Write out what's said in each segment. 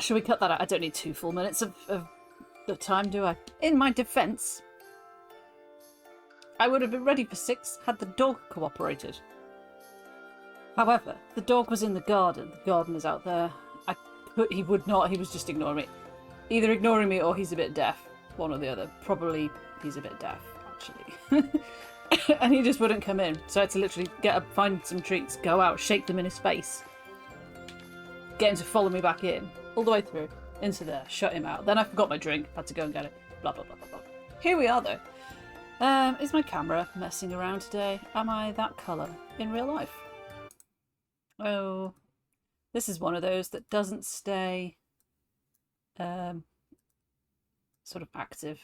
Shall we cut that out? I don't need 2 full minutes of the time, do I? In my defence, I would have been ready for 6 had the dog cooperated. However, the dog was in the garden. The garden is out there. He would not. He was just ignoring me. Either ignoring me or he's a bit deaf. One or the other. Probably he's a bit deaf, actually. And he just wouldn't come in. So I had to literally find some treats, go out, shake them in his face, get him to follow me back in, all the way through, into there, shut him out. Then I forgot my drink, had to go and get it. Blah, blah, blah, blah, blah. Here we are, though. Is my camera messing around today? Am I that colour in real life? Oh, this is one of those that doesn't stay sort of active.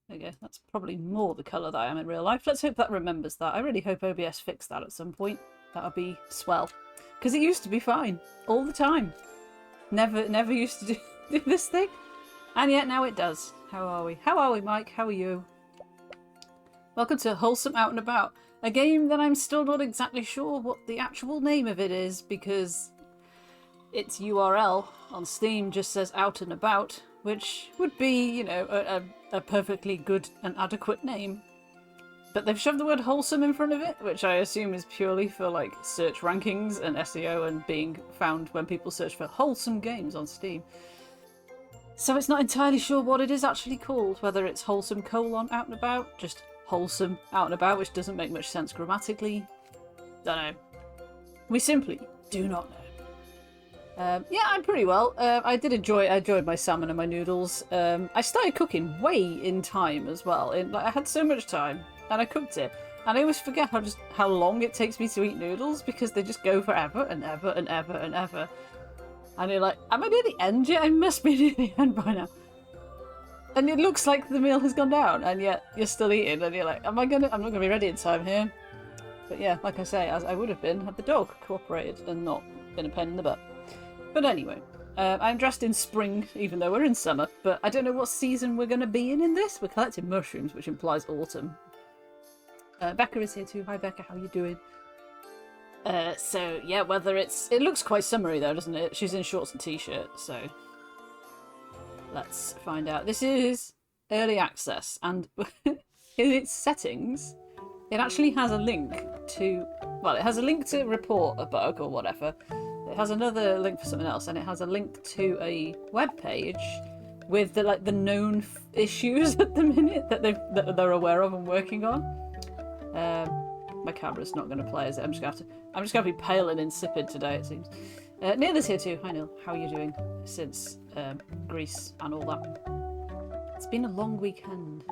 There you go. That's probably more the colour that I am in real life. Let's hope that remembers that. I really hope OBS fixed that at some point. That'll be swell. Because it used to be fine. All the time. Never used to do this thing. And yet now it does. How are we? How are we, Mike? How are you? Welcome to Wholesome Out and About. A game that I'm still not exactly sure what the actual name of it is, because its URL on Steam just says Out and About, which would be, you know, a perfectly good and adequate name. But they've shoved the word wholesome in front of it, which I assume is purely for, like, search rankings and SEO and being found when people search for wholesome games on Steam. So it's not entirely sure what it is actually called, whether it's wholesome : out and about, just wholesome out and about, which doesn't make much sense grammatically. Don't know. We simply do not know. Yeah, I'm pretty well. I enjoyed my salmon and my noodles. I started cooking way in time as well. I had so much time, and I cooked it. And I always forget how long it takes me to eat noodles, because they just go forever and ever and ever and ever. And you're like, am I near the end yet? I must be near the end by now. And it looks like the meal has gone down, and yet you're still eating, and you're like, I'm not gonna be ready in time here. But yeah, like I say, as I would have been had the dog cooperated and not been a pain in the butt. But anyway, I'm dressed in spring, even though we're in summer, but I don't know what season we're going to be in this. We're collecting mushrooms, which implies autumn. Becca is here too. Hi Becca, how you doing? So yeah, it looks quite summery though, doesn't it? She's in shorts and t-shirt, so let's find out. This is early access, and in its settings, it actually has a link to, well, it has a link to report a bug or whatever. It has another link for something else, and it has a link to a web page with the known issues at the minute that they're aware of and working on. My camera's not going to play, is it? I'm just going to be pale and insipid today, it seems. Neil is here too. Hi Neil, how are you doing since Greece and all that? It's been a long weekend.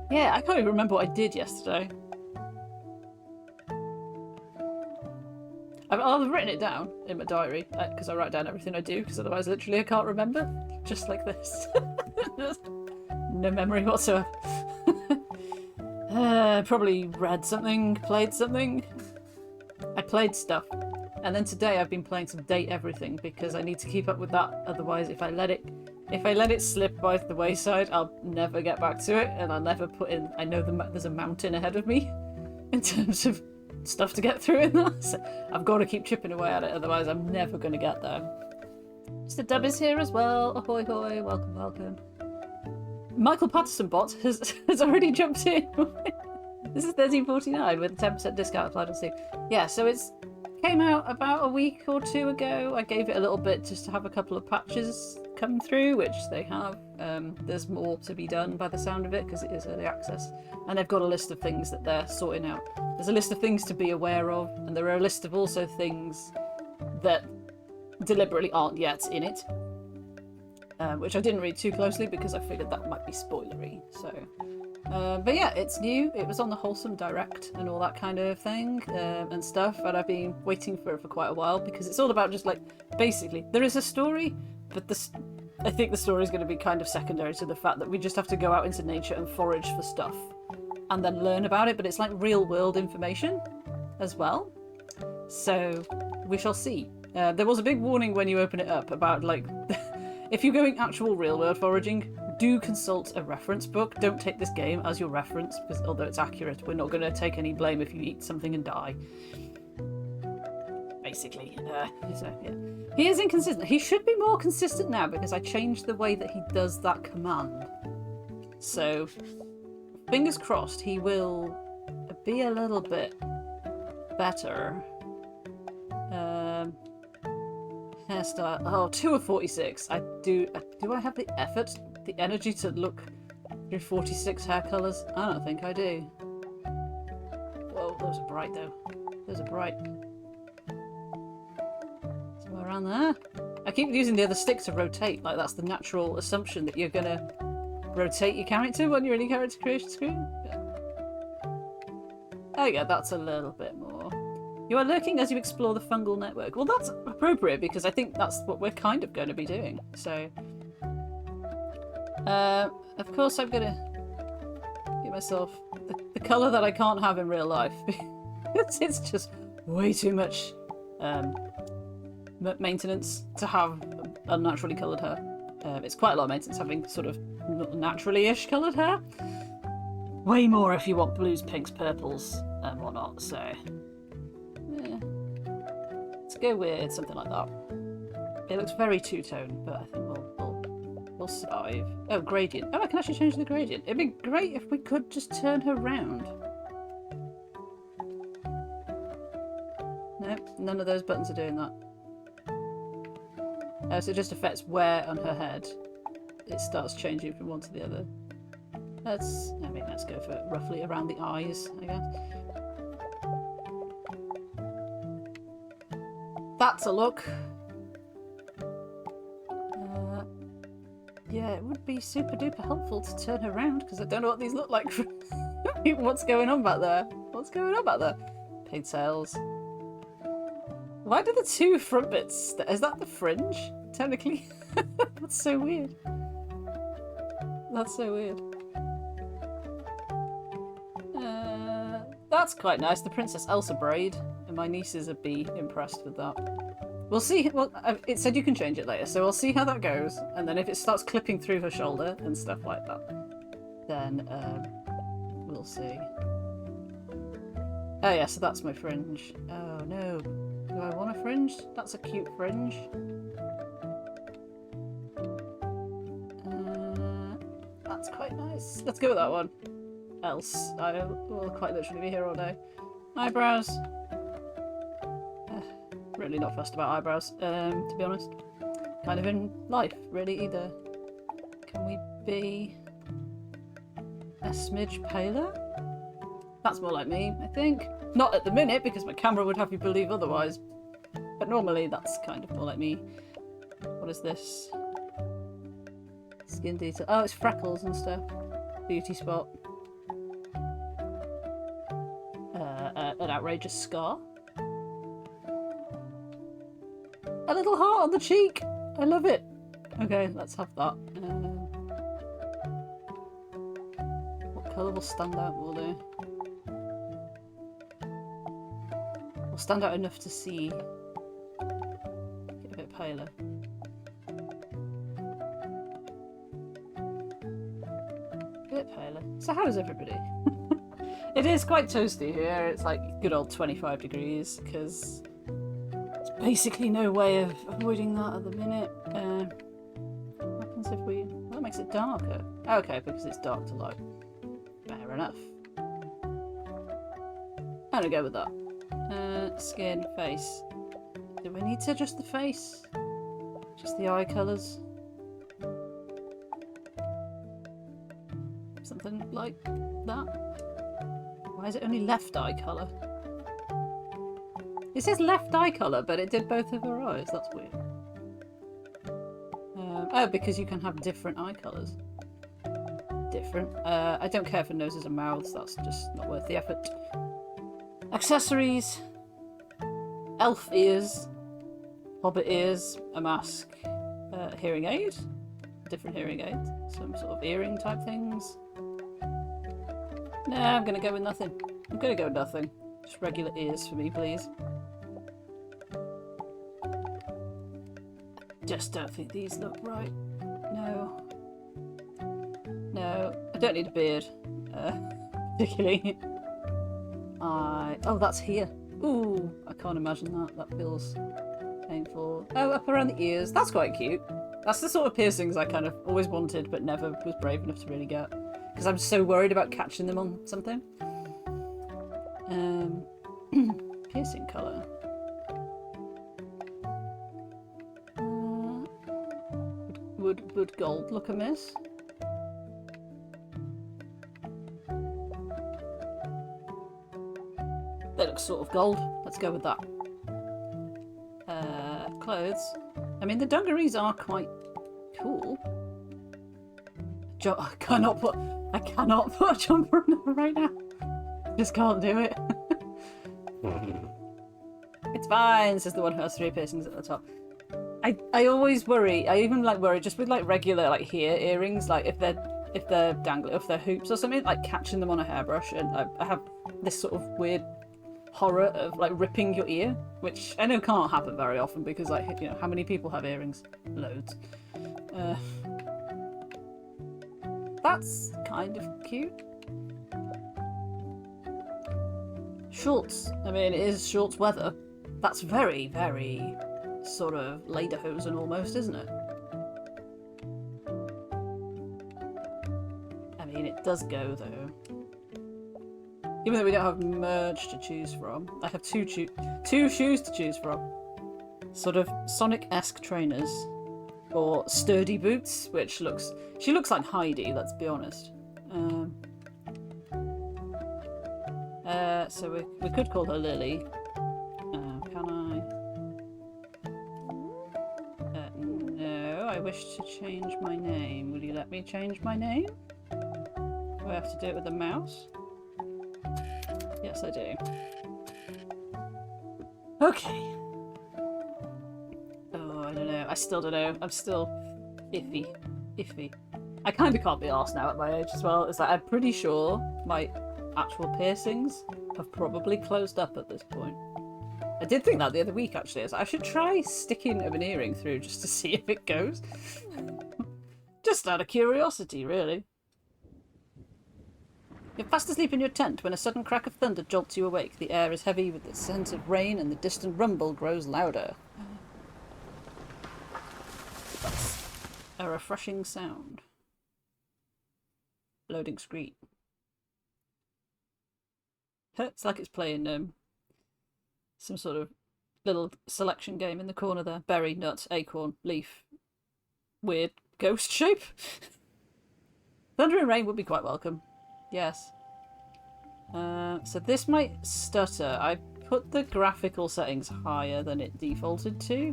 Yeah, I can't even remember what I did yesterday. I've written it down in my diary, because I write down everything I do, because otherwise literally I can't remember. Just like this. No memory whatsoever. Probably read something, played something. I played stuff. And then today I've been playing some Date Everything, because I need to keep up with that, otherwise if I let it slip by the wayside, I'll never get back to it, and I'll never put in, I know there's a mountain ahead of me in terms of stuff to get through in that, so I've got to keep chipping away at it, otherwise I'm never going to get there. Mr. Dub is here as well. Ahoy hoy, welcome, welcome. Michael Patterson bot has already jumped in. This is 13.49 with a 10% discount applied on Steam. Yeah, so it's came out about a week or two ago. I gave it a little bit just to have a couple of patches come through, which they have. There's more to be done by the sound of it, because it is early access, and they've got a list of things that they're sorting out. There's a list of things to be aware of, and there are a list of also things that deliberately aren't yet in it, which I didn't read too closely because I figured that might be spoilery. So but yeah, it's new. It was on the Wholesome Direct and all that kind of thing, and stuff, and I've been waiting for it for quite a while, because it's all about just like, basically there is a story, but I think the story is going to be kind of secondary to the fact that we just have to go out into nature and forage for stuff and then learn about it, but it's like real world information as well, so we shall see. There was a big warning when you open it up about, like, if you're going actual real world foraging, do consult a reference book. Don't take this game as your reference, because although it's accurate, we're not going to take any blame if you eat something and die. basically. So, yeah. He is inconsistent. He should be more consistent now because I changed the way that he does that command. So, fingers crossed, he will be a little bit better. Hairstyle. Oh, 2 of 46. Do I have the effort, the energy to look through 46 hair colours? I don't think I do. Whoa, those are bright though. Those are bright. Somewhere around there. I keep using the other stick to rotate, like that's the natural assumption that you're gonna rotate your character when you're in your character creation screen. Yeah. There you go, that's a little bit more. You are lurking as you explore the fungal network. Well, that's appropriate because I think that's what we're kind of going to be doing. So, of course I'm going to give myself the colour that I can't have in real life. It's just way too much maintenance to have unnaturally coloured hair. It's quite a lot of maintenance having sort of naturally-ish coloured hair. Way more if you want blues, pinks, purples, and whatnot, so... yeah. Let's go with something like that. It looks very two-tone, but I think we'll survive. Oh, gradient. Oh, I can actually change the gradient. It'd be great if we could just turn her round. Nope, none of those buttons are doing that. So it just affects where on her head it starts changing from one to the other. Let's go for roughly around the eyes, I guess. That's a look. Yeah, it would be super duper helpful to turn her around because I don't know what these look like. What's going on back there? What's going on back there? Pigtails. Why do the two front bits? Is that the fringe? Technically, that's so weird. That's so weird. That's quite nice. The Princess Elsa braid, and my nieces would be impressed with that. We'll see. Well, it said you can change it later, so we'll see how that goes. And then if it starts clipping through her shoulder and stuff like that, then we'll see. Oh yeah, so that's my fringe. Oh no, do I want a fringe? That's a cute fringe. That's quite nice. Let's go with that one. Else, I will quite literally be here all day. Eyebrows. Really not fussed about eyebrows, to be honest. Kind of in life, really, either. Can we be a smidge paler? That's more like me, I think. Not at the minute, because my camera would have you believe otherwise. But normally, that's kind of more like me. What is this? Skin detail. Oh, it's freckles and stuff. Beauty spot. An outrageous scar. A little heart on the cheek. I love it. Okay, let's have that. What colour will stand out? Will do. Will stand out enough to see. Get a bit paler. A bit paler. So how is everybody? It is quite toasty here. It's like good old 25 degrees because there's basically no way of avoiding that at the minute. What happens if we... Well, that makes it darker. Okay, because it's dark to light. Fair enough. I'm gonna go with that. Skin, face. Do we need to adjust the face? Just the eye colours? Something like that? Why is it only left eye colour? It says left eye colour, but it did both of her eyes. That's weird. Oh, because you can have different eye colours. Different. I don't care for noses and mouths. That's just not worth the effort. Accessories. Elf ears. Hobbit ears. A mask. Hearing aid. Different hearing aid. Some sort of earring type things. Nah, I'm gonna go with nothing. I'm gonna go with nothing. Just regular ears for me, please. Just don't think these look right. No. No. I don't need a beard. Particularly. Oh, that's here. Ooh, I can't imagine that. That feels painful. Oh, up around the ears. That's quite cute. That's the sort of piercings I kind of always wanted but never was brave enough to really get. Because I'm so worried about catching them on something. Piercing colour. Would gold look amiss? They look sort of gold. Let's go with that. Clothes. I mean, the dungarees are quite cool. I cannot put a jumper on them right now. Just can't do it. It's fine, says the one who has 3 piercings at the top. I always worry. I even worry just with regular hair earrings, if they're dangling, if they're hoops or something, catching them on a hairbrush, and I have this sort of weird horror of ripping your ear, which I know can't happen very often because how many people have earrings? Loads. That's kind of cute. Shorts. I mean, it is shorts weather. That's very, very sort of lederhosen almost, isn't it? I mean, it does go though. Even though we don't have merch to choose from, I have two shoes to choose from. Sort of Sonic-esque trainers, or sturdy boots, which she looks like Heidi. Let's be honest. So we could call her Lily. Can I? No, I wish to change my name. Will you let me change my name? Do I have to do it with the mouse? Yes, I do. Okay. Oh, I don't know. I still don't know. I'm still iffy. I kind of can't be arsed now at my age as well. It's I'm pretty sure my actual piercings have probably closed up at this point. I did think that the other week, actually. I should try sticking a veneering through just to see if it goes. Just out of curiosity, really. You're fast asleep in your tent when a sudden crack of thunder jolts you awake. The air is heavy with the scent of rain and the distant rumble grows louder. That's a refreshing sound. Loading screen. It's like it's playing some sort of little selection game in the corner there. Berry, nut, acorn, leaf. Weird ghost shape. Thunder and rain would be quite welcome. Yes. So this might stutter. I put the graphical settings higher than it defaulted to,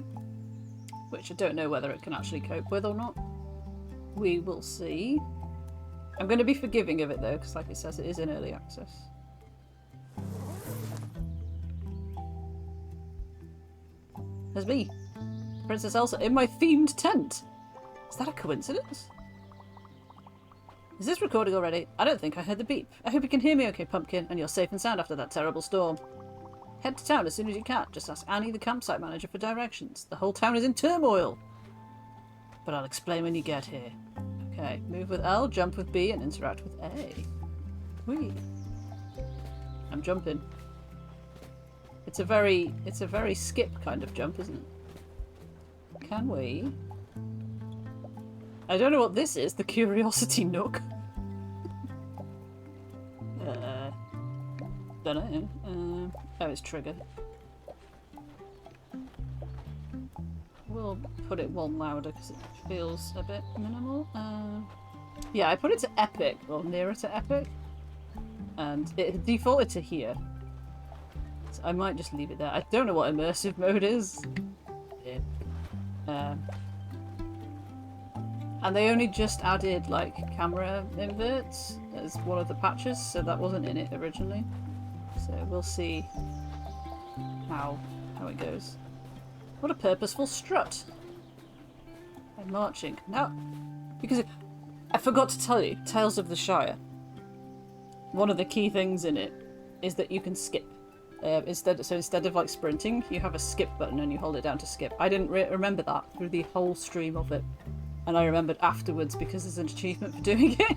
which I don't know whether it can actually cope with or not. We will see. I'm going to be forgiving of it though, because like it says, it is in early access. There's me, Princess Elsa, in my themed tent. Is that a coincidence? Is this recording already? I don't think I heard the beep. I hope you can hear me okay, Pumpkin, and you're safe and sound after that terrible storm. Head to town as soon as you can. Just ask Annie, the campsite manager, for directions. The whole town is in turmoil. But I'll explain when you get here. Okay, move with L, jump with B, and interact with A. Whee! I'm jumping. It's a very skip kind of jump, isn't it? Can we? I don't know what this is. The Curiosity Nook. Don't know. Oh, it's triggered. We'll put it one louder because it feels a bit minimal. Yeah, I put it to epic, or nearer to epic, and it defaulted to here. So I might just leave it there. I don't know what immersive mode is. And they only just added like camera inverts as one of the patches, so that wasn't in it originally. So we'll see how it goes. What a purposeful strut! I'm marching now because I forgot to tell you, Tales of the Shire. One of the key things in it is that you can skip. Instead of like sprinting, you have a skip button and you hold it down to skip. I didn't remember that through the whole stream of it. And I remembered afterwards because there's an achievement for doing it.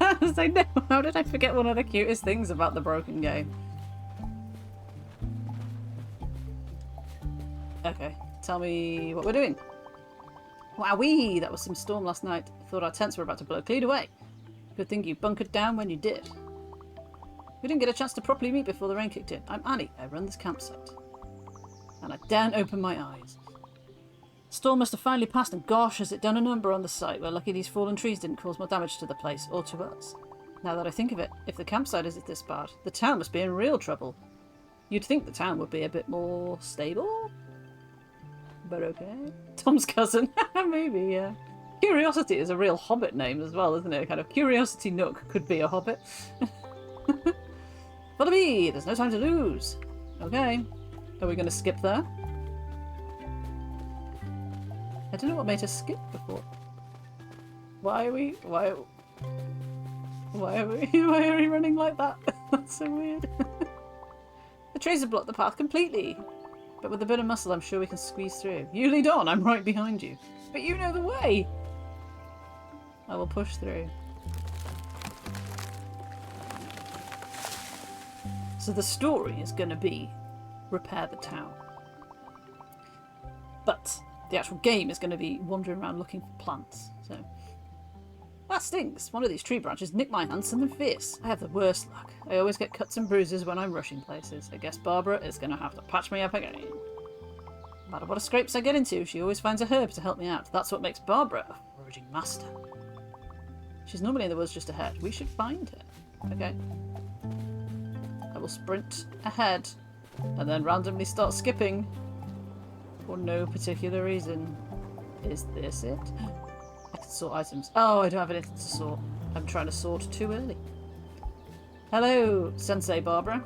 I was like, no, how did I forget one of the cutest things about the broken game? Okay, tell me what we're doing. Wowee! That was some storm last night. Thought our tents were about to blow clean away. Good thing you bunkered down when you did. We didn't get a chance to properly meet before the rain kicked in. I'm Annie. I run this campsite. And I daren't open my eyes. Storm must have finally passed, and gosh, has it done a number on the site. We're lucky these fallen trees didn't cause more damage to the place, or to us. Now that I think of it, if the campsite is this bad, the town must be in real trouble. You'd think the town would be a bit more stable? But okay. Tom's cousin. Maybe, yeah. Curiosity is a real hobbit name as well, isn't it? Kind of Curiosity Nook could be a hobbit. Follow me! There's no time to lose. Okay. Are we going to skip there? I don't know what made us skip before. Why are we... Why are we running like that? That's so weird. The trees have blocked the path completely. But with a bit of muscle, I'm sure we can squeeze through. You lead on, I'm right behind you. But you know the way! I will push through. So the story is going to be repair the town. But the actual game is going to be wandering around looking for plants. So that stinks. One of these tree branches nicked my hand something fierce. I have the worst luck. I always get cuts and bruises when I'm rushing places. I guess Barbara is going to have to patch me up again. No matter what a scrapes I get into, she always finds a herb to help me out. That's what makes Barbara a foraging master. She's normally in the woods just ahead. We should find her. Okay. I will sprint ahead and then randomly start skipping for no particular reason. Is this it? I can sort items. Oh, I don't have anything to sort. I'm trying to sort too early. Hello, Sensei Barbara.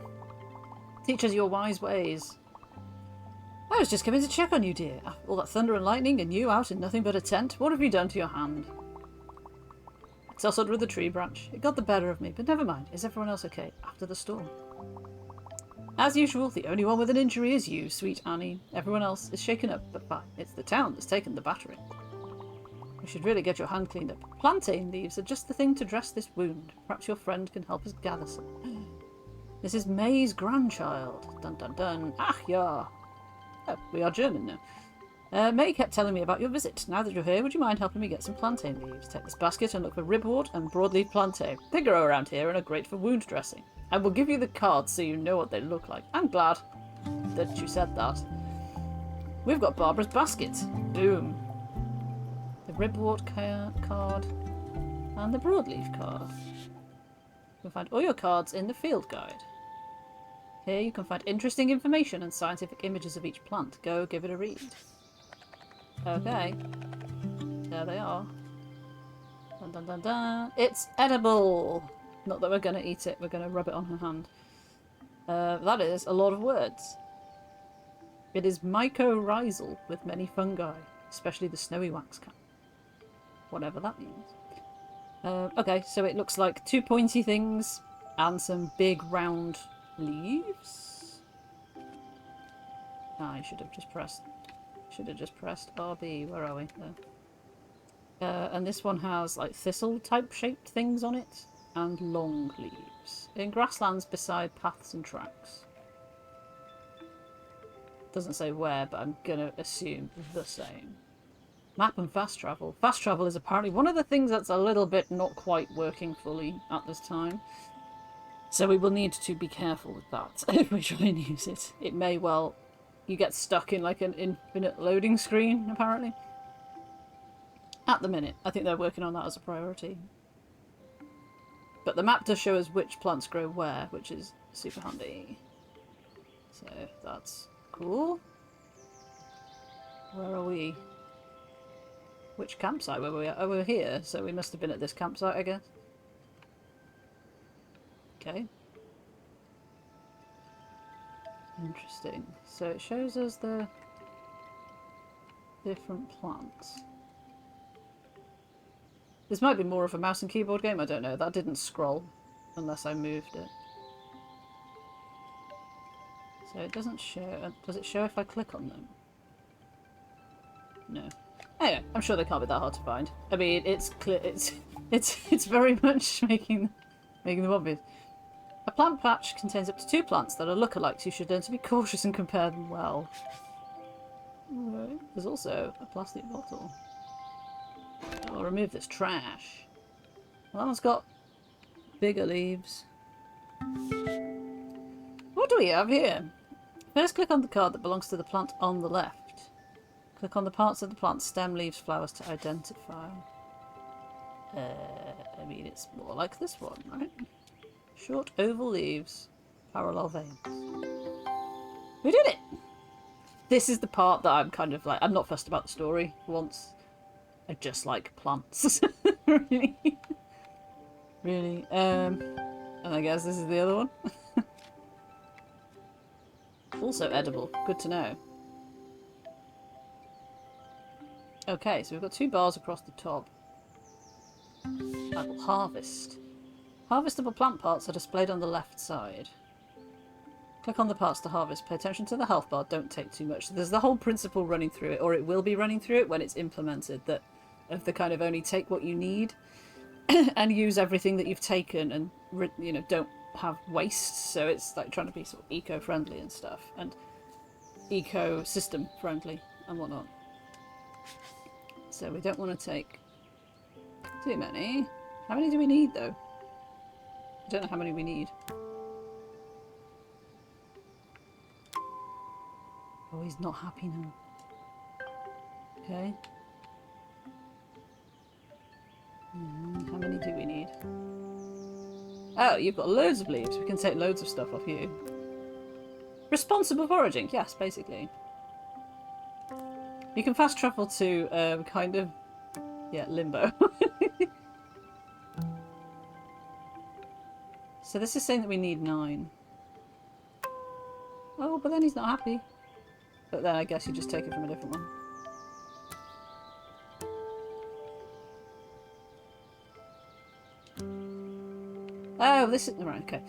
Teach us your wise ways. I was just coming to check on you, dear. All that thunder and lightning and you out in nothing but a tent. What have you done to your hand? I tussled with the tree branch. It got the better of me, but never mind. Is everyone else okay after the storm? As usual, the only one with an injury is you, sweet Annie. Everyone else is shaken up, but fine. It's the town that's taken the battering. You should really get your hand cleaned up. Plantain leaves are just the thing to dress this wound. Perhaps your friend can help us gather some. This is May's grandchild. Dun dun dun. Ach ja. Oh, we are German now. May kept telling me about your visit. Now that you're here, would you mind helping me get some plantain leaves? Take this basket and look for ribwort and broadleaf plantain. They grow around here and are great for wound dressing. I will give you the cards so you know what they look like. I'm glad that you said that. We've got Barbara's basket. Boom. The ribwort card and the broadleaf card. You can find all your cards in the field guide. Here you can find interesting information and scientific images of each plant. Go give it a read. Okay. There they are. Dun dun dun dun. It's edible! Not that we're going to eat it, we're going to rub it on her hand. That is a lot of words. It is mycorrhizal with many fungi, especially the snowy wax kind. Whatever that means. Okay, so it looks like two pointy things and some big round leaves. I should have just pressed RB. Where are we? There. And this one has like thistle type shaped things on it and long leaves in grasslands beside paths and tracks. Doesn't say where, but I'm gonna assume the same. Map and fast travel. Fast travel is apparently one of the things that's a little bit not quite working fully at this time. So we will need to be careful with that if we try and use it. It may well... You get stuck in like an infinite loading screen, apparently. At the minute. I think they're working on that as a priority. But the map does show us which plants grow where, which is super handy. So that's cool. Where are we? Which campsite were we at? Oh, we're here, so we must have been at this campsite, I guess. Okay. Interesting. So it shows us the different plants. This might be more of a mouse and keyboard game, I don't know. That didn't scroll unless I moved it. So it doesn't show... Does it show if I click on them? No. Anyway, I'm sure they can't be that hard to find. I mean, it's clear... It's very much making them obvious. A plant patch contains up to 2 plants that are lookalikes. You should learn to be cautious and compare them well. Right. There's also a plastic bottle. I'll remove this trash. Well, that one's got bigger leaves. What do we have here? First, click on the card that belongs to the plant on the left. Click on the parts of the plant, stem, leaves, flowers to identify. I mean, it's more like this one, right? Short oval leaves, parallel veins. We did it! This is the part that I'm kind of like, I'm not fussed about the story once. I just like plants. Really. Really. And I guess this is the other one. Also edible. Good to know. Okay, so we've got 2 bars across the top. Apple harvest. Harvestable plant parts are displayed on the left side. Click on the parts to harvest. Pay attention to the health bar. Don't take too much. So there's the whole principle running through it, or it will be running through it when it's implemented, that of the kind of only take what you need and use everything that you've taken, and you know, don't have waste. So it's like trying to be sort of eco-friendly and stuff, and ecosystem friendly and whatnot. So we don't want to take too many. How many do we need though? I don't know how many we need. Oh, he's not happy now. Okay. How many do we need? Oh, you've got loads of leaves. We can take loads of stuff off you. Responsible foraging. Yes, basically. You can fast travel to kind of, yeah, limbo. So this is saying that we need 9. Oh, but then he's not happy. But then I guess you just take it from a different one. Oh, this is... Right, okay.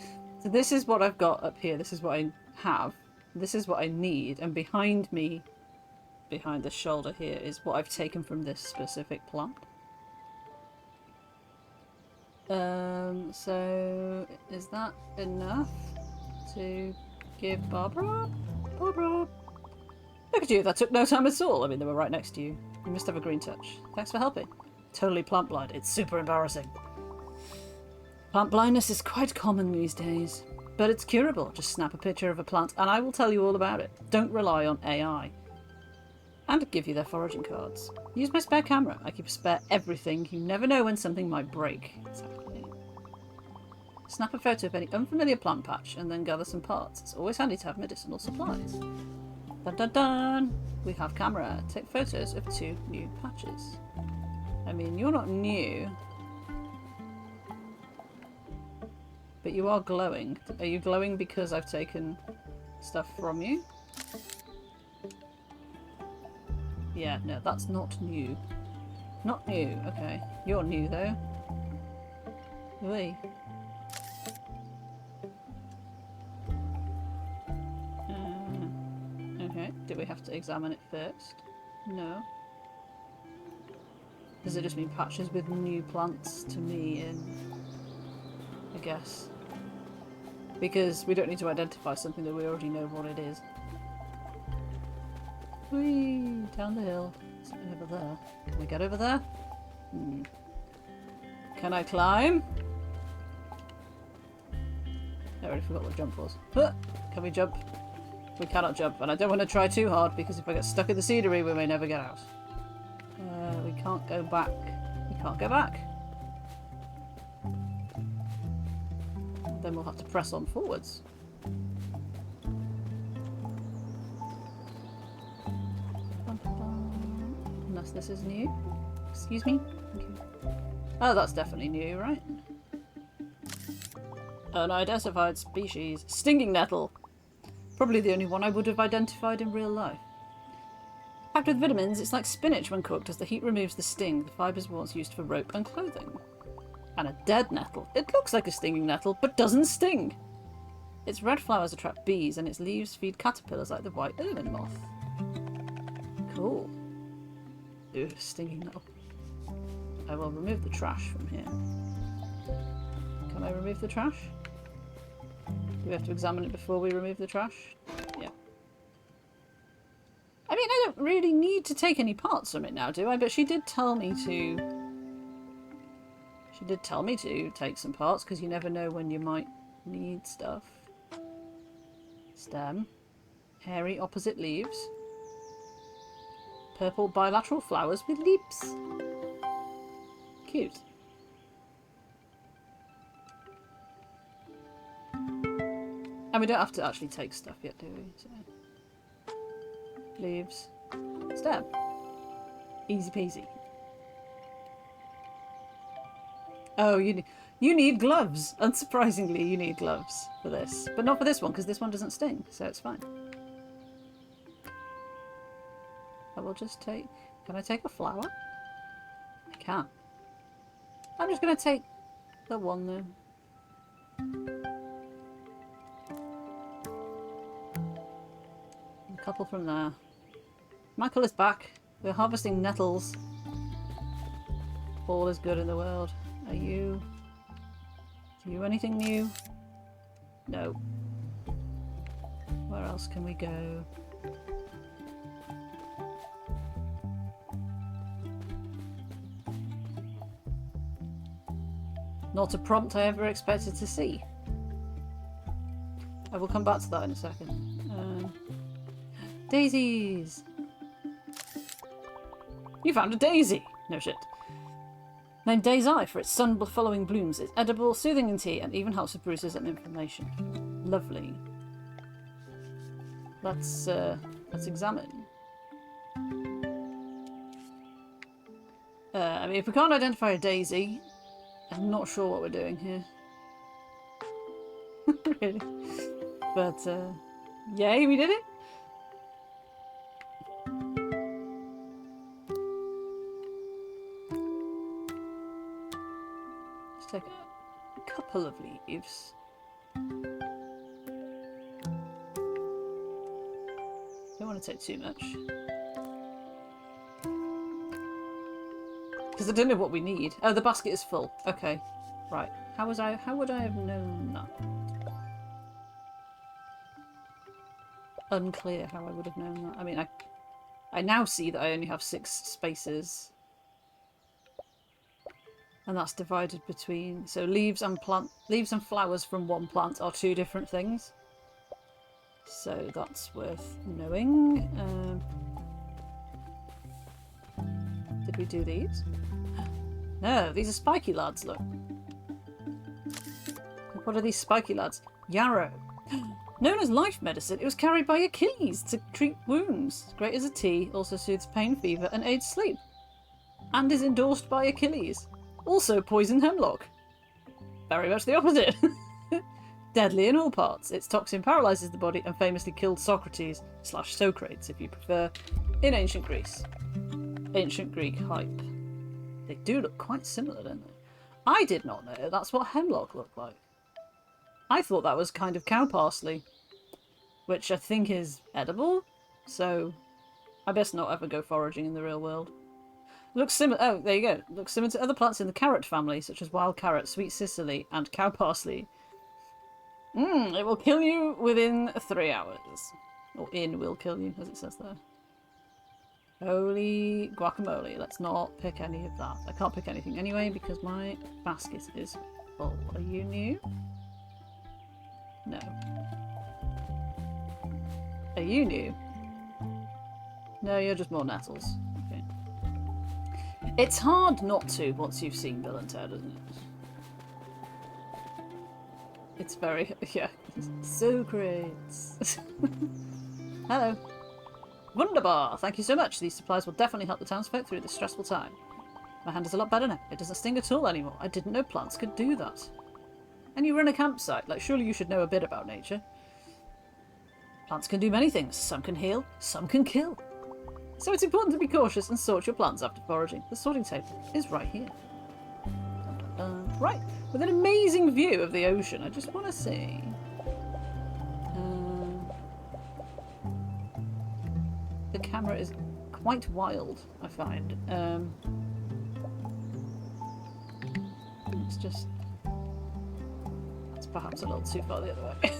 So this is what I've got up here. This is what I have. This is what I need. And behind me, behind the shoulder here, is what I've taken from this specific plant. So is that enough to give Barbara? Barbara! Look at you, that took no time at all. I mean, they were right next to you. You must have a green touch. Thanks for helping. Totally plant blind. It's super embarrassing. Plant blindness is quite common these days, but it's curable. Just snap a picture of a plant and I will tell you all about it. Don't rely on AI. And give you their foraging cards. Use my spare camera. I keep a spare everything. You never know when something might break. Exactly. Snap a photo of any unfamiliar plant patch and then gather some parts. It's always handy to have medicinal supplies. Dun dun dun! We have camera. Take photos of 2 new patches. I mean, you're not new. But you are glowing. Are you glowing because I've taken stuff from you? Yeah, no, that's not new. Not new, okay. You're new though. Wait. Okay, do we have to examine it first? No. Does it just mean patches with new plants to me in? I guess. Because we don't need to identify something that we already know what it is. Whee! Down the hill. Something over there. Can we get over there? Can I climb? I already forgot what jump was. Huh! Can we jump? We cannot jump, and I don't want to try too hard because if I get stuck in the scenery we may never get out. We can't go back. We can't go back. Then we'll have to press on forwards. Unless this is new. Excuse me? Thank you. Oh, that's definitely new, right? Unidentified species. Stinging nettle. Probably the only one I would have identified in real life. Packed with vitamins, it's like spinach when cooked as the heat removes the sting. The fibres were once used for rope and clothing. And a dead nettle. It looks like a stinging nettle, but doesn't sting. Its red flowers attract bees, and its leaves feed caterpillars like the white ermine moth. Cool. Ooh, stinging nettle. I will remove the trash from here. Can I remove the trash? Do we have to examine it before we remove the trash? Yeah. I mean, I don't really need to take any parts from it now, do I? But she did tell me to... She did tell me to take some parts, because you never know when you might need stuff. Stem. Hairy opposite leaves. Purple bilateral flowers with leaves. Cute. And we don't have to actually take stuff yet, do we? So. Leaves. Stem. Easy peasy. Oh, you need gloves. Unsurprisingly, you need gloves for this. But not for this one, because this one doesn't sting, so it's fine. I will just take... Can I take a flower? I can. I'm just going to take the one, though. A couple from there. Michael is back. We're harvesting nettles. All is good in the world. Are you... Do you anything new? No. Where else can we go? Not a prompt I ever expected to see. I will come back to that in a second. Daisies! You found a daisy! No shit. Named Daisy for its sun-following blooms. It's edible, soothing in tea, and even helps with bruises and inflammation. Lovely. Let's examine. I mean, if we can't identify a daisy, I'm not sure what we're doing here. Really. But, yay, we did it! Let's take a couple of leaves. Don't want to take too much. Because I don't know what we need. Oh, the basket is full. Okay. Right. How would I have known that? Unclear how I would have known that. I mean, I now see that I only have 6 spaces. And that's divided between... So leaves and flowers from one plant are 2 different things. So that's worth knowing. Did we do these? No, these are spiky lads, look. What are these spiky lads? Yarrow. Known as life medicine, it was carried by Achilles to treat wounds. Great as a tea, also soothes pain, fever, and aids sleep. And is endorsed by Achilles. Also poison hemlock. Very much the opposite. Deadly in all parts. Its toxin paralyzes the body and famously killed Socrates / Socrates, if you prefer, in ancient Greece. Ancient Greek hype. They do look quite similar, don't they? I did not know that's what hemlock looked like. I thought that was kind of cow parsley, which I think is edible, so I best not ever go foraging in the real world. Looks similar. Oh, there you go. Looks similar to other plants in the carrot family, such as wild carrot, sweet cicely, and cow parsley. It will kill you within 3 hours. Or will kill you, as it says there. Holy guacamole. Let's not pick any of that. I can't pick anything anyway because my basket is full. Are you new? No. Are you new? No, you're just more nettles. Okay. It's hard not to once you've seen Bill and Ted, isn't it? It's very... yeah. So great. Hello. Wunderbar! Thank you so much. These supplies will definitely help the townsfolk through this stressful time. My hand is a lot better now. It doesn't sting at all anymore. I didn't know plants could do that. And you run a campsite. Like, surely you should know a bit about nature. Plants can do many things. Some can heal, some can kill. So it's important to be cautious and sort your plants after foraging. The sorting table is right here. Dun, dun, dun. Right, with an amazing view of the ocean. I just want to see... the camera is quite wild, I find. It's just... it's perhaps a little too far the other way.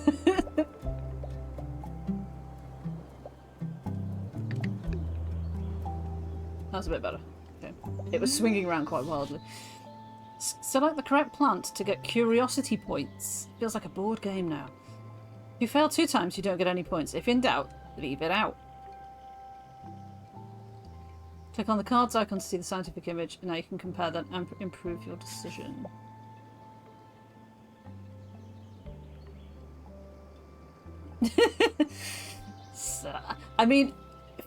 That's a bit better. Okay. It was swinging around quite wildly. Select the correct plant to get curiosity points. Feels like a board game now. If you fail 2 times, you don't get any points. If in doubt, leave it out. Click on the cards icon to see the scientific image, and now you can compare them and improve your decision. So, I mean,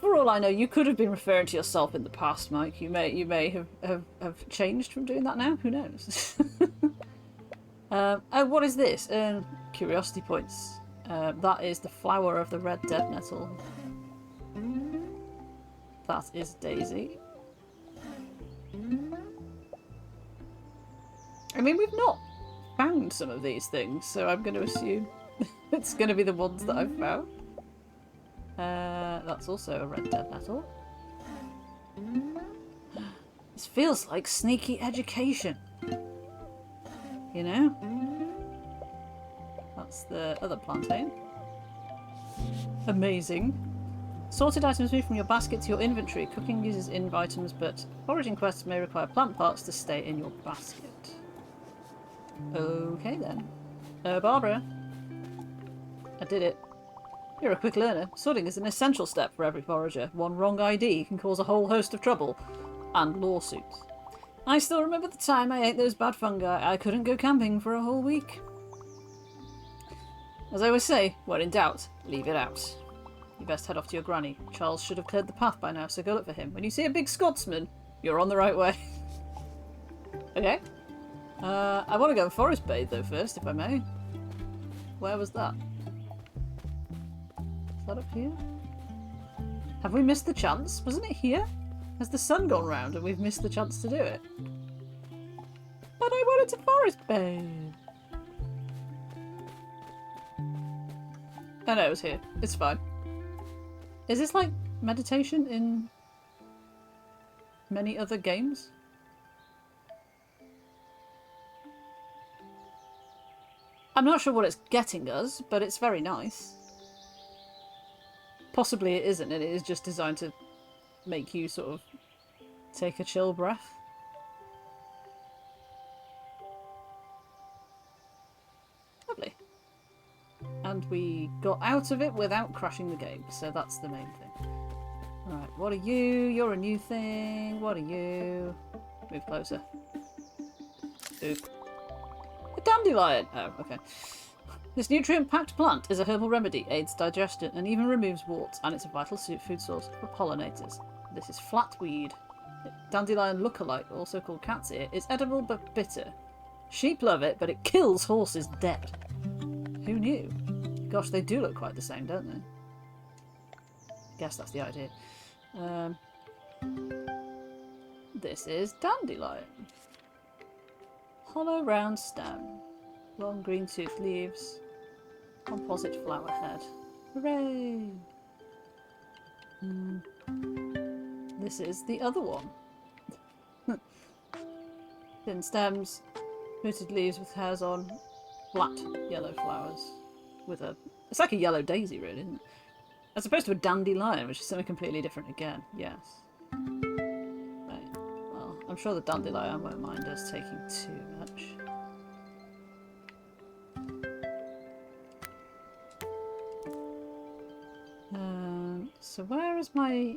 for all I know, you could have been referring to yourself in the past, Mike. You may have changed from doing that now. Who knows? Oh, what is this? Curiosity points. That is the flower of the red dead nettle. That is Daisy. I mean, we've not found some of these things, so I'm going to assume it's going to be the ones that I've found. That's also a red dead nettle. This feels like sneaky education. You know? That's the other plantain. Amazing. Sorted items move from your basket to your inventory. Cooking uses inv items, but foraging quests may require plant parts to stay in your basket. Okay then. Barbara. I did it. You're a quick learner. Sorting is an essential step for every forager. One wrong ID can cause a whole host of trouble. And lawsuits. I still remember the time I ate those bad fungi. I couldn't go camping for a whole week. As I always say, when in doubt, leave it out. You best head off to your granny. Charles should have cleared the path by now, so go look for him. When you see a big Scotsman, you're on the right way. Okay. I want to go and forest bathe though first, if I may. Where was that? Is that up here? Have we missed the chance? Wasn't it here? Has the sun gone round and we've missed the chance to do it? But I wanted to forest bathe. Oh no, it was here. It's fine. Is this like meditation in many other games? I'm not sure what it's getting us, but it's very nice. Possibly it isn't, and it is just designed to make you sort of take a chill breath. Lovely. And we got out of it without crashing the game, so that's the main thing. Alright, what are you? You're a new thing. What are you? Move closer. Oop. A dandelion! Oh, okay. This nutrient-packed plant is a herbal remedy, aids digestion, and even removes warts, and it's a vital food source for pollinators. This is flatweed. Dandelion lookalike, also called cat's ear, is edible but bitter. Sheep love it, but it kills horses dead. Who knew? Gosh, they do look quite the same, don't they? Guess that's the idea. This is dandelion. Hollow round stem. Long green toothed leaves. Composite flower head. Hooray! This is the other one. Thin stems, rooted leaves with hairs on, flat yellow flowers. With a... It's like a yellow daisy, really, isn't it? As opposed to a dandelion, which is something completely different again. Yes. Right. Well, I'm sure the dandelion won't mind us taking too much. So where is my...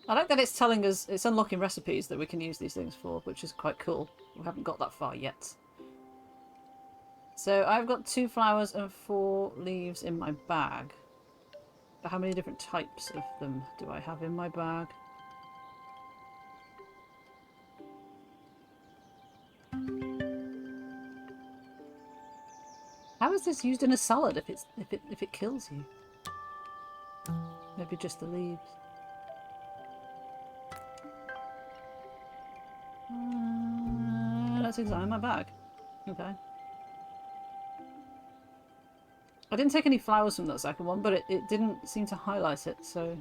I like that it's telling us, it's unlocking recipes that we can use these things for, which is quite cool. We haven't got that far yet. So I've got 2 flowers and 4 leaves in my bag. But how many different types of them do I have in my bag? How is this used in a salad if it kills you? Maybe just the leaves. Let's examine my bag. Okay. I didn't take any flowers from that second one, but it didn't seem to highlight it, so...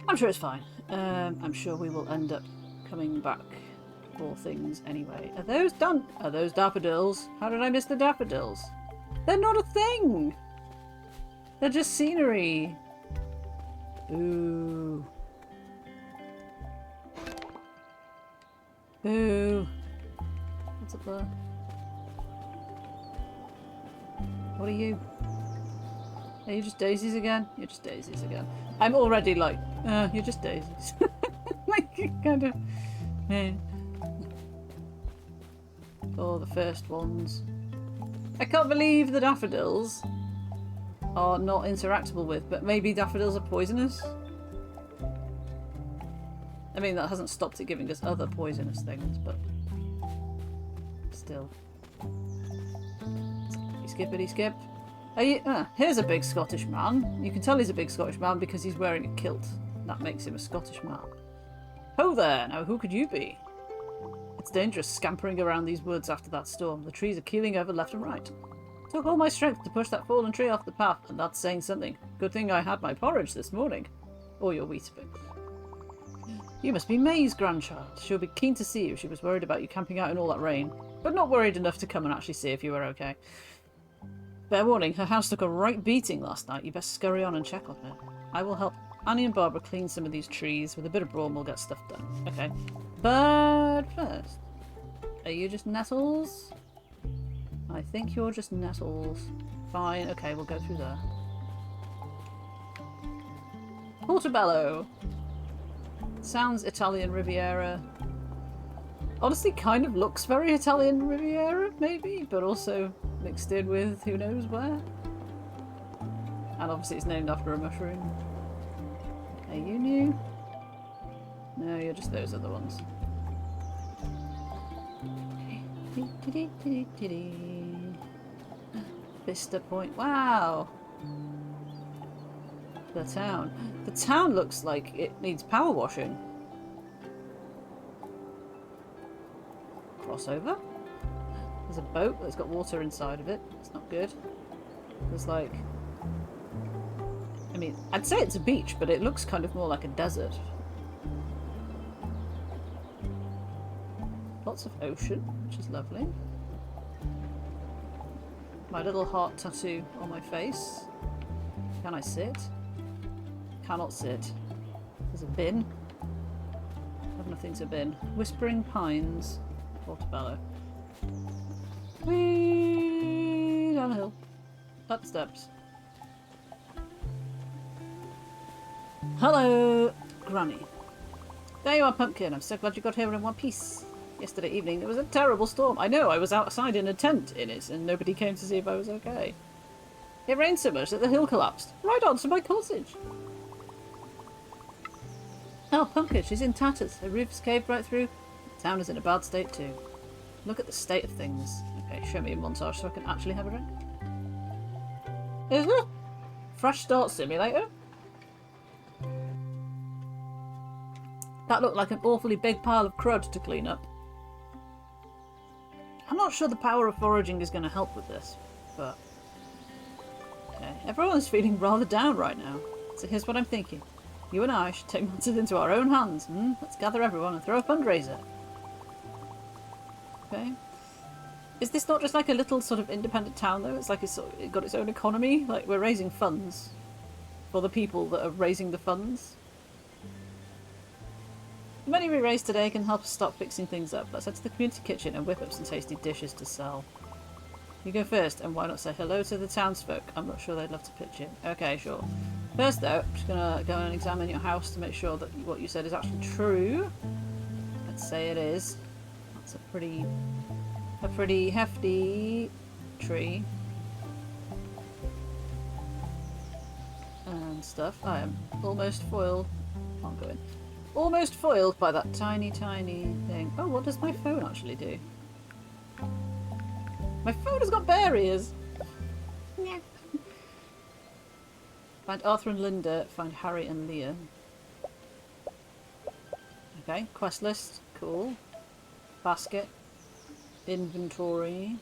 I'm sure it's fine. I'm sure we will end up coming back for things anyway. Are those done? Are those daffodils? How did I miss the daffodils? They're not a thing! They're just scenery. Boo. Boo. What's up there? What are you? Are you just daisies again? You're just daisies again. I'm already like, you're just daisies. Like, kind of. Yeah. Oh, the first ones. I can't believe the daffodils are not interactable with, but maybe daffodils are poisonous? I mean, that hasn't stopped it giving us other poisonous things, but still. Skippity skip. Are you, here's a big Scottish man. You can tell he's a big Scottish man because he's wearing a kilt. That makes him a Scottish man. Ho there! Now who could you be? It's dangerous scampering around these woods after that storm. The trees are keeling over left and right. Took all my strength to push that fallen tree off the path, and that's saying something. Good thing I had my porridge this morning. Or your Weetabix. You must be May's grandchild. She'll be keen to see you. She was worried about you camping out in all that rain, but not worried enough to come and actually see if you were okay. Fair warning, her house took a right beating last night. You best scurry on and check on her. I will help Annie and Barbara clean some of these trees. With a bit of brawn, we'll get stuff done. Okay. But first, are you just nettles? I think you're just nettles. Fine. Okay, we'll go through there. Portobello. Sounds Italian Riviera. Honestly, kind of looks very Italian Riviera, maybe, but also mixed in with who knows where. And obviously it's named after a mushroom. Are you new? No, you're just those other ones. Vista Point. Wow! The town. The town looks like it needs power washing. Crossover? There's a boat that's got water inside of it. It's not good. There's like... I mean, I'd say it's a beach, but it looks kind of more like a desert. Lots of ocean, which is lovely. My little heart tattoo on my face. Can I sit? Cannot sit. There's a bin. I have nothing to bin. Whispering Pines. Portobello. Whee! Down a hill. Up steps. Hello, Granny. There you are, Pumpkin. I'm so glad you got here in one piece. Yesterday evening there was a terrible storm. I know, I was outside in a tent in it and nobody came to see if I was okay. It rained so much that the hill collapsed. Right onto my cottage. Oh, Pumpkin, she's in tatters. Her roof's caved right through. The town is in a bad state too. Look at the state of things. Okay, show me a montage so I can actually have a drink. Is it? Fresh Start Simulator? That looked like an awfully big pile of crud to clean up. I'm not sure the power of foraging is going to help with this, but... Okay, everyone is feeling rather down right now. So here's what I'm thinking. You and I should take matters into our own hands. Let's gather everyone and throw a fundraiser. Okay. Is this not just like a little sort of independent town though? It's like it's got its own economy? Like we're raising funds for the people that are raising the funds? The money we raise today can help us start fixing things up. Let's head to the community kitchen and whip up some tasty dishes to sell. You go first, and why not say hello to the townsfolk? I'm not sure they'd love to pitch in. Okay, sure. First though, I'm just gonna go and examine your house to make sure that what you said is actually true. Let's say it is. That's a pretty hefty tree. And stuff. I am almost foiled. Can't go in. Almost foiled by that tiny thing. Oh, what does my phone actually do? My phone has got barriers! Yeah. Find Arthur and Linda. Find Harry and Leah. Okay, quest list. Cool. Basket. Inventory.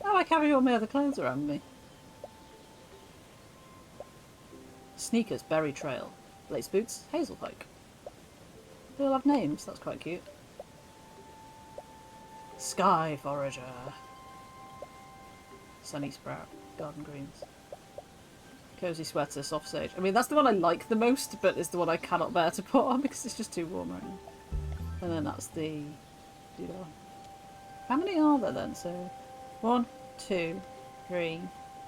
Oh, I carry all my other clothes around me. Sneakers. Berry Trail. Lace boots. Hazel Pike. They all have names. That's quite cute. Sky Forager. Sunny Sprout. Garden Greens. Cozy sweater, soft sage. I mean, that's the one I like the most, but it's the one I cannot bear to put on because it's just too warm right now. And then that's the... How many are there then? So, 1, 2, 3,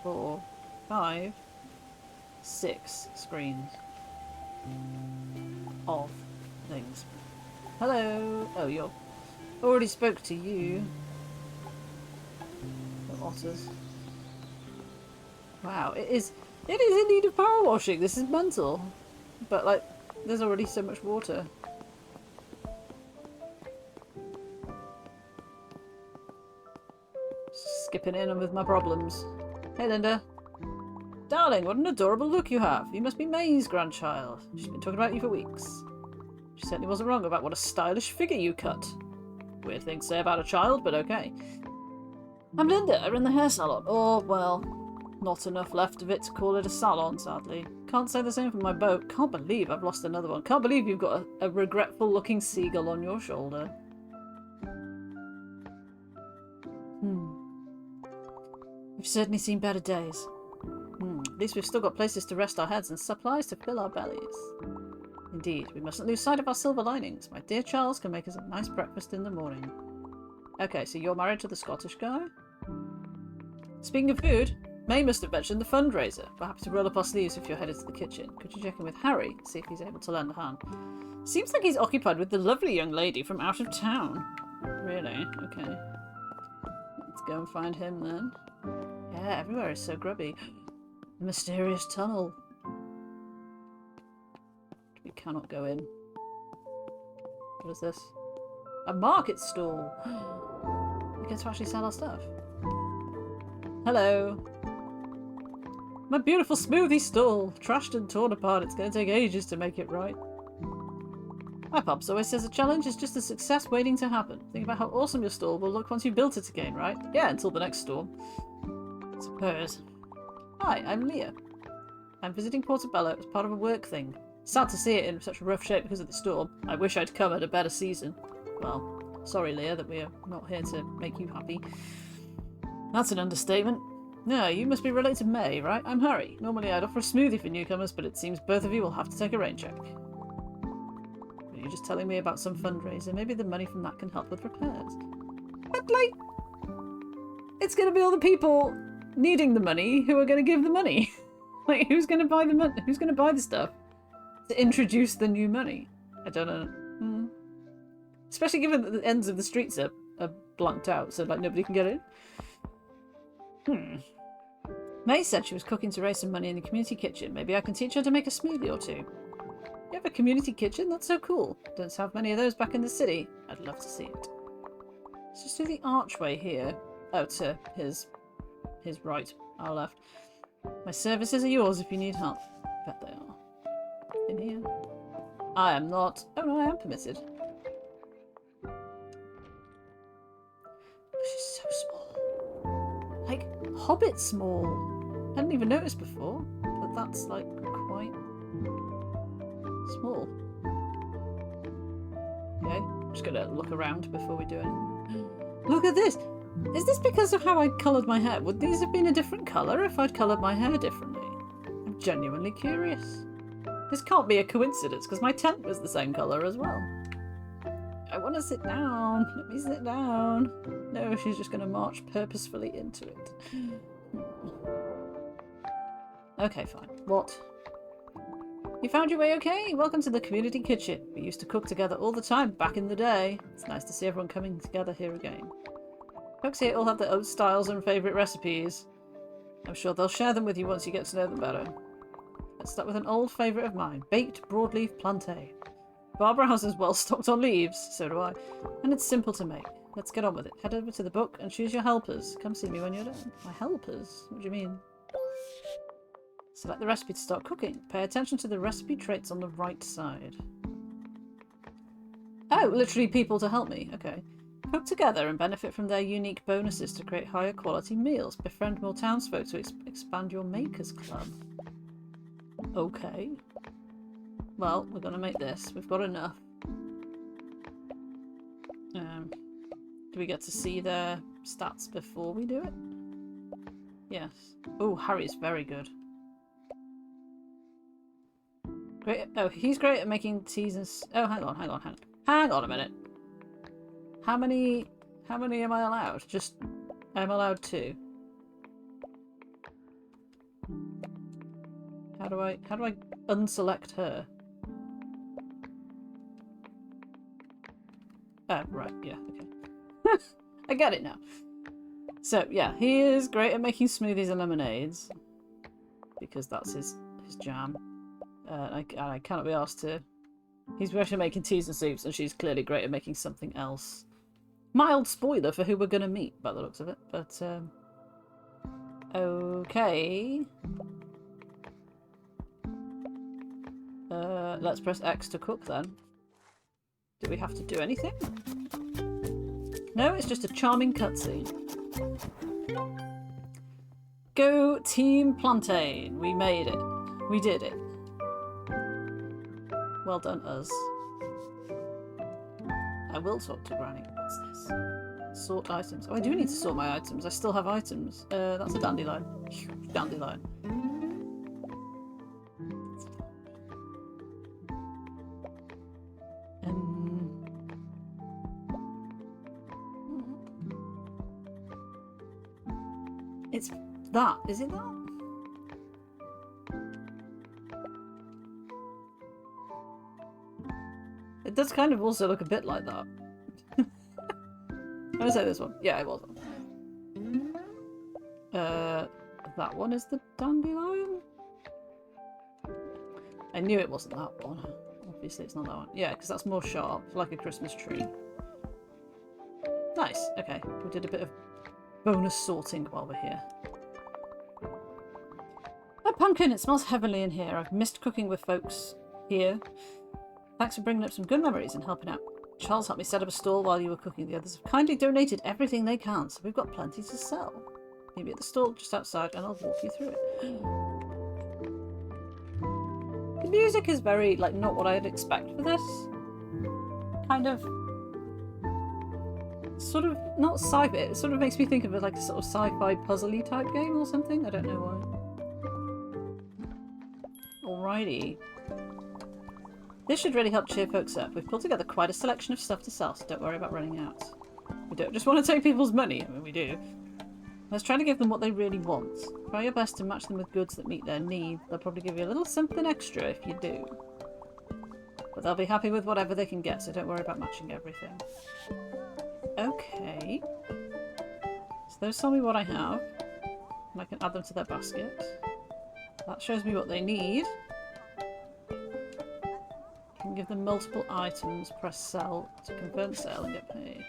4, 5, 6 screens of things. Hello! Oh, you're... Already spoke to you. The otters. Wow, it is in need of power washing. This is mental. But, like, there's already so much water. Skipping in with my problems. Hey, Linda. Darling, what an adorable look you have. You must be May's grandchild. She's been talking about you for weeks. She certainly wasn't wrong about what a stylish figure you cut. Weird thing to say about a child, but okay. I'm Linda. I run the hair salon. Or, well, not enough left of it to call it a salon, sadly. Can't say the same for my boat. Can't believe I've lost another one. Can't believe you've got a regretful-looking seagull on your shoulder. We've certainly seen better days. At least we've still got places to rest our heads and supplies to fill our bellies. Indeed, we mustn't lose sight of our silver linings. My dear Charles can make us a nice breakfast in the morning. Okay, so you're married to the Scottish guy? Speaking of food, May must have mentioned the fundraiser. We're happy to roll up our sleeves if you're headed to the kitchen. Could you check in with Harry, see if he's able to lend a hand? Seems like he's occupied with the lovely young lady from out of town. Really? Okay. Let's go and find him then. Yeah, everywhere is so grubby. The mysterious tunnel. We cannot go in. What is this? A market stall! We get to actually sell our stuff. Hello. My beautiful smoothie stall. Trashed and torn apart. It's going to take ages to make it right. My pops always says a challenge is just a success waiting to happen. Think about how awesome your stall will look once you've built it again, right? Yeah, until the next storm. I suppose. Hi, I'm Leah. I'm visiting Portobello as part of a work thing. Sad to see it in such rough shape because of the storm. I wish I'd come at a better season. Well, sorry Leah that we are not here to make you happy. That's an understatement. No, you must be related to May, right? I'm Harry. Normally I'd offer a smoothie for newcomers, but it seems both of you will have to take a rain check. You're just telling me about some fundraiser. Maybe the money from that can help with repairs. But, like, it's going to be all the people needing the money who are going to give the money. Like, who's going to buy the money? Who's going to buy the stuff to introduce the new money? I don't know. Especially given that the ends of the streets are blanked out, so like nobody can get in. May said she was cooking to raise some money in the community kitchen. Maybe I can teach her to make a smoothie or two. You have a community kitchen? That's so cool. Don't have many of those back in the city. I'd love to see it. Let's just do the archway here. Oh, to his right, our left. My services are yours if you need help. Bet they are. In here. I am not. Oh no, I am permitted. She's so small. Like, Hobbit small. I hadn't even noticed before, but that's like quite small. Okay, just gonna look around before we do anything. Look at this! Is this because of how I coloured my hair? Would these have been a different colour if I'd coloured my hair differently? I'm genuinely curious. This can't be a coincidence because my tent was the same colour as well. I want to sit down. Let me sit down. No, she's just going to march purposefully into it. Okay, fine. What? You found your way okay? Welcome to the community kitchen. We used to cook together all the time back in the day. It's nice to see everyone coming together here again. Folks here all have their own styles and favourite recipes. I'm sure they'll share them with you once you get to know them better. Let's start with an old favourite of mine. Baked broadleaf plantain. Barbara has us well stocked on leaves, so do I. And it's simple to make. Let's get on with it. Head over to the book and choose your helpers. Come see me when you're done. My helpers? What do you mean? Select the recipe to start cooking. Pay attention to the recipe traits on the right side. Oh, literally people to help me. Okay. Cook together and benefit from their unique bonuses to create higher quality meals. Befriend more townsfolk to expand your makers club. Okay. Well, we're going to make this. We've got enough. Do we get to see their stats before we do it? Yes. Oh, Harry's very good. Great. Oh, he's great at making teas and... Oh, hang on. Hang on a minute. How many am I allowed? Just... I'm allowed 2. How do I unselect her? Oh, right, yeah, okay. I get it now. So, yeah, he is great at making smoothies and lemonades. Because that's his jam. I cannot be asked to... He's actually making teas and soups, and she's clearly great at making something else. Mild spoiler for who we're going to meet, by the looks of it. But, okay. Let's press X to cook, then. Do we have to do anything? No, it's just a charming cutscene. Go Team Plantain. We made it. We did it. Well done, us. I will talk to Granny. What's this? Sort items. Oh, I do need to sort my items. I still have items. That's a dandelion. Huge dandelion. It's that. Is it that? It does kind of also look a bit like that. I'm gonna say this one. Yeah, it was. That one is the dandelion? I knew it wasn't that one. Obviously it's not that one. Yeah, because that's more sharp, like a Christmas tree. Nice. Okay, we did a bit of bonus sorting while we're here. A pumpkin, it smells heavily in here. I've missed cooking with folks here. Thanks for bringing up some good memories and helping out. Charles helped me set up a stall while you were cooking. The others have kindly donated everything they can, so we've got plenty to sell. Meet me at the stall just outside and I'll walk you through it. The music is very, like, not what I'd expect for this. Kind of... Sort of, not sci-fi, it sort of makes me think of it like a sort of sci-fi puzzly type game or something. I don't know why. Alrighty. This should really help cheer folks up. We've pulled together quite a selection of stuff to sell, so don't worry about running out. We don't just want to take people's money. I mean, we do. Let's try to give them what they really want. Try your best to match them with goods that meet their needs. They'll probably give you a little something extra if you do. But they'll be happy with whatever they can get, so don't worry about matching everything. Okay. So those tell me what I have. And I can add them to their basket. That shows me what they need. You can give them multiple items, press sell to confirm sale and get paid.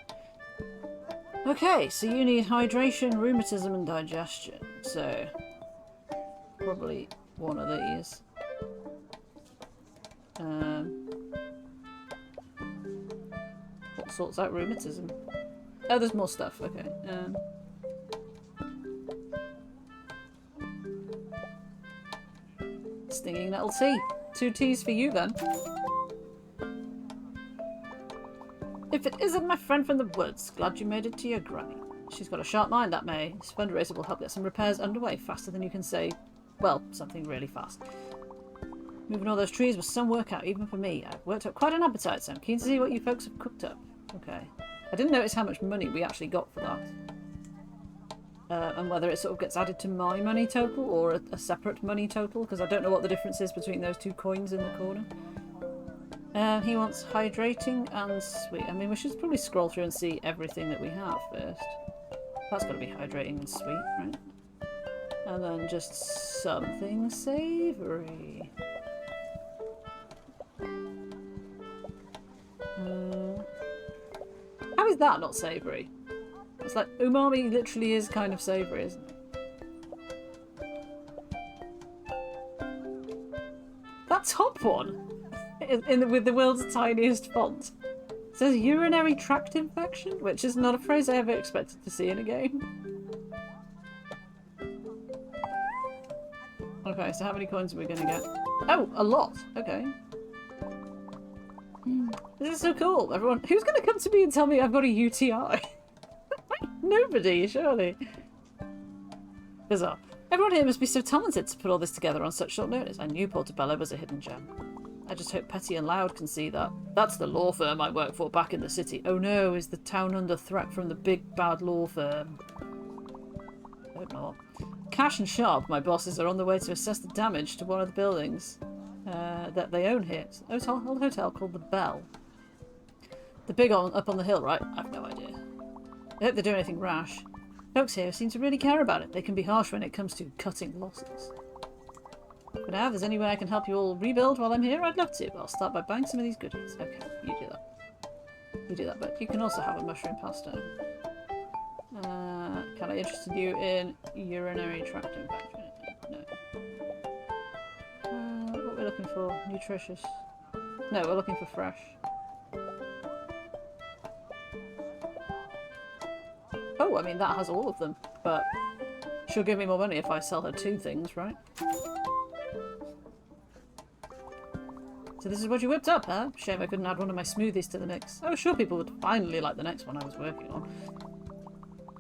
Okay, so you need hydration, rheumatism and digestion. So, probably one of these. What sorts out rheumatism? Oh, there's more stuff. Okay. Stinging nettle tea. 2 teas for you then. If it isn't my friend from the woods, glad you made it to your granny. She's got a sharp mind, that May. This fundraiser will help get some repairs underway faster than you can say, well, something really fast. Moving all those trees was some workout, even for me. I've worked up quite an appetite, so I'm keen to see what you folks have cooked up. Okay. I didn't notice how much money we actually got for that. And whether it sort of gets added to my money total or a separate money total, because I don't know what the difference is between those 2 coins in the corner. He wants hydrating and sweet. I mean, we should probably scroll through and see everything that we have first. That's got to be hydrating and sweet, right? And then just something savoury. How is that not savoury? It's like, umami literally is kind of savoury, isn't it? That top one! With the world's tiniest font. It says urinary tract infection, which is not a phrase I ever expected to see in a game. Okay, so how many coins are we going to get? Oh, a lot! Okay. This is so cool. Everyone, who's going to come to me and tell me I've got a UTI? Nobody, surely. Bizarre. Everyone here must be so talented to put all this together on such short notice. I knew Portobello was a hidden gem. I just hope Petty and Loud can see that. That's the law firm I work for back in the city. Oh no, is the town under threat from the big bad law firm? I hope not. Cash and Sharp, my bosses, are on the way to assess the damage to one of the buildings that they own here. It's a hotel called the Bell. The big one up on the hill, right? I've no idea. I hope they do anything rash. Folks here seem to really care about it. They can be harsh when it comes to cutting losses. But now, if there's any way I can help you all rebuild while I'm here, I'd love to. But I'll start by buying some of these goodies. Okay, you do that. You do that, but you can also have a mushroom pasta. Can I interest you in urinary tract infection? No. What we're looking for? Nutritious. No, we're looking for fresh. Oh, I mean, that has all of them, but she'll give me more money if I sell her 2 things, right? So this is what you whipped up, huh? Shame I couldn't add one of my smoothies to the mix. I was sure people would finally like the next one I was working on.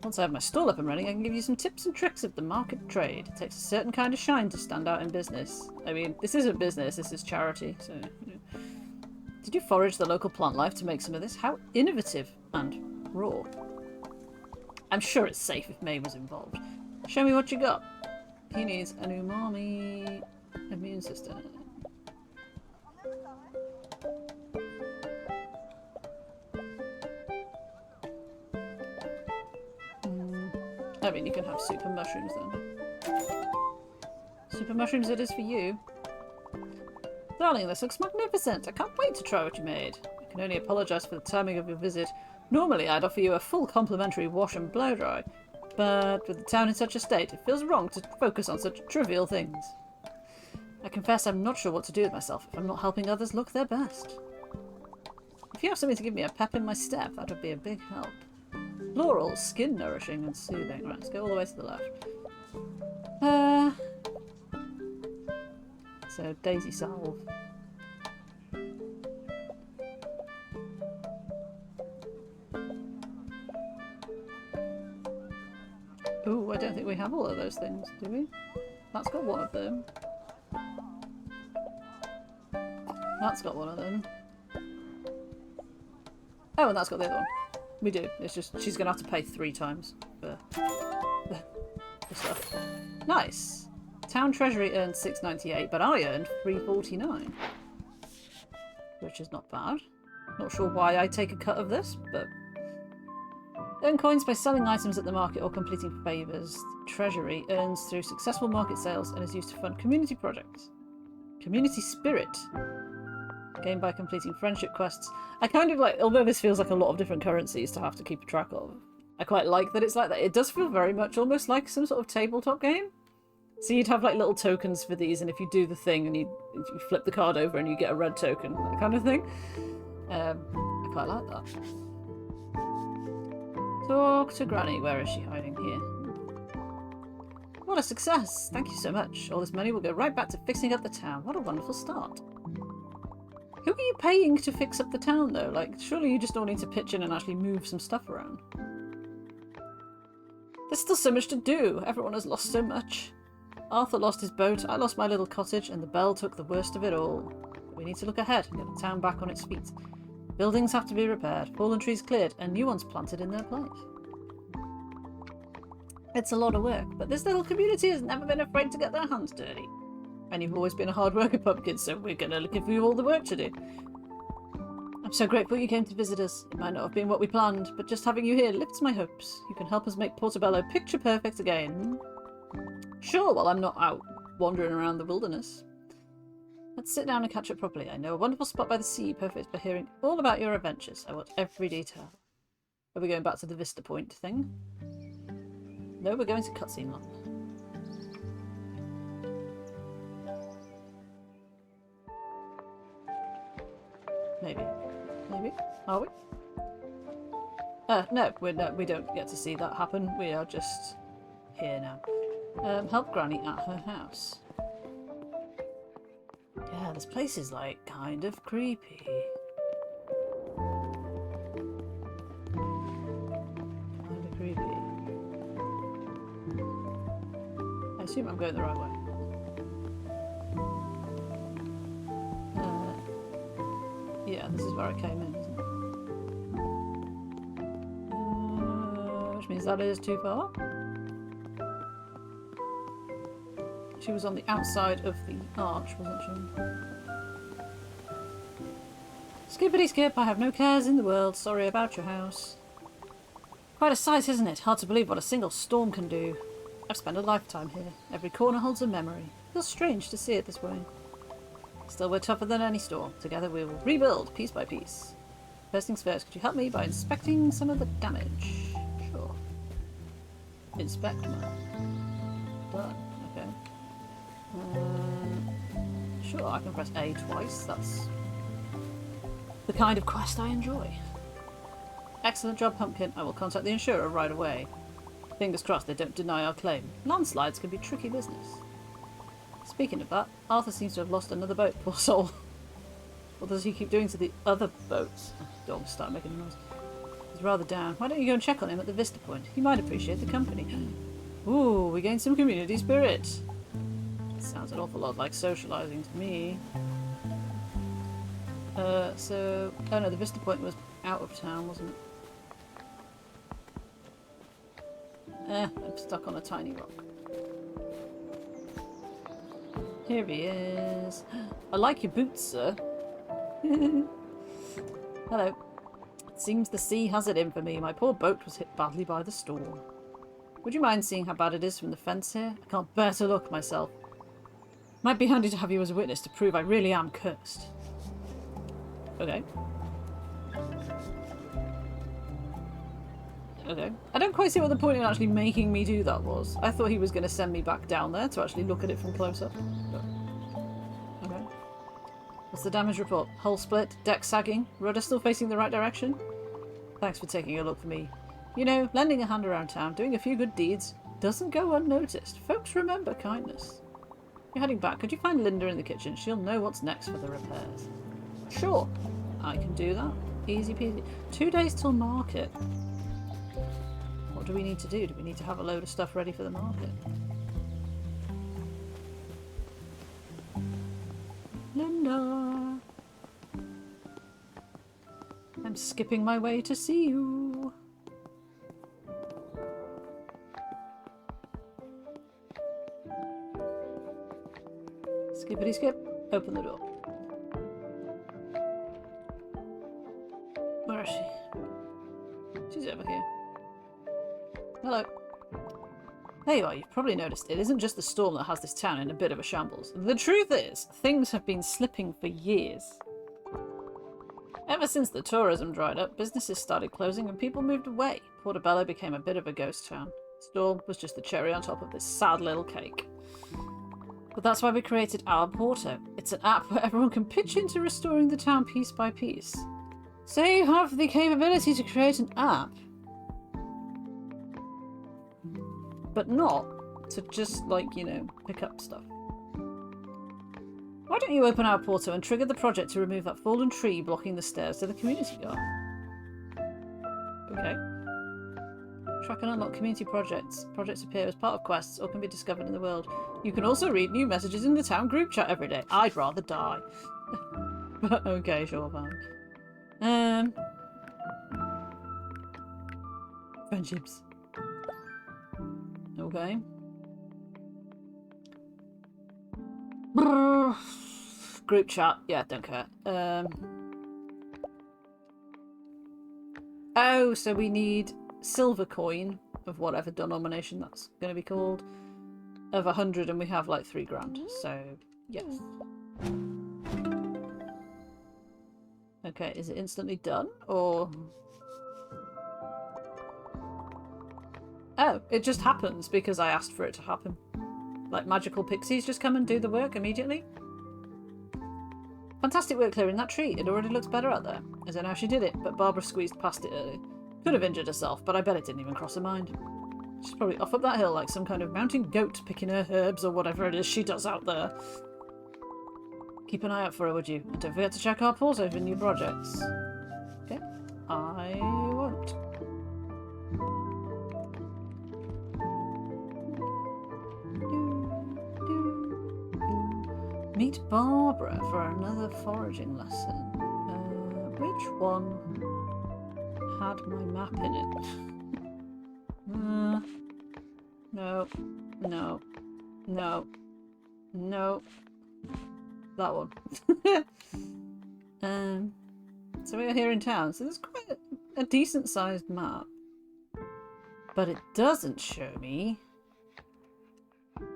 Once I have my stall up and running, I can give you some tips and tricks of the market trade. It takes a certain kind of shine to stand out in business. I mean, this isn't business, this is charity, so, you know. Did you forage the local plant life to make some of this? How innovative and raw. I'm sure it's safe if May was involved. Show me what you got. He needs an umami immune system. I mean, you can have super mushrooms then. Super mushrooms it is for you. Darling, this looks magnificent. I can't wait to try what you made. I can only apologise for the timing of your visit. Normally, I'd offer you a full complimentary wash and blow dry, but with the town in such a state, it feels wrong to focus on such trivial things. I confess I'm not sure what to do with myself if I'm not helping others look their best. If you have something to give me a pep in my step, that would be a big help. Laurel, skin nourishing and soothing. Right, let's go all the way to the left. So, daisy salve. Ooh, I don't think we have all of those things, do we? That's got one of them. That's got one of them. Oh, and that's got the other one. We do. It's just she's going to have to pay 3 times for stuff. Nice. Town treasury earned $6.98, but I earned $3.49, which is not bad. Not sure why I take a cut of this, but earn coins by selling items at the market or completing favours. Treasury earns through successful market sales and is used to fund community projects. Community spirit. Gained by completing friendship quests. I kind of like, although this feels like a lot of different currencies to have to keep track of, I quite like that it's like that. It does feel very much almost like some sort of tabletop game. So you'd have like little tokens for these, and if you do the thing and you flip the card over and you get a red token, that kind of thing. I quite like that. Talk to Granny. Where is she hiding? Here. What a success! Thank you so much. All this money will go right back to fixing up the town. What a wonderful start. Who are you paying to fix up the town, though? Like, surely you just all need to pitch in and actually move some stuff around. There's still so much to do. Everyone has lost so much. Arthur lost his boat, I lost my little cottage, and the Bell took the worst of it all. We need to look ahead and get the town back on its feet. Buildings have to be repaired, fallen trees cleared, and new ones planted in their place. It's a lot of work, but this little community has never been afraid to get their hands dirty. And you've always been a hard worker, Pumpkin, so we're going to give you all the work to do. I'm so grateful you came to visit us. It might not have been what we planned, but just having you here lifts my hopes. You can help us make Portobello picture perfect again. Sure, while I'm not out wandering around the wilderness. Let's sit down and catch up properly. I know a wonderful spot by the sea, perfect for hearing all about your adventures. I want every detail. Are we going back to the Vista Point thing? No, we're going to Cutscene Land. Maybe. Maybe? Are we? No, we don't get to see that happen. We are just here now. Help Granny at her house. Yeah, this place is like kind of creepy. Kind of creepy. I assume I'm going the right way. Yeah, this is where I came in, isn't it? Which means that is too far. She was on the outside of the arch, wasn't she? Skippity skip, I have no cares in the world. Sorry about your house. Quite a sight, isn't it? Hard to believe what a single storm can do. I've spent a lifetime here. Every corner holds a memory. Feels strange to see it this way. Still, we're tougher than any storm. Together we will rebuild piece by piece. First things first, could you help me by inspecting some of the damage? Sure. Inspect map. Done. Okay. Sure, I can press A twice. That's the kind of quest I enjoy. Excellent job, Pumpkin. I will contact the insurer right away. Fingers crossed they don't deny our claim. Landslides can be tricky business. Speaking of that, Arthur seems to have lost another boat, poor soul. What does he keep doing to the other boats? Dogs start making a noise. He's rather down. Why don't you go and check on him at the Vista Point? He might appreciate the company. Ooh, we gained some community spirit. Sounds an awful lot like socialising to me. Oh no, the Vista Point was out of town, wasn't it? I'm stuck on a tiny rock. Here he is. I like your boots, sir. Hello. It seems the sea has it in for me. My poor boat was hit badly by the storm. Would you mind seeing how bad it is from the fence here? I can't bear to look myself. Might be handy to have you as a witness to prove I really am cursed. Okay. Okay. I don't quite see what the point in actually making me do that was. I thought he was going to send me back down there to actually look at it from close up. But... okay. What's the damage report? Hull split, deck sagging, rudder still facing the right direction? Thanks for taking a look for me. You know, lending a hand around town, doing a few good deeds, doesn't go unnoticed. Folks remember kindness. You're heading back. Could you find Linda in the kitchen? She'll know what's next for the repairs. Sure. I can do that. Easy peasy. 2 days till market. What do we need to do? Do we need to have a load of stuff ready for the market? Linda! I'm skipping my way to see you. Skippity skip. Open the door. Where is she? She's over here. Hello. There you are, you've probably noticed it isn't just the storm that has this town in a bit of a shambles. The truth is, things have been slipping for years. Ever since the tourism dried up, businesses started closing and people moved away. Portobello became a bit of a ghost town. Storm was just the cherry on top of this sad little cake. But that's why we created Our Porto. It's an app where everyone can pitch into restoring the town piece by piece. So you have the capability to create an app, but not to just, like, you know, pick up stuff. Why don't you open Our Porto and trigger the project to remove that fallen tree blocking the stairs to the community garden? Okay. Track and unlock community projects. Projects appear as part of quests or can be discovered in the world. You can also read new messages in the town group chat every day. I'd rather die. But okay, sure, fine. Friendships. Okay. Brrr. Group chat. Yeah, don't care. Oh, so we need silver coin of whatever denomination that's going to be called of 100, and we have like 3 grand. So yes. Okay, is it instantly done or? Oh, it just happens because I asked for it to happen. Like magical pixies just come and do the work immediately. Fantastic work clearing that tree. It already looks better out there. I don't know how she did it, but Barbara squeezed past it earlier. Could have injured herself, but I bet it didn't even cross her mind. She's probably off up that hill like some kind of mountain goat picking her herbs or whatever it is she does out there. Keep an eye out for her, would you? And don't forget to check Our Porto for new projects. Okay, I won't. Meet Barbara for another foraging lesson. which one had my map in it? No, no, no, no. That one. So we're here in town, so there's quite a decent sized map. But it doesn't show me. It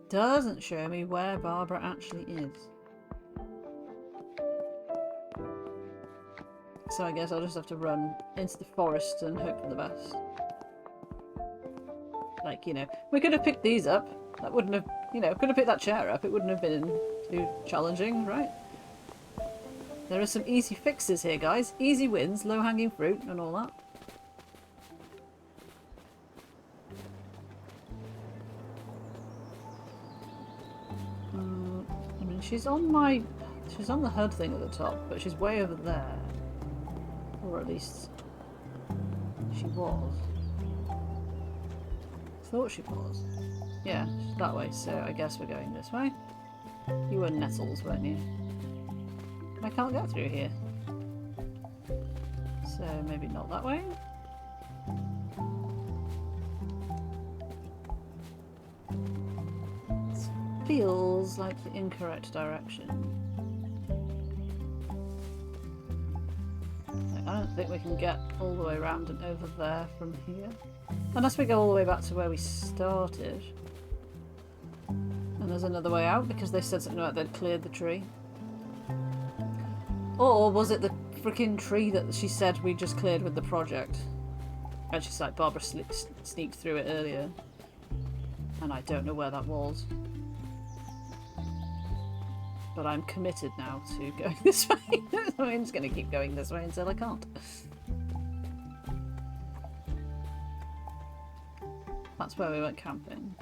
doesn't show me where Barbara actually is. So I guess I'll just have to run into the forest and hope for the best. Like, you know, we could have picked these up. That wouldn't have, you know, could have picked that chair up. It wouldn't have been too challenging, right? There are some easy fixes here, guys. Easy wins, low-hanging fruit and all that. I mean, she's on the HUD thing at the top, but she's way over there. Or at least she was. Thought she was. Yeah, that way, so I guess we're going this way. You were nettles, weren't you? I can't get through here. So maybe not that way? This feels like the incorrect direction. I don't think we can get all the way around and over there from here. Unless we go all the way back to where we started. And there's another way out because they said something like they'd cleared the tree. Or was it the freaking tree that she said we just cleared with the project? And she's like, Barbara sneaked through it earlier. And I don't know where that was. But I'm committed now to going this way. I'm just going to keep going this way until I can't. That's where we went camping.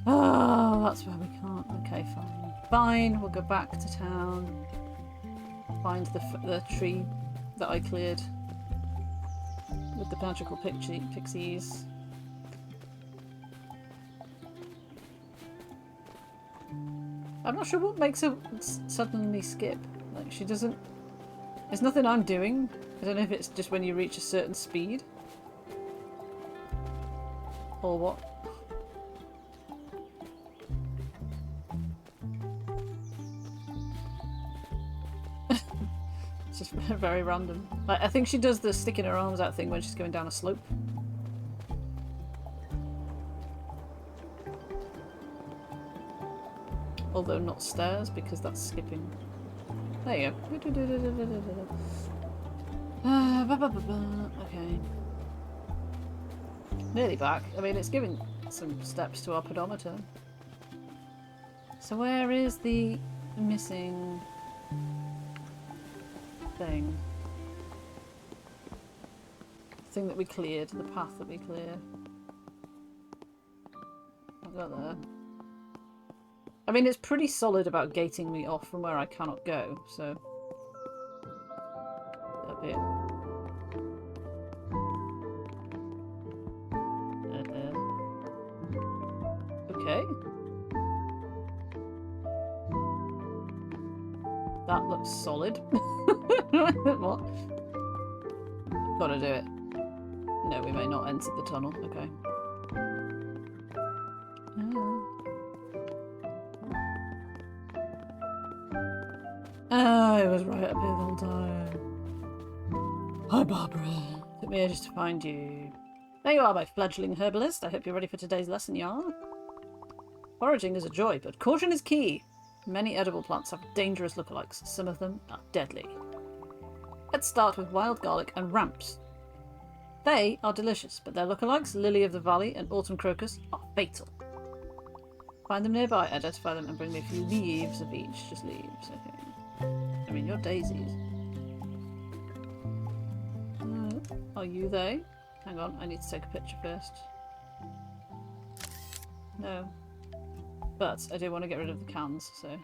Oh, that's where we can't. Okay, fine. Fine, we'll go back to town. Find the tree that I cleared with the magical pixies. I'm not sure what makes her suddenly skip. Like, she doesn't... There's nothing I'm doing. I don't know if it's just when you reach a certain speed. Or what. It's just very random. Like, I think she does the sticking her arms out thing when she's going down a slope. Although not stairs, because that's skipping. There you go. Okay. Nearly back. I mean, it's giving some steps to our pedometer. So where is the missing thing? The thing that we cleared, the path that we cleared. I've got there. I mean, it's pretty solid about gating me off from where I cannot go, so... Up here. Okay. That looks solid. What? Gotta do it. No, we may not enter the tunnel. Okay. Oh, it was right up here the whole time. Hi, Barbara. Took me ages to find you. There you are, my fledgling herbalist. I hope you're ready for today's lesson, Jarl. Foraging is a joy, but caution is key. Many edible plants have dangerous lookalikes. Some of them are deadly. Let's start with wild garlic and ramps. They are delicious, but their lookalikes, lily of the valley and autumn crocus, are fatal. Find them nearby, identify them, and bring me a few leaves of each. Just leaves, okay. I mean, you're daisies. Are you they? Hang on, I need to take a picture first. No. But I do want to get rid of the cans, so...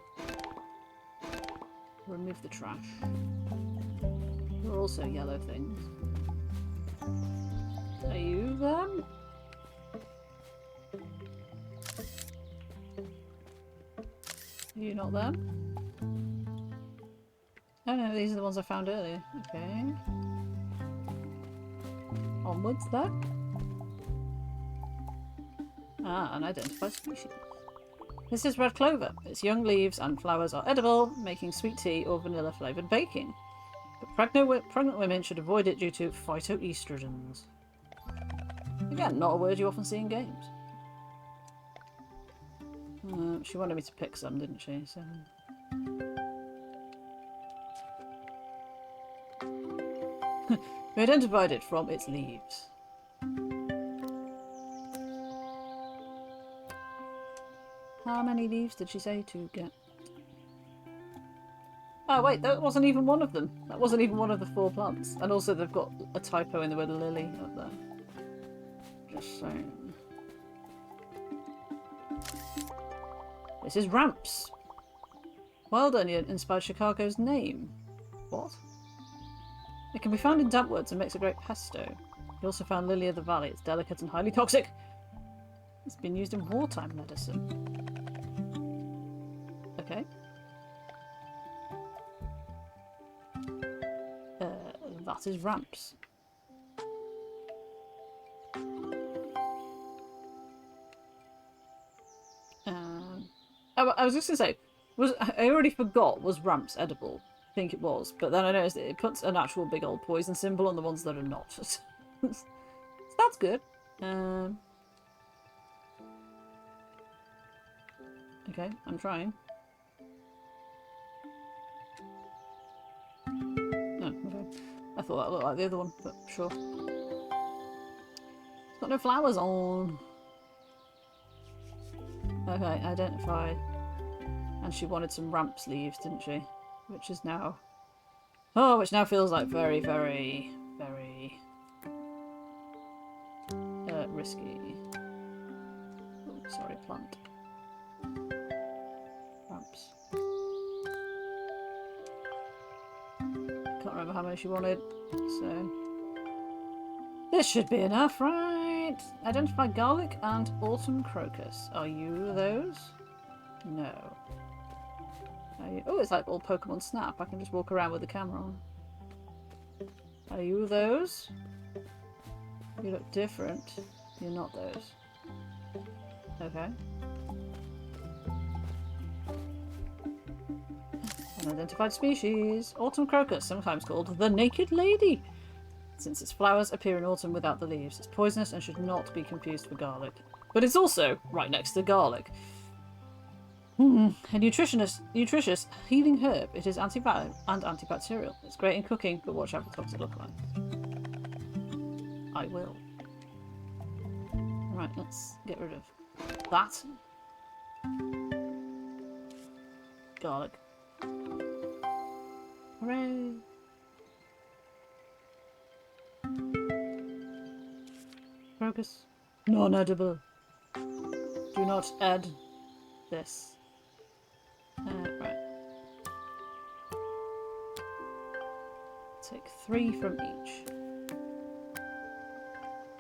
Remove the trash. There are also yellow things. Are you them? Are you not them? Oh no, these are the ones I found earlier. Okay. Onwards there. Ah, unidentified species. This is red clover. Its young leaves and flowers are edible, making sweet tea or vanilla-flavoured baking. But pregnant women should avoid it due to phytoestrogens. Again, not a word you often see in games. She wanted me to pick some, didn't she? So... we identified it from its leaves. How many leaves did she say to get? Oh wait, that wasn't even one of them. That wasn't even one of the 4 plants. And also they've got a typo in the word lily up there. Just saying. This is ramps. Wild onion inspired Chicago's name. What? It can be found in damp woods and makes a great pesto. We also found lily of the valley. It's delicate and highly toxic. It's been used in wartime medicine. Okay. That is ramps. I was just going to say, I already forgot, was ramps edible? I think it was, but then I noticed it puts an actual big old poison symbol on the ones that are not. So that's good. Okay, I'm trying. No, okay. I thought that looked like the other one, but sure. It's got no flowers on. Okay, identified. And she wanted some ramps leaves, didn't she? Which is now... oh, which now feels like very, very, very... risky. Oh, sorry, plant. Ramps. Can't remember how many she wanted, so... this should be enough, right? Identify garlic and autumn crocus. Are you those? No. Oh, it's like all Pokemon Snap. I can just walk around with the camera on. Are you those? You look different. You're not those. Okay. Unidentified species. Autumn crocus, sometimes called the Naked Lady. Since its flowers appear in autumn without the leaves, it's poisonous and should not be confused for garlic. But it's also right next to garlic. A nutritious healing herb. It is antiviral and antibacterial. It's great in cooking, but watch out for toxic look like. I will. Right, let's get rid of that. Garlic. Hooray! Crocus. Non-edible. Do not add this. Right. Take 3 from each.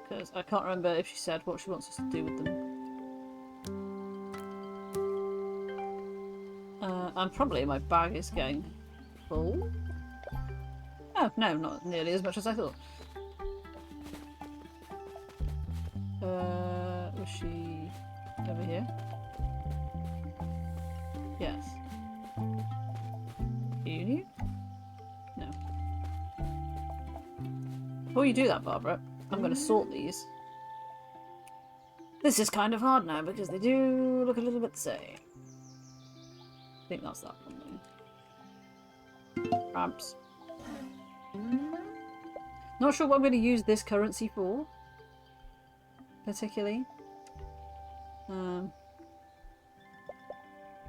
Because I can't remember if she said what she wants us to do with them. And probably my bag is getting full. Oh, no, not nearly as much as I thought. Was she over here? Yes. Are you new? No. Before you do that, Barbara, I'm going to sort these. This is kind of hard now because they do look a little bit the same. I think that's that one though. Ramps. Not sure what I'm going to use this currency for, particularly.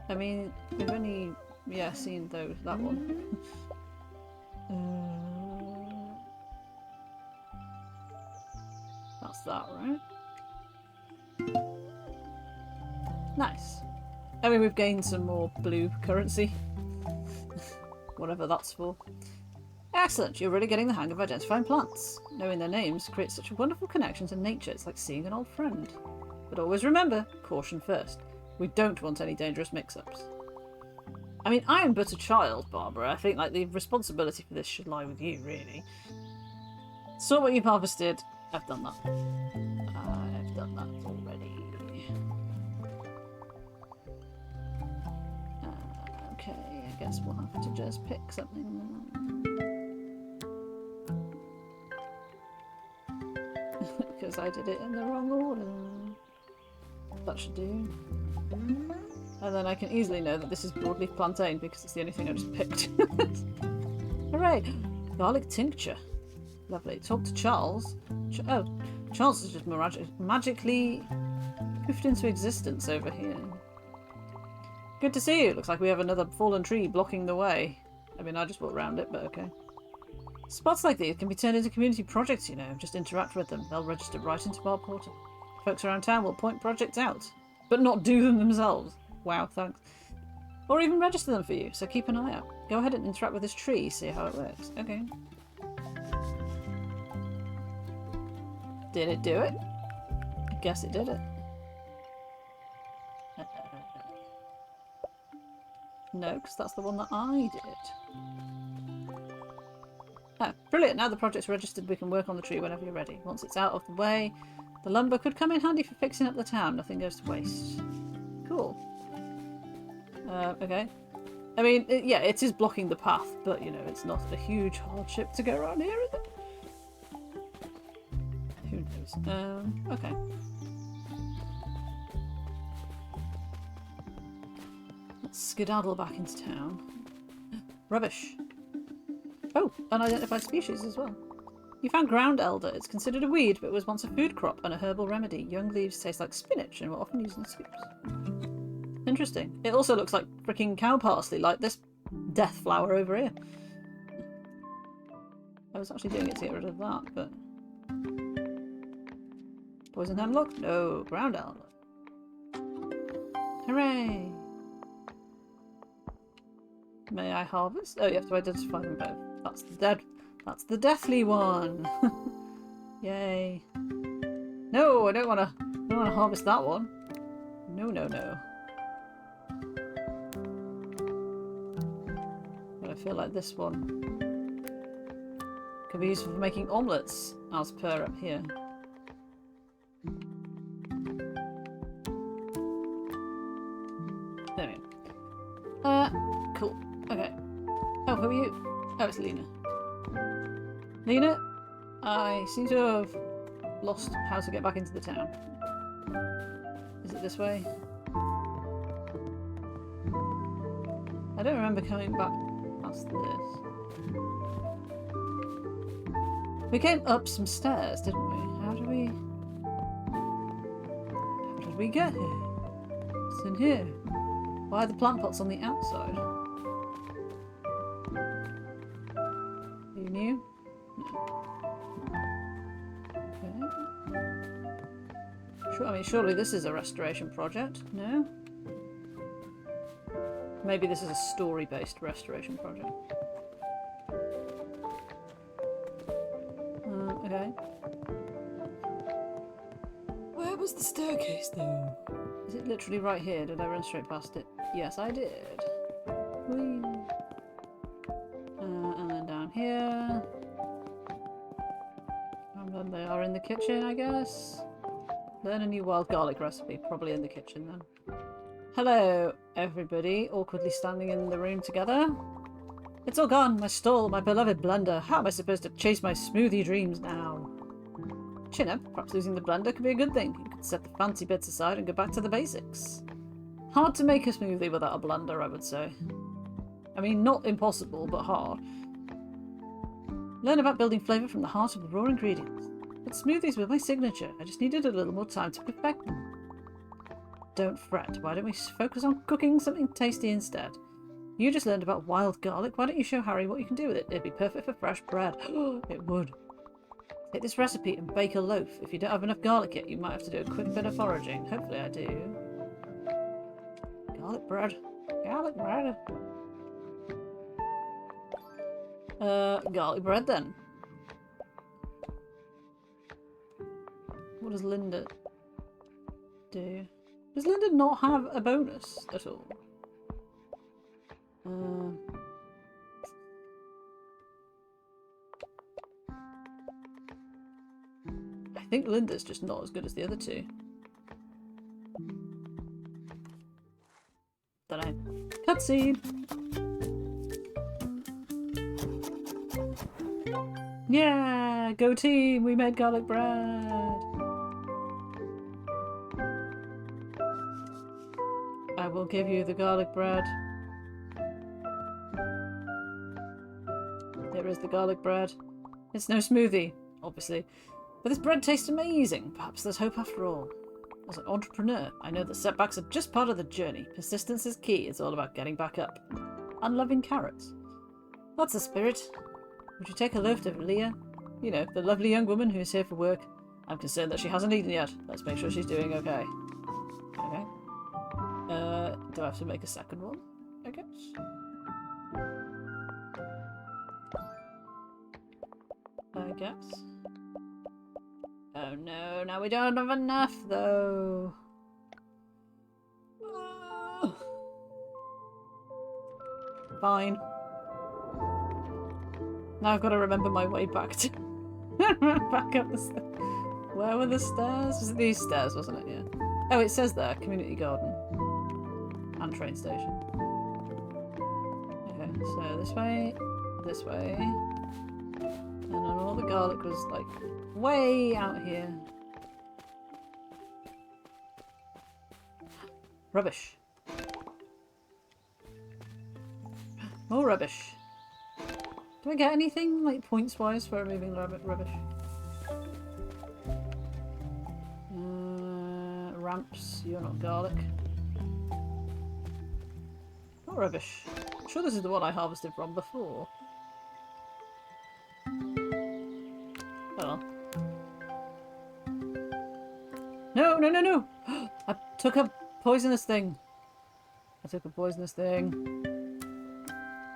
I mean, we've only, seen that one. That's that, right? Nice. I mean, we've gained some more blue currency. Whatever that's for. Excellent, you're really getting the hang of identifying plants. Knowing their names creates such a wonderful connection to nature, it's like seeing an old friend. But always remember, caution first. We don't want any dangerous mix-ups. I mean, I am but a child, Barbara. I think like the responsibility for this should lie with you, really. Saw what you've harvested. I've done that. I've done that already. Okay, I guess we'll have to just pick something. Because I did it in the wrong order. That should do. And then I can easily know that this is broadleaf plantain because it's the only thing I just picked. Hooray! Garlic tincture. Lovely. Talk to Charles. Oh, Charles is just magically poofed into existence over here. Good to see you. Looks like we have another fallen tree blocking the way. I mean, I just walked around it, but okay. Spots like these can be turned into community projects, you know. Just interact with them. They'll register right into Barb Porter. Folks around town will point projects out, but not do them themselves. Wow, thanks. Or even register them for you, so keep an eye out. Go ahead and interact with this tree, see how it works. Okay. Did it do it? I guess it did it. No, because that's the one that I did. Oh, brilliant. Now the project's registered, we can work on the tree whenever you're ready. Once it's out of the way, the lumber could come in handy for fixing up the town. Nothing goes to waste. Cool. Okay. I mean, yeah, it is blocking the path, but, you know, it's not a huge hardship to go around here, is it? Who knows? Okay. Let's skedaddle back into town. Rubbish. Oh, unidentified species as well. You found ground elder. It's considered a weed, but it was once a food crop and a herbal remedy. Young leaves taste like spinach and were often used in soups. Interesting. It also looks like freaking cow parsley, like this death flower over here. I was actually doing it to get rid of that, but... Poison hemlock? No. Ground elder. Hooray! May I harvest? Oh, you have to identify them both. That's the dead. That's the deathly one. Yay! No, I don't want to harvest that one. No, no, no. But I feel like this one could be useful for making omelettes, as per up here. There we go. Cool. Okay. Oh, who are you? Oh, it's Lena. Lena, I seem to have lost how to get back into the town. Is it this way? I don't remember coming back past this. We came up some stairs, didn't we? How did we get here? What's in here? Why are the plant pots on the outside? Are you new? No. Okay. Sure, I mean, surely this is a restoration project, no? Maybe this is a story-based restoration project. Okay. Where was the staircase, though? Is it literally right here? Did I run straight past it? Yes, I did. Whee. And then down here. And then they are in the kitchen, I guess. Learn a new wild garlic recipe. Probably in the kitchen, then. Hello, everybody. Awkwardly standing in the room together. It's all gone. My stall, my beloved blender. How am I supposed to chase my smoothie dreams now? Chin up. Perhaps losing the blender could be a good thing. You could set the fancy bits aside and go back to the basics. Hard to make a smoothie without a blender, I would say. I mean, not impossible, but hard. Learn about building flavour from the heart of the raw ingredients. But smoothies were my signature. I just needed a little more time to perfect them. Don't fret. Why don't we focus on cooking something tasty instead? You just learned about wild garlic. Why don't you show Harry what you can do with it? It'd be perfect for fresh bread. It would. Take this recipe and bake a loaf. If you don't have enough garlic yet, you might have to do a quick bit of foraging. Hopefully I do. Garlic bread. Garlic bread. Garlic bread then. What does Linda do? Does Linda not have a bonus at all? I think Linda's just not as good as the other two. Dunno. Cutscene! Yeah! Go team! We made garlic bread! I will give you the garlic bread. There is the garlic bread. It's no smoothie, obviously. But this bread tastes amazing. Perhaps there's hope after all. As an entrepreneur, I know that setbacks are just part of the journey. Persistence is key. It's all about getting back up. Unloving carrots. That's the spirit. Would you take a loaf of Leah? You know, the lovely young woman who is here for work. I'm concerned that she hasn't eaten yet. Let's make sure she's doing okay. Okay. Do I have to make a second one? I guess. Oh no, now we don't have enough though. Fine. Now I've got to remember my way back to back up the stairs. Where were the stairs? Was it these stairs, wasn't it? Yeah. Oh, it says there, community garden and train station. Okay, so this way, and then all the garlic was like way out here. Rubbish. More rubbish. Do I get anything, like, points-wise for removing rubbish? Ramps, you're not garlic. Not rubbish. I'm sure this is the one I harvested from before. Oh well. No, no, no, no! I took a poisonous thing.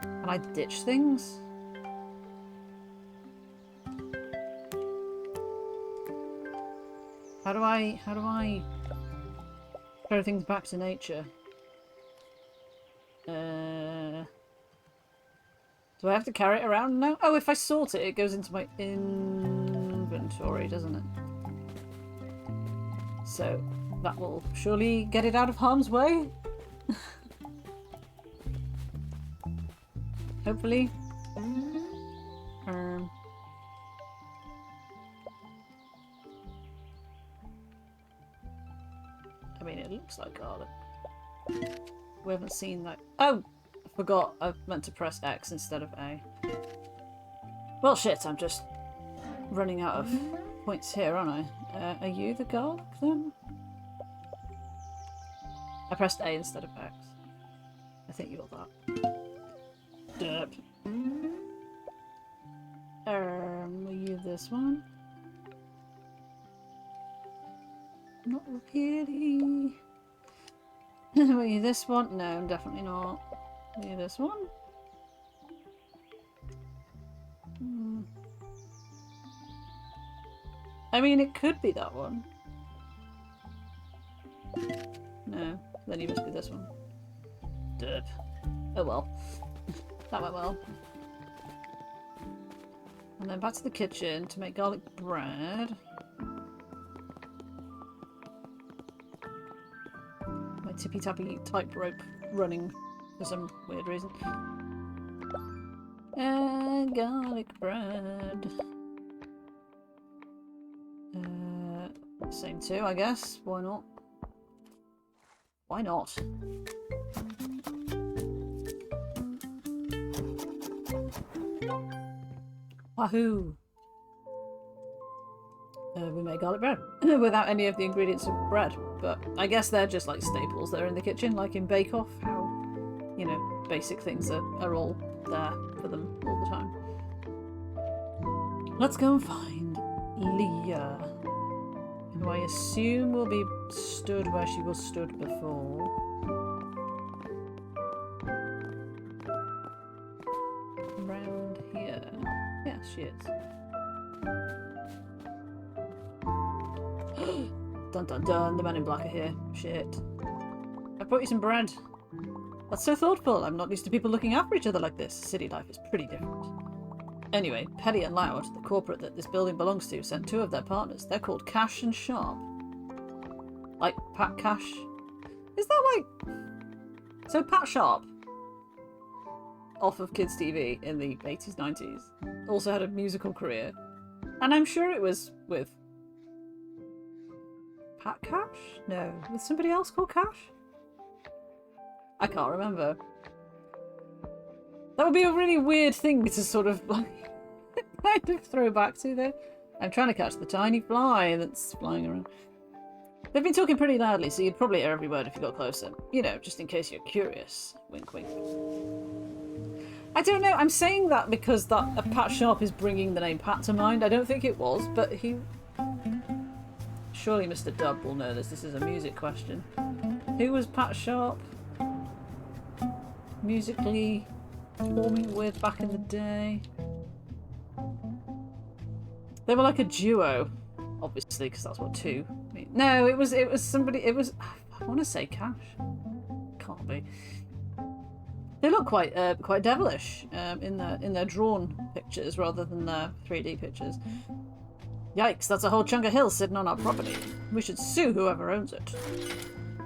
And I ditch things? How do I throw things back to nature? Do I have to carry it around now? Oh, if I sort it, it goes into my inventory, doesn't it? So, that will surely get it out of harm's way? Hopefully. I mean, it looks like garlic. We haven't seen that. Oh! I forgot. I meant to press X instead of A. Well, shit, I'm just running out of points here, aren't I? Are you the garlic, then? I pressed A instead of X. I think you're that. Derp. Were you this one? Not really. Were you this one? No, definitely not. Were you this one? I mean, it could be that one. No, then you must be this one. Derp. Oh well. That went well. And then back to the kitchen to make garlic bread. My tippy-tappy tightrope running for some weird reason. And garlic bread. Same two, I guess. Why not? Why not? Wahoo! We made garlic bread without any of the ingredients of bread, but I guess they're just like staples that are in the kitchen, like in Bake Off, how, you know, basic things are all there for them all the time. Let's go and find Leah, who I assume will be stood where she was stood before. Around here. Yeah, she is. Dun dun dun, the men in black are here. Shit. I brought you some bread. That's so thoughtful. I'm not used to people looking after each other like this. City life is pretty different. Anyway, Petty and Loud, the corporate that this building belongs to, sent 2 of their partners. They're called Cash and Sharp. Like Pat Cash? Is that like... So Pat Sharp, off of Kids TV in the 80s, 90s, also had a musical career. And I'm sure it was with... Pat Cash? No. With somebody else called Cash? I can't remember. That would be a really weird thing to sort of like kind of throw back to there. I'm trying to catch the tiny fly that's flying around. They've been talking pretty loudly, so you'd probably hear every word if you got closer. You know, just in case you're curious. Wink, wink. I don't know. I'm saying that because that Pat Sharp is bringing the name Pat to mind. I don't think it was, but he... Surely Mr. Dubb will know this. This is a music question. Who was Pat Sharp musically performing with back in the day? They were like a duo, obviously, because that's what 2 mean. No, it was somebody. It was, I want to say Cash. Can't be. They look quite devilish in their drawn pictures rather than their 3D pictures. Yikes! That's a whole chunk of hill sitting on our property. We should sue whoever owns it.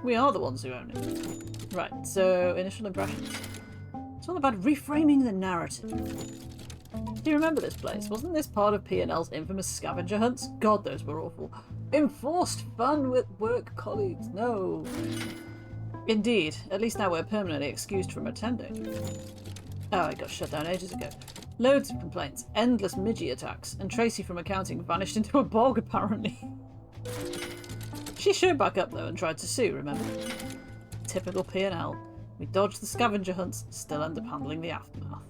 We are the ones who own it. Right. So initial impressions. It's all about reframing the narrative. Do you remember this place? Wasn't this part of P&L's infamous scavenger hunts? God, those were awful. Enforced fun with work colleagues. No. Indeed. At least now we're permanently excused from attending. Oh, I got shut down ages ago. Loads of complaints, endless midgie attacks, and Tracy from accounting vanished into a bog, apparently. She showed back up, though, and tried to sue, remember? Typical P&L. We dodged the scavenger hunts, still end up handling the aftermath.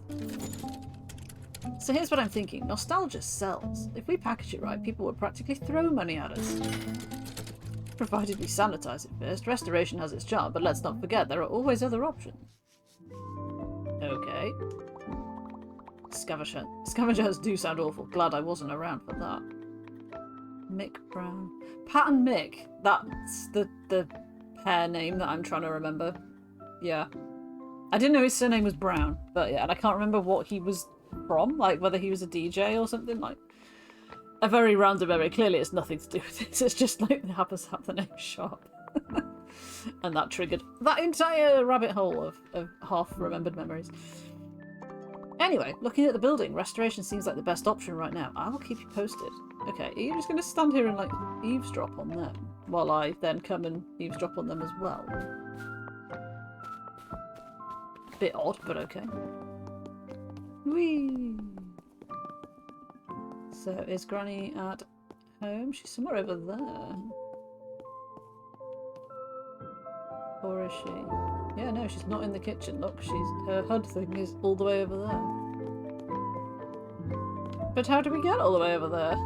So here's what I'm thinking. Nostalgia sells. If we package it right, people will practically throw money at us. Provided we sanitize it first. Restoration has its charm, but let's not forget there are always other options. Okay. Scavenger hunts do sound awful. Glad I wasn't around for that. Mick Brown. Pat and Mick. That's the pair name that I'm trying to remember. Yeah. I didn't know his surname was Brown, but yeah, and I can't remember what he was from, like whether he was a DJ or something, like a very random memory. Clearly it's nothing to do with this, it's just like they happens to have the name Sharp. And that triggered that entire rabbit hole of half-remembered memories. Anyway, looking at the building, restoration seems like the best option right now. I will keep you posted. Okay, are you just going to stand here and like eavesdrop on them while I then come and eavesdrop on them as well? Bit odd, but okay. Whee! So, is Granny at home? She's somewhere over there. Or is she? Yeah, no, she's not in the kitchen. Look, her HUD thing is all the way over there. But how do we get all the way over there?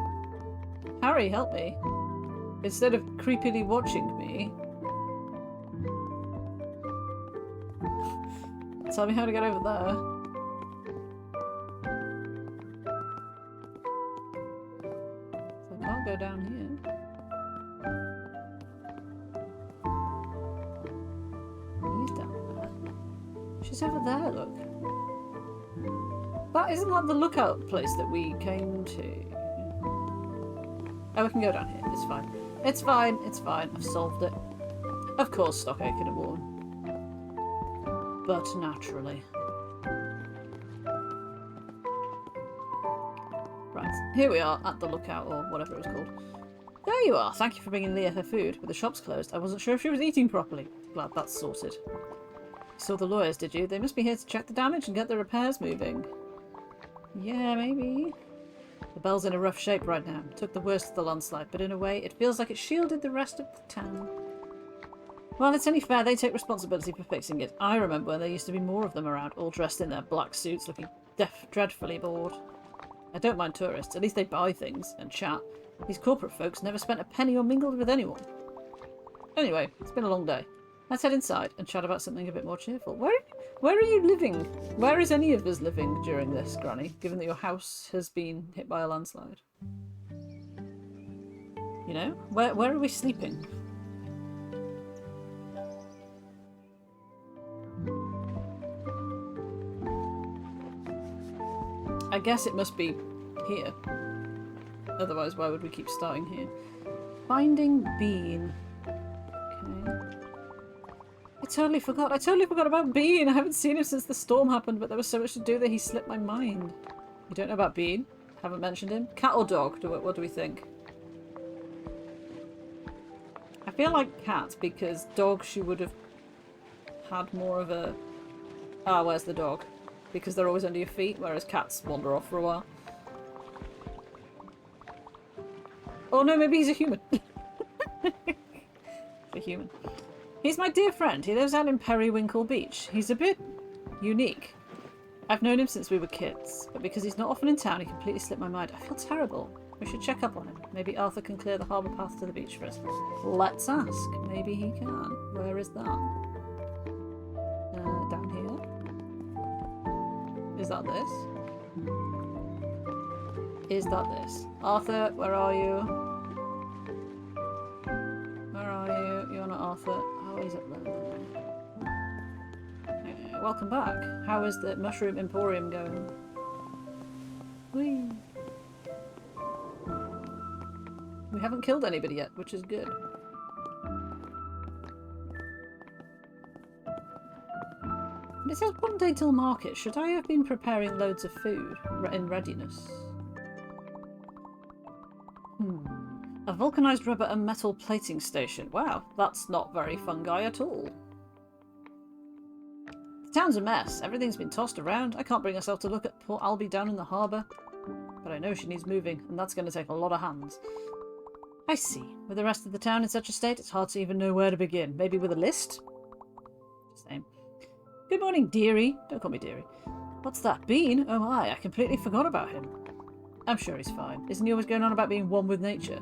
Harry, help me. Instead of creepily watching me, tell me how to get over there. So I can't go down here. He's down there. She's over there, look. Isn't that the lookout place that we came to? Oh, we can go down here. It's fine. It's fine. It's fine. I've solved it. Of course, Stockade could have won. But naturally. Right, here we are at the lookout, or whatever it was called. There you are. Thank you for bringing Leah her food. With the shops closed, I wasn't sure if she was eating properly. Glad that's sorted. You saw the lawyers, did you? They must be here to check the damage and get the repairs moving. Yeah, maybe. The Bell's in a rough shape right now. Took the worst of the landslide, but in a way, it feels like it shielded the rest of the town. Well, it's only fair they take responsibility for fixing it. I remember when there used to be more of them around, all dressed in their black suits, looking dreadfully bored. I don't mind tourists. At least they buy things and chat. These corporate folks never spent a penny or mingled with anyone. Anyway, it's been a long day. Let's head inside and chat about something a bit more cheerful. Where are you living? Where is any of us living during this, Granny, given that your house has been hit by a landslide? You know? Where are we sleeping? I guess it must be here. Otherwise, why would we keep starting here? Finding Bean. Okay. I totally forgot about Bean. I haven't seen him since the storm happened, but there was so much to do that he slipped my mind. You don't know about Bean? Haven't mentioned him? Cat or dog? What do we think? I feel like cat, because dog she would have had more of a... Ah, where's the dog? Because they're always under your feet, whereas cats wander off for a while. Oh no, maybe he's a human. A human. He's my dear friend. He lives out in Periwinkle Beach. He's a bit unique. I've known him since we were kids, but because he's not often in town, he completely slipped my mind. I feel terrible. We should check up on him. Maybe Arthur can clear the harbour path to the beach for us. Let's ask. Maybe he can. Where is that? Down here? Is that this? Is that this? Arthur, where are you? Where are you? You're not Arthur. Oh, he's up there. Welcome back. How is the Mushroom Emporium going? Whee! We haven't killed anybody yet, which is good. It says 1 day till market. Should I have been preparing loads of food in readiness? A vulcanized rubber and metal plating station. Wow, that's not very fungi at all. The town's a mess. Everything's been tossed around. I can't bring myself to look at poor Albie down in the harbour. But I know she needs moving, and that's going to take a lot of hands. I see. With the rest of the town in such a state, it's hard to even know where to begin. Maybe with a list? Same. Good morning, dearie. Don't call me dearie. What's that? Bean? Oh my, I completely forgot about him. I'm sure he's fine. Isn't he always going on about being one with nature?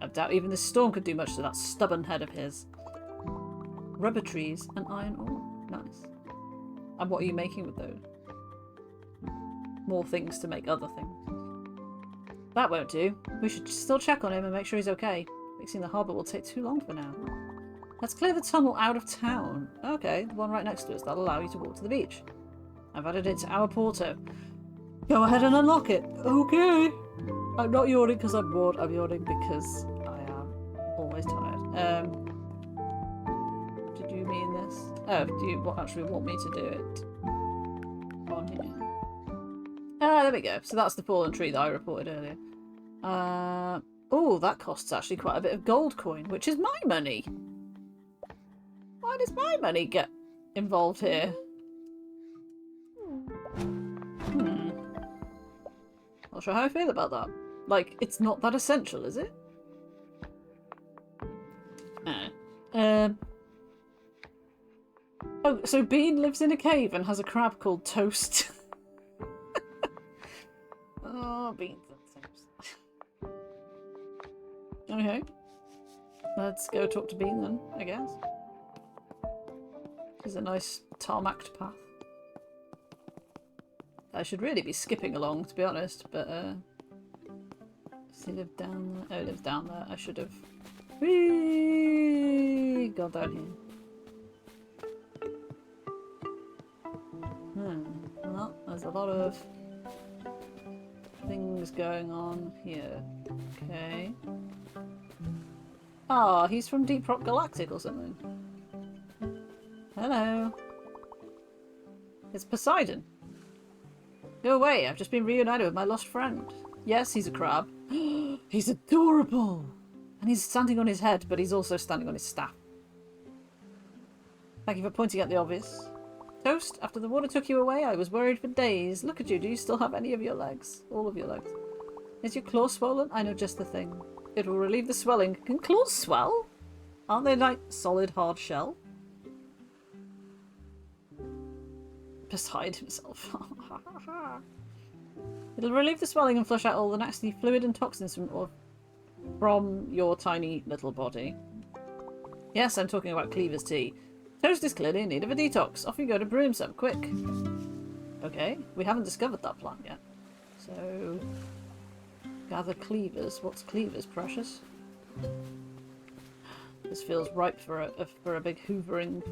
I doubt even this storm could do much to that stubborn head of his. Rubber trees and iron ore. Nice. And what are you making with those? More things to make other things. That won't do. We should still check on him and make sure he's okay. Fixing the harbour will take too long for now. Let's clear the tunnel out of town. Okay, the one right next to us. That'll allow you to walk to the beach. I've added it to our porto. Go ahead and unlock it. Okay. I'm not yawning because I'm bored. I'm yawning because I am always tired. Did you mean this? Oh, do you actually want me to do it? On here. Ah, there we go. So that's the fallen tree that I reported earlier. Oh, that costs actually quite a bit of gold coin, which is my money. Why does my money get involved here? Not sure how I feel about that. Like, it's not that essential, is it? Oh, so Bean lives in a cave and has a crab called Toast. Oh, Bean. Okay. Let's go talk to Bean then, I guess. There's a nice tarmacked path. I should really be skipping along, to be honest, but does he live down there? Oh, he lives down there. I should have gone down here. Well, there's a lot of things going on here. Okay. Ah, he's from Deep Rock Galactic or something. Hello. It's Poseidon. Go away, I've just been reunited with my lost friend. Yes, he's a crab. He's adorable! And he's standing on his head, but he's also standing on his staff. Thank you for pointing out the obvious. Toast, after the water took you away, I was worried for days. Look at you, do you still have any of your legs? All of your legs. Is your claw swollen? I know just the thing. It will relieve the swelling. Can claws swell? Aren't they like solid hard shell? Beside himself. It'll relieve the swelling and flush out all the nasty fluid and toxins from your tiny little body. Yes, I'm talking about Cleaver's tea. Toast is clearly in need of a detox. Off you go to brew him some, quick. Okay, we haven't discovered that plant yet. So, gather cleavers. What's cleavers, precious? This feels ripe for a big hoovering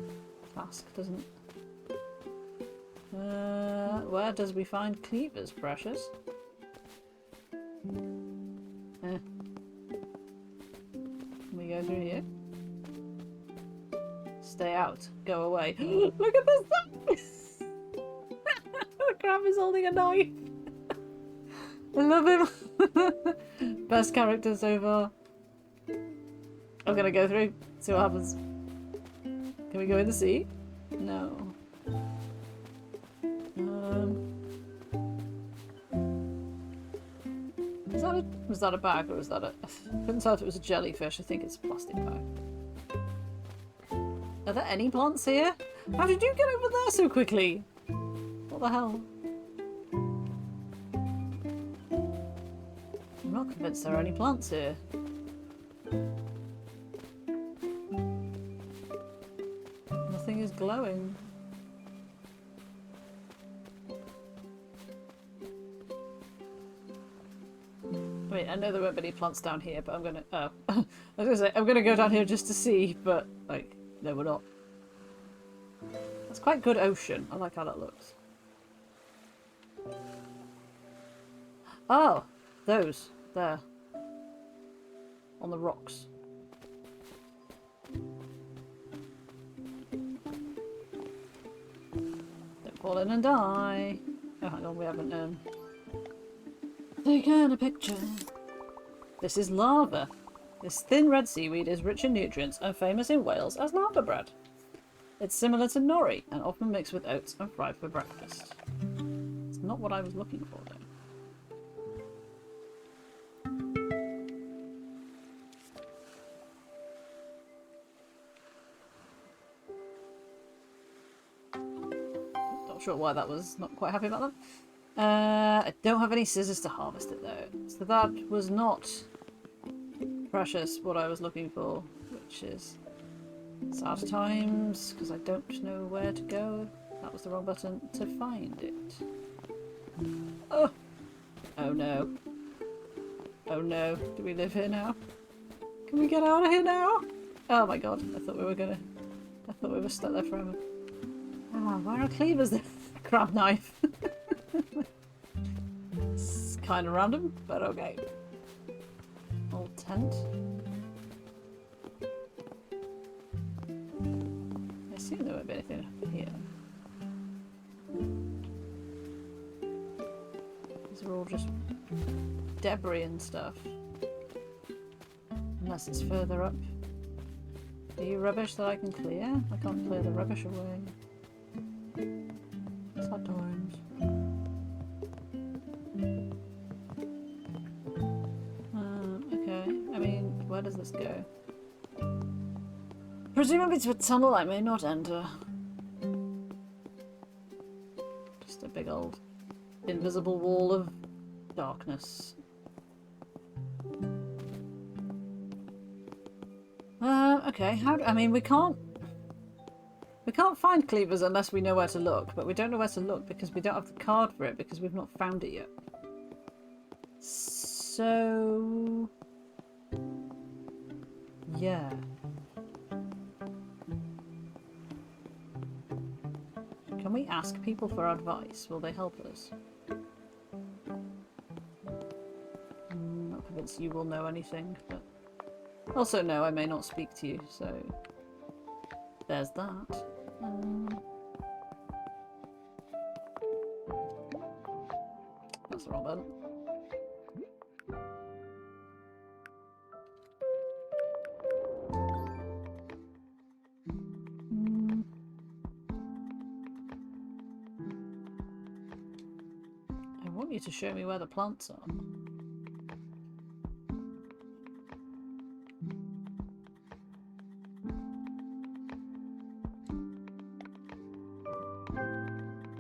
task, doesn't it? Where does we find cleavers, precious? Can we go through here? Stay out. Go away. Look at this thing! The crab is holding a knife. I love him. Best character so far. I'm gonna go through. See what happens. Can we go in the sea? No. Was that a bag or was that a... I couldn't tell if it was a jellyfish. I think it's a plastic bag. Are there any plants here? How did you get over there so quickly? What the hell? I'm not convinced there are any plants here. Nothing is glowing. I mean, I know there won't be any plants down here, but I'm gonna... Oh. I was gonna say, I'm gonna go down here just to see, but, like, no, we're not. That's quite good ocean. I like how that looks. Oh! Those. There. On the rocks. Don't fall in and die. Oh, hang on, we haven't, taken a picture. This is lava. This thin red seaweed is rich in nutrients and famous in Wales as lava bread. It's similar to nori and often mixed with oats and fried for breakfast. It's not what I was looking for though. Not sure why that was not quite happy about that. I don't have any scissors to harvest it though, so that was not precious what I was looking for, which is sad times because I don't know where to go. That was the wrong button to find it. Oh! Oh no. Oh no. Do we live here now? Can we get out of here now? Oh my god, I thought we were stuck there forever. Ah, where are cleavers then? Crab knife. It's kind of random, but okay. Old tent. I assume there won't be anything up here. These are all just debris and stuff. Unless it's further up. Are you rubbish that I can clear? I can't clear the rubbish away. Sad times. Okay. I mean, where does this go? Presumably to a tunnel I may not enter. Just a big old invisible wall of darkness. Okay. I mean, we can't find cleavers unless we know where to look, but we don't know where to look because we don't have the card for it because we've not found it yet. So... yeah. Can we ask people for advice? Will they help us? I'm not convinced you will know anything, but... also, no, I may not speak to you, so... there's that. That's the wrong button. I want you to show me where the plants are.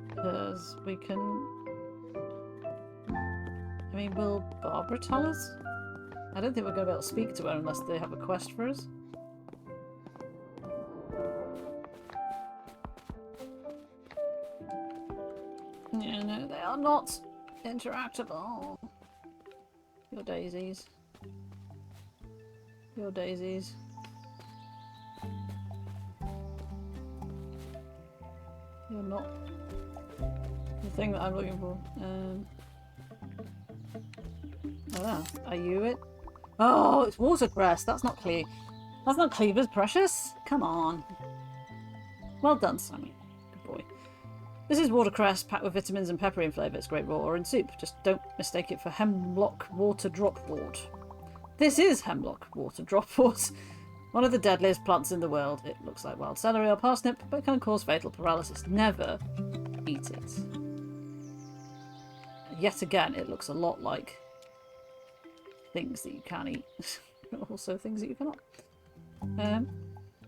Because we can... I mean, will Barbara tell us? I don't think we're going to be able to speak to her unless they have a quest for us. Yeah, no, they are not interactable. Your daisies. Your daisies. You're not the thing that I'm looking for. Oh, are you it? Oh, it's watercress. That's not That's not cleavers, precious. Come on. Well done, Sammy. Good boy. This is watercress packed with vitamins and peppery in flavour. It's great raw or in soup. Just don't mistake it for hemlock water dropwort. This is hemlock water dropwort. One of the deadliest plants in the world. It looks like wild celery or parsnip, but can cause fatal paralysis. Never eat it. Yet again, it looks a lot like things that you can eat. Also things that you cannot.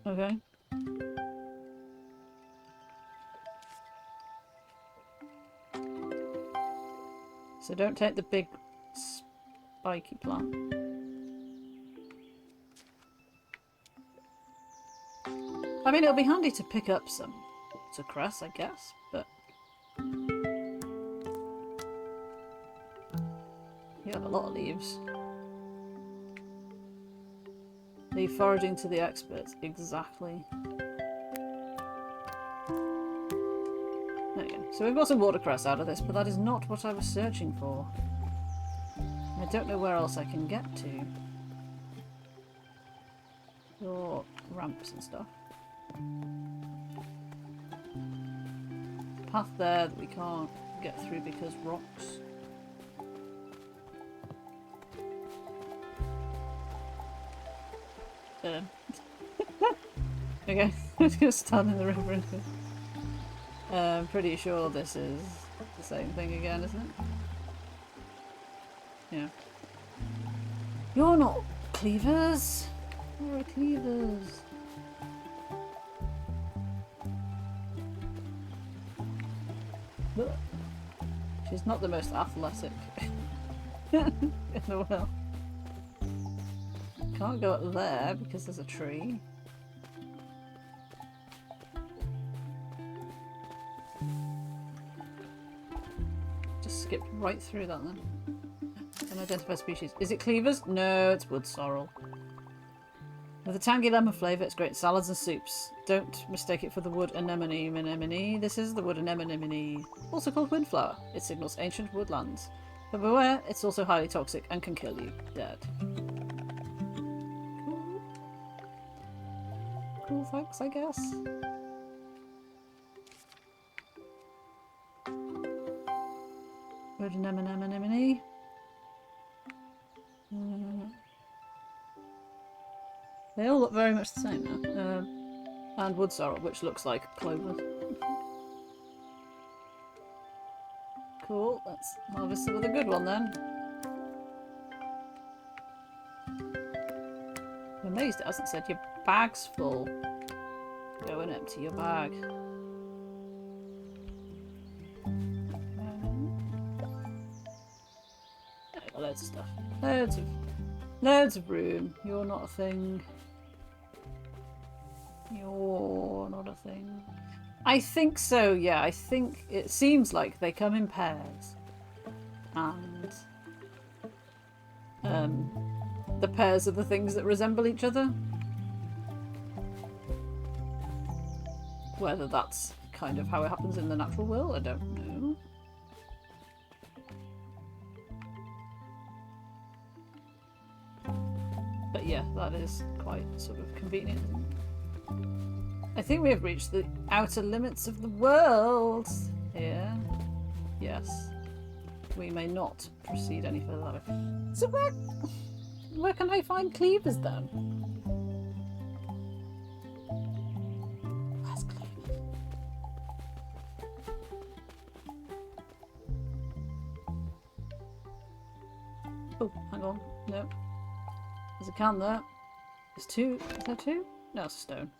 Okay. So don't take the big spiky plant. I mean, it'll be handy to pick up some watercress, I guess, but you have a lot of leaves. Leave foraging to the experts. Exactly. There you go. So we've got some watercress out of this, but that is not what I was searching for. I don't know where else I can get to. Your ramps and stuff. Path there that we can't get through because rocks. Okay, I'm just gonna stand in the river and I'm pretty sure this is the same thing again, isn't it? Yeah. You're not cleavers. You're cleavers. Ugh. She's not the most athletic in the world. Can't go up there because there's a tree. Just skip right through that then. Unidentified species. Is it cleavers? No, it's wood sorrel. With a tangy lemon flavour, it's great in salads and soups. Don't mistake it for the wood anemone. This is the wood anemone, also called windflower. It signals ancient woodlands. But beware, it's also highly toxic and can kill you dead. Cool, thanks, I guess. Wood anemone. They all look very much the same now. And wood sorrel, which looks like clover. Cool, let's harvest some of the good one then. I'm amazed it hasn't said your bag's full. Go and empty your bag. Got loads of stuff. Loads of room. You're not a thing. You're not a thing. I think so, yeah. I think it seems like they come in pairs. And the pairs are the things that resemble each other. Whether that's kind of how it happens in the natural world, I don't know. But yeah, that is quite sort of convenient. I think we have reached the outer limits of the world here. Yes. We may not proceed any further. So where can I find cleavers then? Where's cleavers? Oh, hang on. No. There's a can there. There's two. Is there two? No, it's a stone.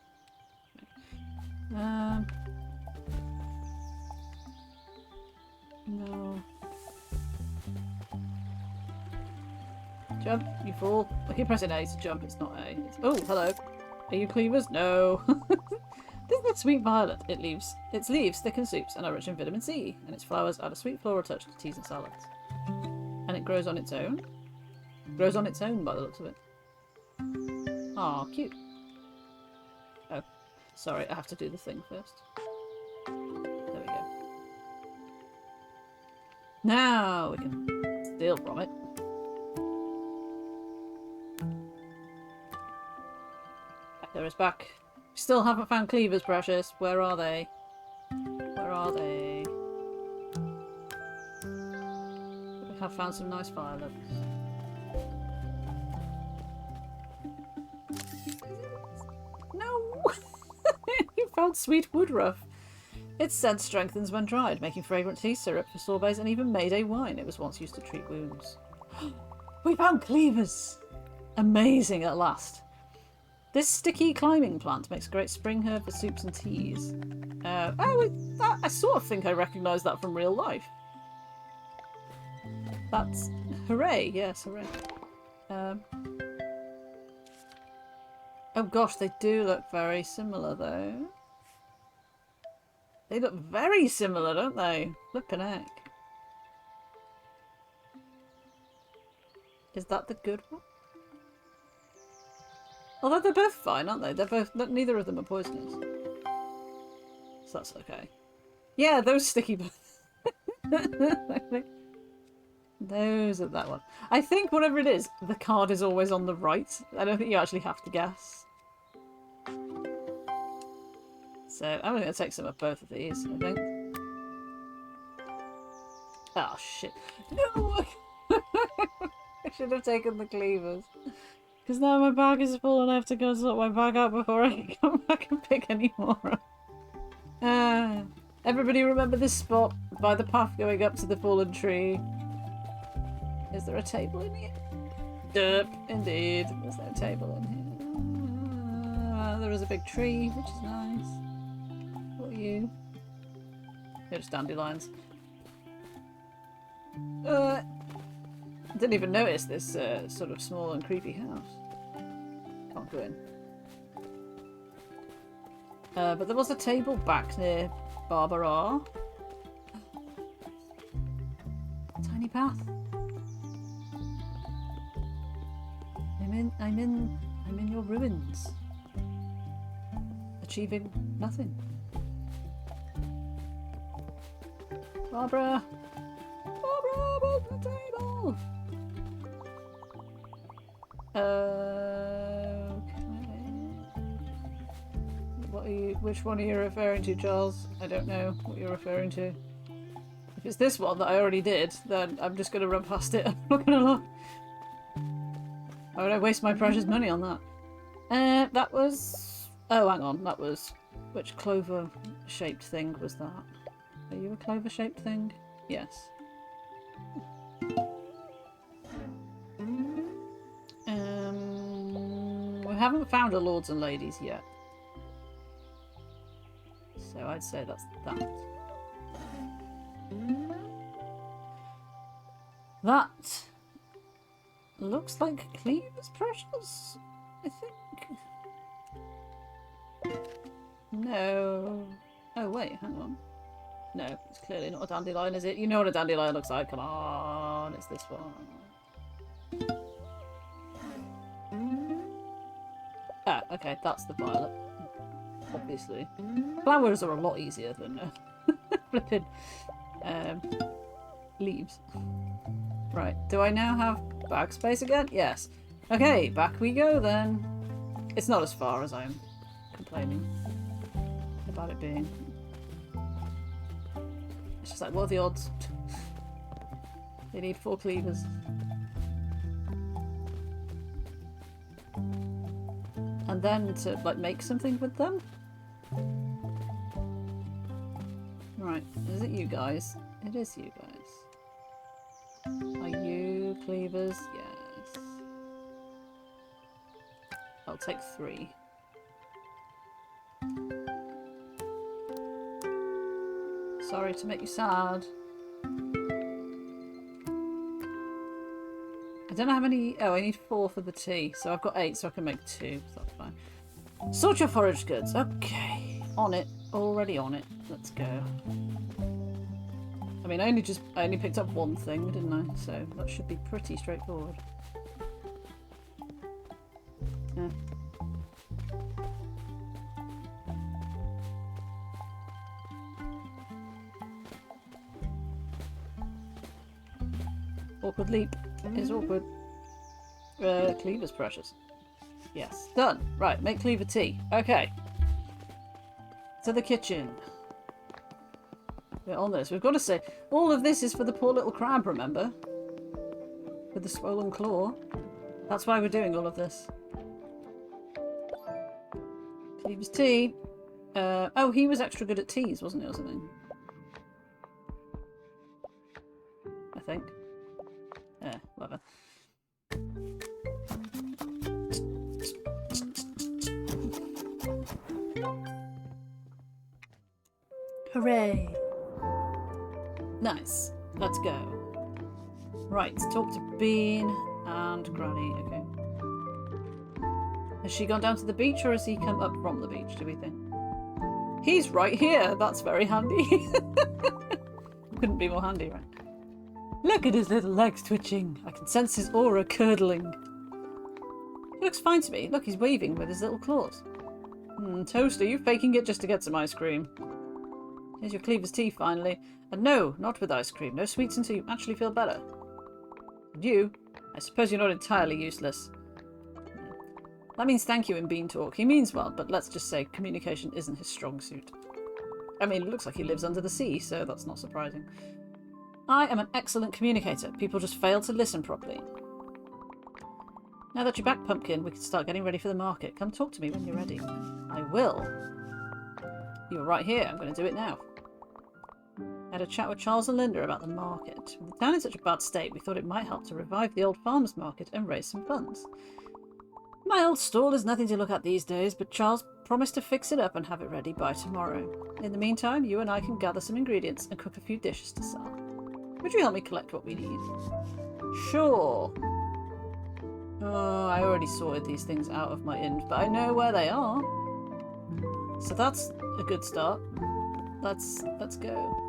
No. Jump, you fool. I keep pressing A to jump, it's not A. It's... Oh, hello. Are you cleavers? No. This is that sweet violet. Its leaves thicken soups and are rich in vitamin C, and its flowers add a sweet floral touch to teas and salads. And it grows on its own? Grows on its own by the looks of it. Aw, cute. Oh, sorry, I have to do the thing first. Now we can steal from it. There is back. Still haven't found cleavers, precious. Where are they? Where are they? We have found some nice violets. No! You found sweet woodruff. Its scent strengthens when dried, making fragrant tea, syrup for sorbets, and even Mayday wine. It was once used to treat wounds. We found cleavers! Amazing at last. This sticky climbing plant makes a great spring herb for soups and teas. I sort of think I recognise that from real life. That's... Hooray! Yes, hooray. Oh gosh, they do look very similar though. They look very similar, don't they? Flippin' heck. Is that the good one? Although they're both fine, aren't they? They're both... Neither of them are poisonous. So that's okay. Yeah, those sticky... Those are that one. I think whatever it is, the card is always on the right. I don't think you actually have to guess. So I'm going to take some of both of these, I think. Oh, shit. No! I should have taken the cleavers. Because now my bag is full and I have to go sort my bag out before I can come back and pick any more up. Everybody remember this spot by the path going up to the fallen tree. Is there a table in here? Derp, indeed. There's no table in here. There is a big tree, which is nice. What are you? You're just dandelions. Didn't even notice this sort of small and creepy house. Can't go in. But there was a table back near Barbara. Tiny path. I'm in your ruins. Achieving nothing. Barbara! Barbara, where's the table? Okay. Which one are you referring to, Charles? I don't know what you're referring to. If it's this one that I already did, then I'm just gonna run past it. I'm not gonna lie. Why would I waste my precious money on that? That was... Oh, hang on. That was... Which clover-shaped thing was that? Are you a clover-shaped thing? Yes. We haven't found a lords and ladies yet. So I'd say that's that. That looks like Cleaver's precious, I think. No. Oh wait, hang on. No, it's clearly not a dandelion, is it? You know what a dandelion looks like. Come on, it's this one. Ah, okay, that's the violet. Obviously. Flowers are a lot easier than flipping leaves. Right, do I now have bag space again? Yes. Okay, back we go then. It's not as far as I'm complaining about it being. It's just like, what are the odds? They need 4 cleavers. And then to, like, make something with them? Right, is it you guys? It is you guys. Are you cleavers? Yes. I'll take 3. Sorry to make you sad. I don't know how many... Oh, I need 4 for the tea. So I've got 8, so I can make 2. So that's fine. Sort your forage goods. Okay. On it. Already on it. Let's go. I mean, I only picked up 1 thing, didn't I? So that should be pretty straightforward. Yeah. awkward leap is awkward. Cleaver's precious. Yes. Done. Right, make Cleaver tea. Okay. To the kitchen. We're on this. We've got to say, all of this is for the poor little crab, remember? With the swollen claw. That's why we're doing all of this. Cleaver's tea. Oh, he was extra good at teas, wasn't he, or something? I think. Whatever. Hooray! Nice. Let's go. Right, talk to Bean and Granny. Okay. Has she gone down to the beach or has he come up from the beach, do we think? He's right here! That's very handy. Couldn't be more handy, right? Look at his little legs twitching. I can sense his aura curdling. He looks fine to me. Look, he's waving with his little claws. Toast, are you faking it just to get some ice cream? Here's your Cleaver's tea, finally. And no, not with ice cream. No sweets until you actually feel better. And you? I suppose you're not entirely useless. That means thank you in Bean talk. He means well, but let's just say communication isn't his strong suit. I mean, it looks like he lives under the sea, so that's not surprising. I am an excellent communicator. People just fail to listen properly. Now that you're back, Pumpkin, we can start getting ready for the market. Come talk to me when you're ready. I will. You're right here. I'm going to do it now. I had a chat with Charles and Linda about the market. With the town in such a bad state, we thought it might help to revive the old farmers' market and raise some funds. My old stall is nothing to look at these days, but Charles promised to fix it up and have it ready by tomorrow. In the meantime, you and I can gather some ingredients and cook a few dishes to sell. Would you help me collect what we need? Sure. Oh, I already sorted these things out of my inn, but I know where they are. So that's a good start. Let's go.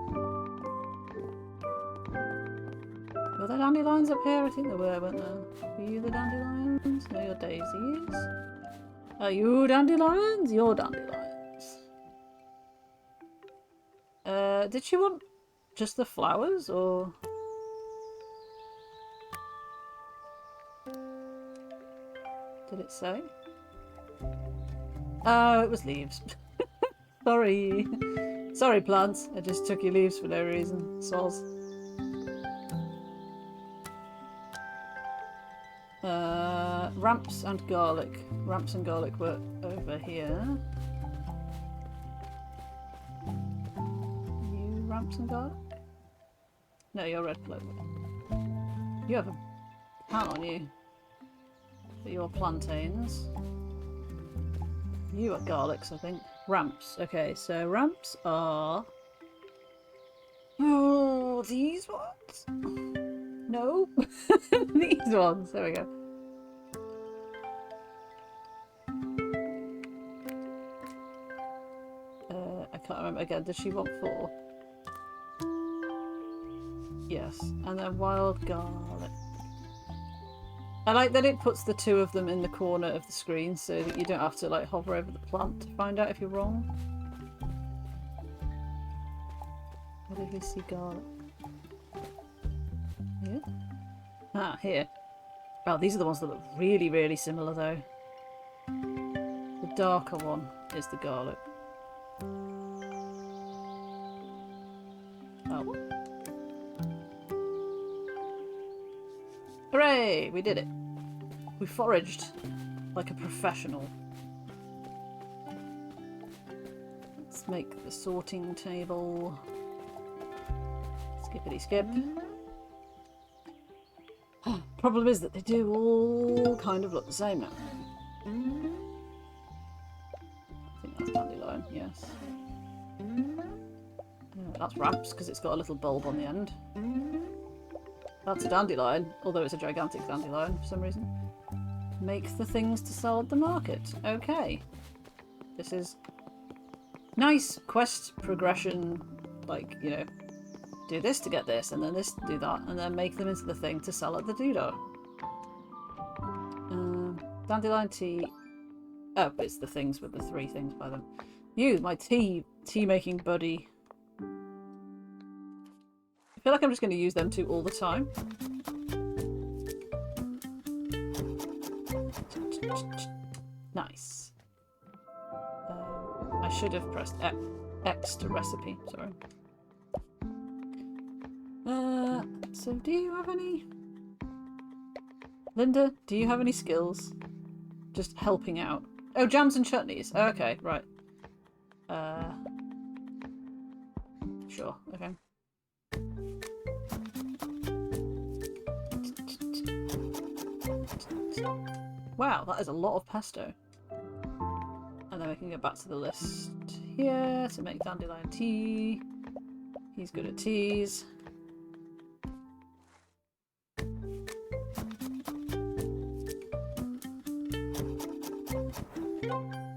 Were there dandelions up here? I think there were, weren't there? Were you the dandelions? No, you're daisies. Are you dandelions? You're dandelions. Did she want just the flowers, or...? Did it say? Oh, it was leaves. Sorry. Sorry, plants. I just took your leaves for no reason. Soz. Ramps and garlic. Ramps and garlic were over here. You ramps and garlic? No, you're red clover. You have a hat on you. But you're plantains. You are garlics, I think. Ramps. Okay, so ramps are... Oh, these ones? No? These ones. There we go. I can't remember. Again, does she want 4? Yes. And then wild garlic. I like that it puts the 2 of them in the corner of the screen so that you don't have to like hover over the plant to find out if you're wrong. Where did we see garlic? Here? Ah, here. Wow, these are the ones that look really, really similar though. The darker one is the garlic. Oh. Hooray! We did it. We foraged like a professional. Let's make the sorting table. Skippity skip. Problem is that they do all kind of look the same now. I think that's dandelion, yes. That's ramps because it's got a little bulb on the end. That's a dandelion, although it's a gigantic dandelion for some reason. Makes the things to sell at the market. Okay. This is nice quest progression, like, you know, do this to get this, and then this to do that, and then make them into the thing to sell at the doodah. Dandelion tea. Oh, it's the things with the 3 things by them. You, my tea making buddy. I feel like I'm just going to use them 2 all the time. Nice. I should have pressed X to recipe. Sorry. So do you have any... Linda, do you have any skills? Just helping out. Oh, jams and chutneys. Okay, right. Sure, okay. Wow, that is a lot of pesto. And then we can go back to the list here to make dandelion tea. He's good at teas.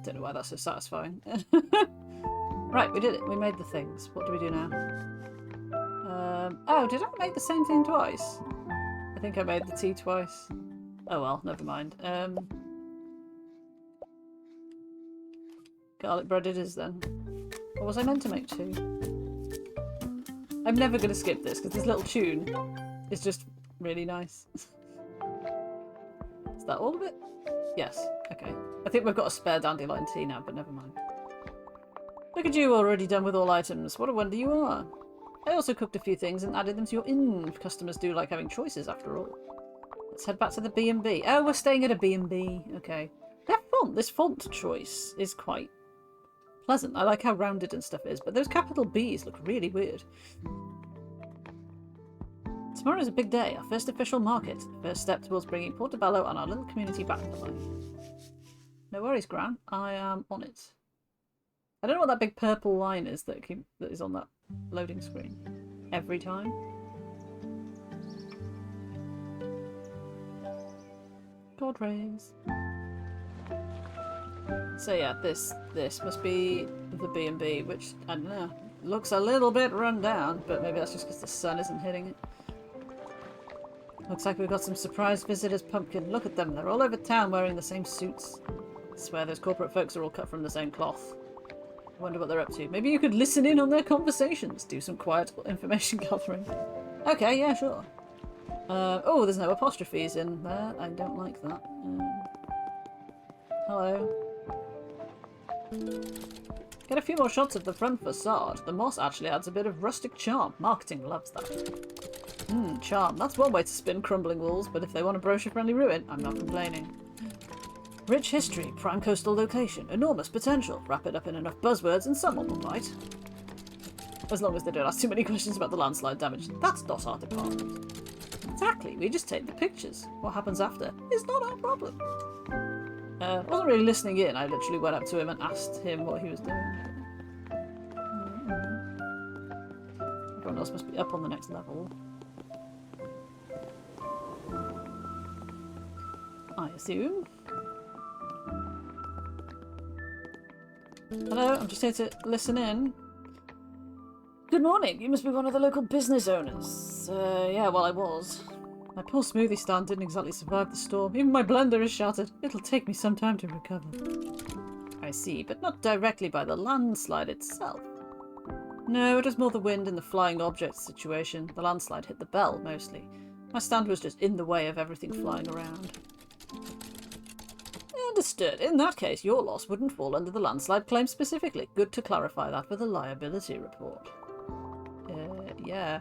Don't know why that's so satisfying. Right, we did it. We made the things. What do we do now? Oh, did I make the same thing twice? I think I made the tea twice. Oh well, never mind. Garlic bread it is then. Or was I meant to make two? I'm never going to skip this because this little tune is just really nice. Is that all of it? Yes. Okay. I think we've got a spare dandelion tea now, but never mind. Look at you, already done with all items. What a wonder you are. I also cooked a few things and added them to your inn. Customers do like having choices, after all. Let's head back to the B&B. Oh, we're staying at a B&B. Okay. That font, this font choice is quite pleasant. I like how rounded and stuff is, but those capital B's look really weird. Tomorrow is a big day, our first official market. First step towards bringing Portobello and our little community back to life. No worries, Gran. I am on it. I don't know what that big purple line is that is on that loading screen every time. God rays. So yeah, this must be the B&B, which, I don't know, looks a little bit run down, but maybe that's just because the sun isn't hitting it. Looks like we've got some surprise visitors, Pumpkin. Look at them, they're all over town wearing the same suits. I swear those corporate folks are all cut from the same cloth. I wonder what they're up to. Maybe you could listen in on their conversations, do some quiet information gathering. Okay, yeah, sure. Oh, there's no apostrophes in there. I don't like that. Hello. Get a few more shots of the front facade. The moss actually adds a bit of rustic charm. Marketing loves that. Charm. That's one way to spin crumbling walls, but if they want a brochure-friendly ruin, I'm not complaining. Rich history, prime coastal location, enormous potential. Wrap it up in enough buzzwords and someone will bite. As long as they don't ask too many questions about the landslide damage. That's not our department. Exactly, we just take the pictures. What happens after is not our problem. I wasn't really listening in. I literally went up to him and asked him what he was doing. Everyone else must be up on the next level. I assume. Hello, I'm just here to listen in. Good morning, you must be one of the local business owners. Yeah, well I was. My poor smoothie stand didn't exactly survive the storm. Even my blender is shattered. It'll take me some time to recover. I see, but not directly by the landslide itself. No, it was more the wind and the flying objects situation. The landslide hit the bell, mostly. My stand was just in the way of everything flying around. Understood. In that case, your loss wouldn't fall under the landslide claim specifically. Good to clarify that with a liability report. Yeah.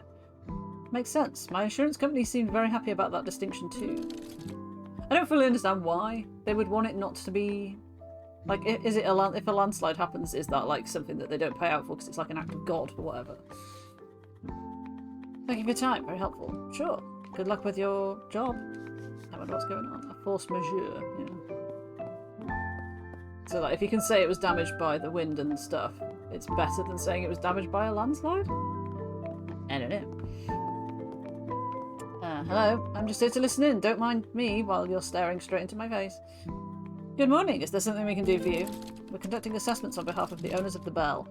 Makes sense. My insurance company seemed very happy about that distinction too. I don't fully understand why they would want it not to be... Like, is it if a landslide happens, is that like something that they don't pay out for because it's like an act of God or whatever? Thank you for your time. Very helpful. Sure. Good luck with your job. I wonder what's going on. A force majeure. Yeah. So like, if you can say it was damaged by the wind and stuff, it's better than saying it was damaged by a landslide? I don't know. Hello, I'm just here to listen in. Don't mind me while you're staring straight into my face. Good morning. Is there something we can do for you? We're conducting assessments on behalf of the owners of the Bell.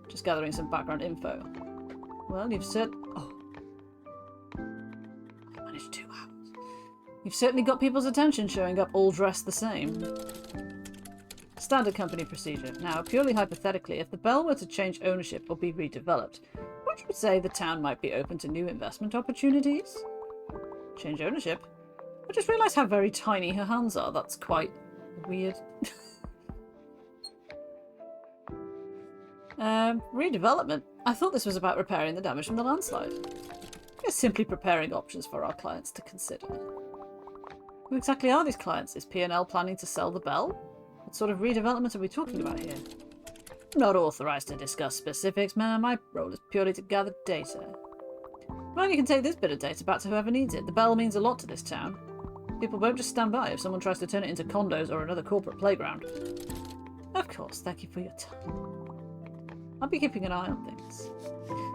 Just gathering some background info. Well, you've Oh. I managed 2 hours. You've certainly got people's attention showing up all dressed the same. Standard company procedure. Now, purely hypothetically, if the Bell were to change ownership or be redeveloped, would you say the town might be open to new investment opportunities? Change ownership? I just realised how very tiny her hands are. That's quite Weird. Redevelopment. I thought this was about repairing the damage from the landslide. We're simply preparing options for our clients to consider. Who exactly are these clients? Is P&L planning to sell the bell? What sort of redevelopment are we talking about here? I'm not authorised to discuss specifics, ma'am. My role is purely to gather data. Well, you can take this bit of data back to whoever needs it. The bell means a lot to this town. People won't just stand by if someone tries to turn it into condos or another corporate playground. Of course, thank you for your time. I'll be keeping an eye on things.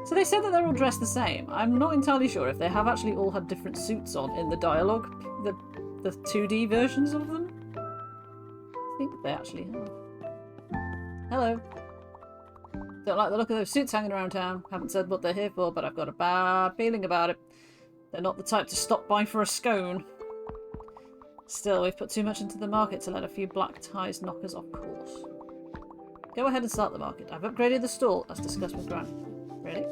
So they said that they're all dressed the same. I'm not entirely sure if they have actually all had different suits on in the dialogue, the 2D versions of them. I think they actually have. Hello. Don't like the look of those suits hanging around town. Haven't said what they're here for, but I've got a bad feeling about it. They're not the type to stop by for a scone. Still, we've put too much into the market to let a few black ties knock us off course. Go ahead and start the market. I've upgraded the stall, as discussed with Granny. Really?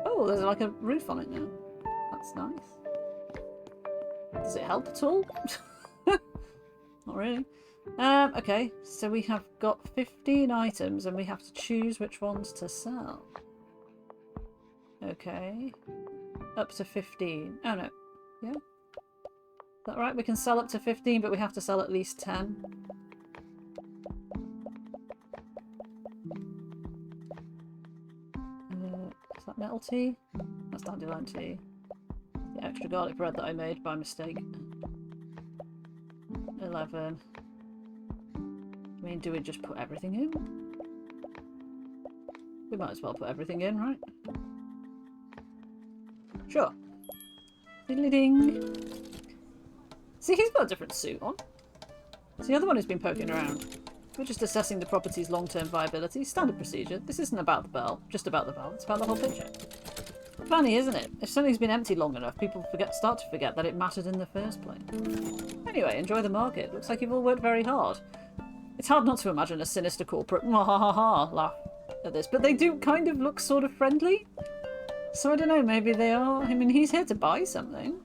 Oh, there's like a roof on it now. That's nice. Does it help at all? Not really. Okay, so we have got 15 items and we have to choose which ones to sell. Okay. Up to 15. Oh no. Yeah? Is that right? We can sell up to 15, but we have to sell at least 10. Is that metal tea? That's dandelion tea. The extra garlic bread that I made by mistake. 11. I mean, do we just put everything in? We might as well put everything in, right? Sure. Diddly ding. See, he's got a different suit on. So the other one has been poking around. We're just assessing the property's long-term viability. Standard procedure. This isn't about the bell. Just about the bell. It's about the whole picture. Funny, isn't it? If something's been empty long enough, people start to forget that it mattered in the first place. Anyway, enjoy the market. Looks like you've all worked very hard. It's hard not to imagine a sinister corporate laugh at this, but they do kind of look sort of friendly. So I don't know, maybe they are. I mean, he's here to buy something.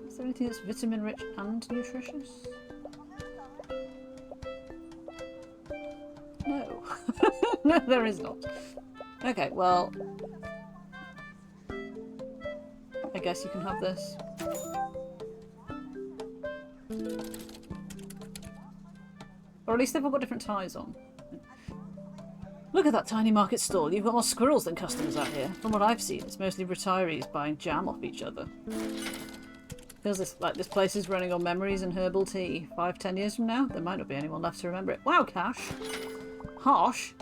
Is there anything that's vitamin-rich and nutritious? No. No, there is not. Okay, well... I guess you can have this. Or at least they've all got different ties on. Look at that tiny market stall. You've got more squirrels than customers out here. From what I've seen, it's mostly retirees buying jam off each other. Feels like this place is running on memories and herbal tea. 5-10 years from now, there might not be anyone left to remember it. Wow, Cash! Harsh!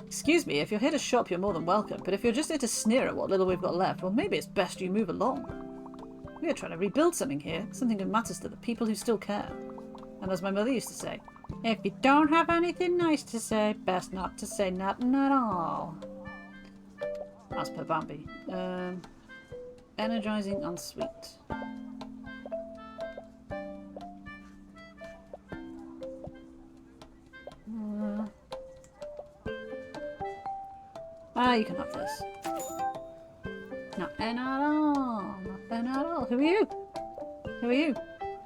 Excuse me, if you're here to shop, you're more than welcome, but if you're just here to sneer at what little we've got left, well, maybe it's best you move along. We are trying to rebuild something here, something that matters to the people who still care. And as my mother used to say, if you don't have anything nice to say, best not to say nothing at all. As per Bambi. Energizing and sweet. You can have this. Nothing at all. Nothing at all. Who are you? Who are you?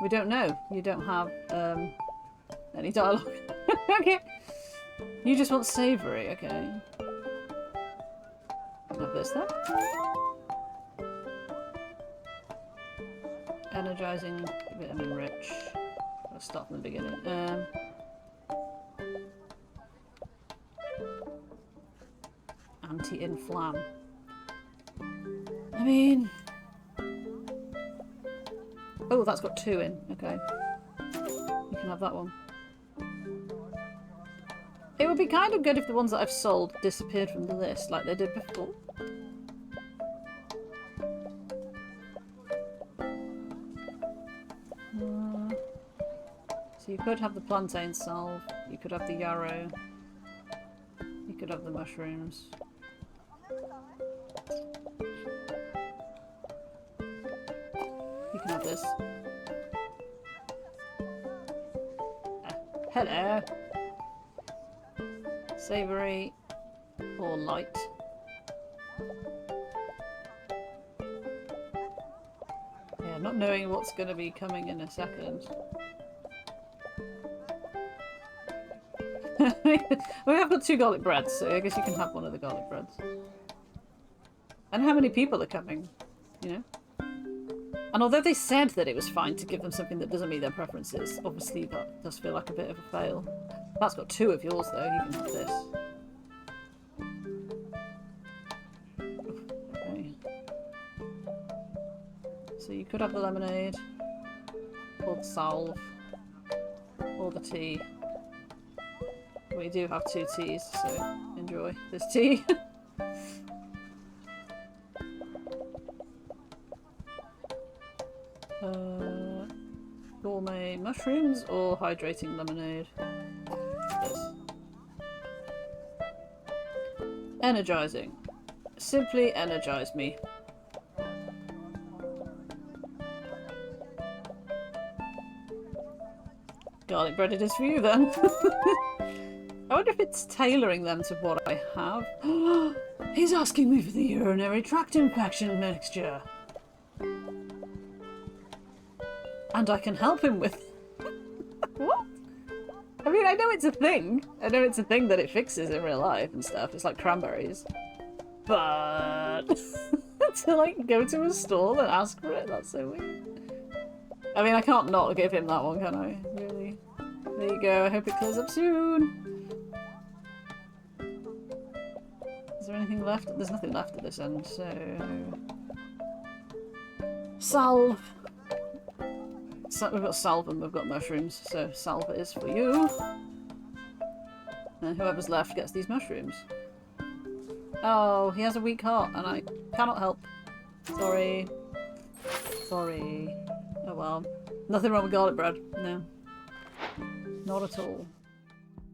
We don't know. You don't have any dialogue. Okay. You just want savoury, okay. Have this then. Energizing, vitamin rich. Let's start from the beginning. Anti-inflam. I mean... Oh, that's got 2 in. Okay. You can have that one. It would be kind of good if the ones that I've sold disappeared from the list like they did before. So you could have the plantain salve, you could have the yarrow, you could have the mushrooms. You can have this. Hello! Savoury or light. not knowing what's going to be coming in a second. We have got 2 garlic breads, so I guess you can have one of the garlic breads. And how many people are coming, you know? And although they said that it was fine to give them something that doesn't meet their preferences, obviously that does feel like a bit of a fail. That's got 2 of yours though, you can have this. Okay. So you could have the lemonade, or the salve, or the tea. We do have 2 teas, so enjoy this tea. Gourmet mushrooms or hydrating lemonade? This. Energizing. Simply energize me. Garlic bread it is for you then. I wonder if it's tailoring them to what I have. He's asking me for the urinary tract infection mixture. And I can help him with... What? I mean, I know it's a thing. I know it's a thing that it fixes in real life and stuff. It's like cranberries. But... to, like, go to a stall and ask for it? That's so weird. I mean, I can't not give him that one, can I? Really? There you go. I hope it clears up soon. Is there anything left? There's nothing left at this end, so... Salve! So we've got salve and we've got mushrooms, so salve is for you. And whoever's left gets these mushrooms. Oh, he has a weak heart and I cannot help. Sorry. Sorry. Oh well. Nothing wrong with garlic bread. No. Not at all.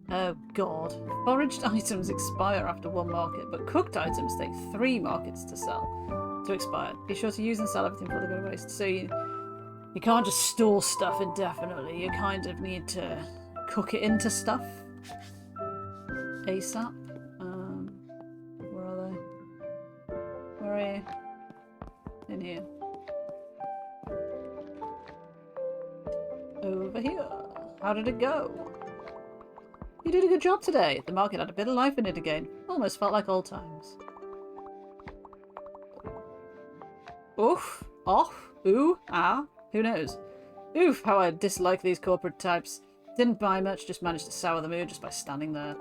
Oh god. Foraged items expire after 1 market, but cooked items take 3 markets to sell. To expire. Be sure to use and sell everything before they go to waste. So you can't just store stuff indefinitely. You kind of need to cook it into stuff. ASAP. Where are they? Where are you? In here. Over here. How did it go? You did a good job today. The market had a bit of life in it again. Almost felt like old times. Oof. Off. Ooh. Ah. Who knows? Oof, how I dislike these corporate types. Didn't buy much, just managed to sour the mood just by standing there.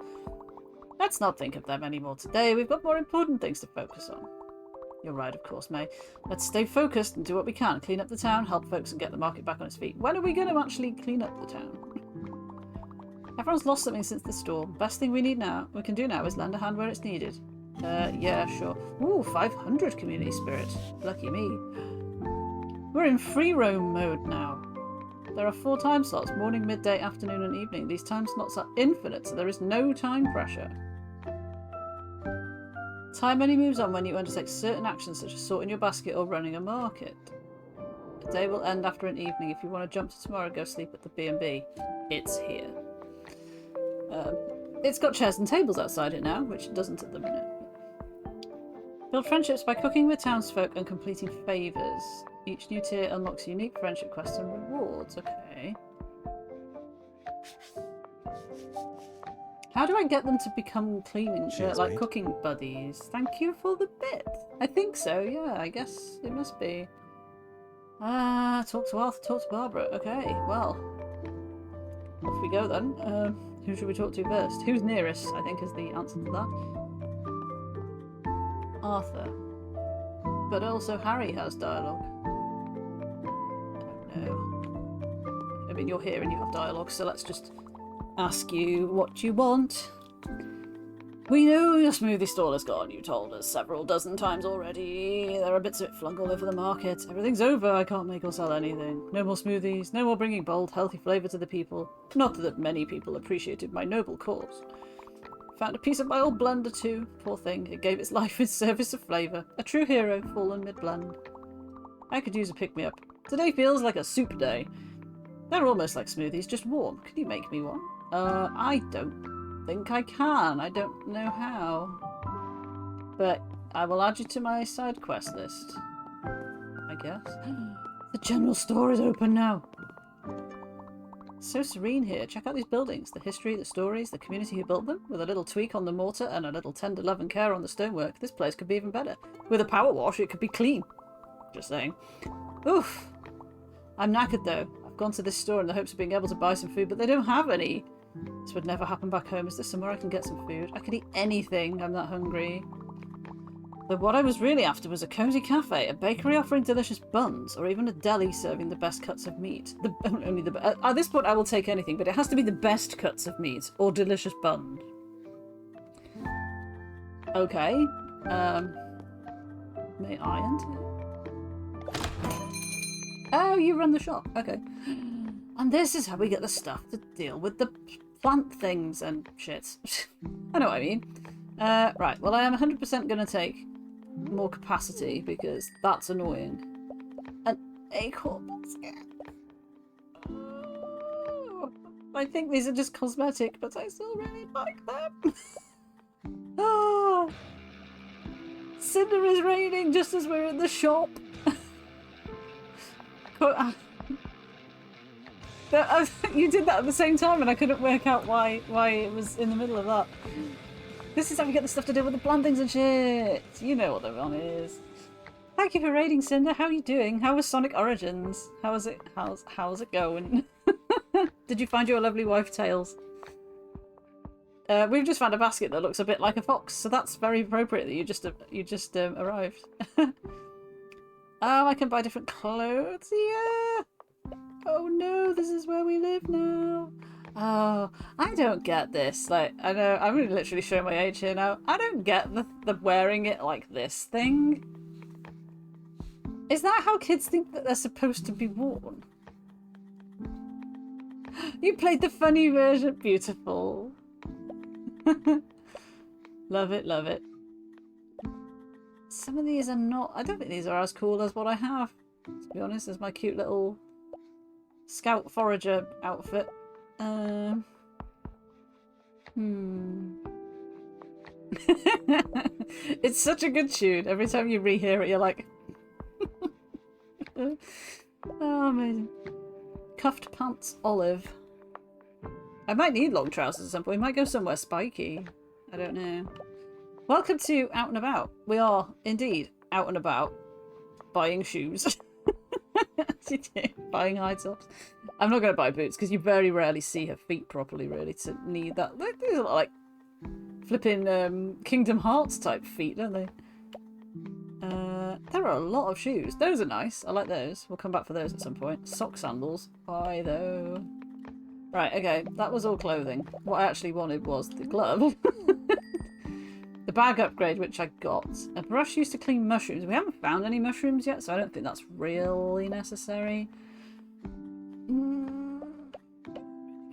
Let's not think of them anymore today. We've got more important things to focus on. You're right, of course, May. Let's stay focused and do what we can. Clean up the town, help folks and get the market back on its feet. When are we going to actually clean up the town? Everyone's lost something since the storm. Best thing we can do now is lend a hand where it's needed. Yeah, sure. Ooh, 500 community spirit. Lucky me. We're in free roam mode now. There are 4 time slots, morning, midday, afternoon and evening. These time slots are infinite, so there is no time pressure. Time only moves on when you undertake certain actions such as sorting your basket or running a market. The day will end after an evening. If you want to jump to tomorrow, go sleep at the B&B. It's here. It's got chairs and tables outside it now, which it doesn't at the minute. Build friendships by cooking with townsfolk and completing favours. Each new tier unlocks unique friendship quests and rewards. Okay. How do I get them to become cleaning, like cooking buddies? Thank you for the bit. I think so, yeah, I guess it must be. Talk to Arthur, talk to Barbara. Okay, well. Off we go then. Who should we talk to first? Who's nearest, I think, is the answer to that. Arthur. But also Harry has dialogue. I don't know. I mean, you're here and you have dialogue, so let's just ask you what you want. We know your smoothie stall is gone. You told us several dozen times already. There are bits of it flung all over the market. Everything's over. I can't make or sell anything. No more smoothies. No more bringing bold, healthy flavour to the people. Not that many people appreciated my noble cause. Found a piece of my old blender too. Poor thing. It gave its life in service of flavour. A true hero, fallen mid-blend. I could use a pick-me-up. Today feels like a soup day. They're almost like smoothies, just warm. Can you make me one? I don't think I can. I don't know how. But I will add you to my side quest list. I guess. The general store is open now. So serene here. Check out these buildings. The history, the stories, the community who built them. With a little tweak on the mortar and a little tender love and care on the stonework, this place could be even better. With a power wash, it could be clean. Just saying. Oof. I'm knackered though. I've gone to this store in the hopes of being able to buy some food, but they don't have any. This would never happen back home. Is there somewhere I can get some food? I could eat anything. I'm that hungry. But what I was really after was a cosy cafe, a bakery offering delicious buns, or even a deli serving the best cuts of meat. At this point, I will take anything, but it has to be the best cuts of meat or delicious buns. Okay. May I enter? Oh, you run the shop. Okay. And this is how we get the stuff to deal with the plant things and shit. I know what I mean. Right. Well, I am 100% going to take more capacity because that's annoying. An acorn basket. I think these are just cosmetic, but I still really like them. Ah, Cinder is raining just as we're in the shop. You did that at the same time and I couldn't work out why it was in the middle of that. This is how we get the stuff to do with the plantings and shit. You know what the one is. Thank you for raiding, Cinder. How are you doing? How was Sonic Origins? How's it going? Did you find your lovely wife, Tails? We've just found a basket that looks a bit like a fox, so that's very appropriate that you just arrived. Oh, I can buy different clothes. Yeah. Oh no, this is where we live now. Oh, I don't get this. Like, I know, I'm really literally showing my age here now. I don't get the wearing it like this thing. Is that how kids think that they're supposed to be worn? You played the funny version. Beautiful. Love it, love it. Some of these are not... I don't think these are as cool as what I have, to be honest, as my cute little scout forager outfit. It's such a good tune. Every time you rehear it, you're like... Oh, amazing. Cuffed pants, olive. I might need long trousers at some point. We might go somewhere spiky. I don't know. Welcome to Out and About. We are indeed out and about buying shoes. Buying high tops. I'm not going to buy boots because you very rarely see her feet properly, really, to need that. These are like flipping Kingdom Hearts type feet, don't they? There are a lot of shoes. Those are nice. I like those. We'll come back for those at some point. Sock sandals. Why though? Right, okay. That was all clothing. What I actually wanted was the glove. The bag upgrade, which I got. A brush used to clean mushrooms. We haven't found any mushrooms yet, so I don't think that's really necessary.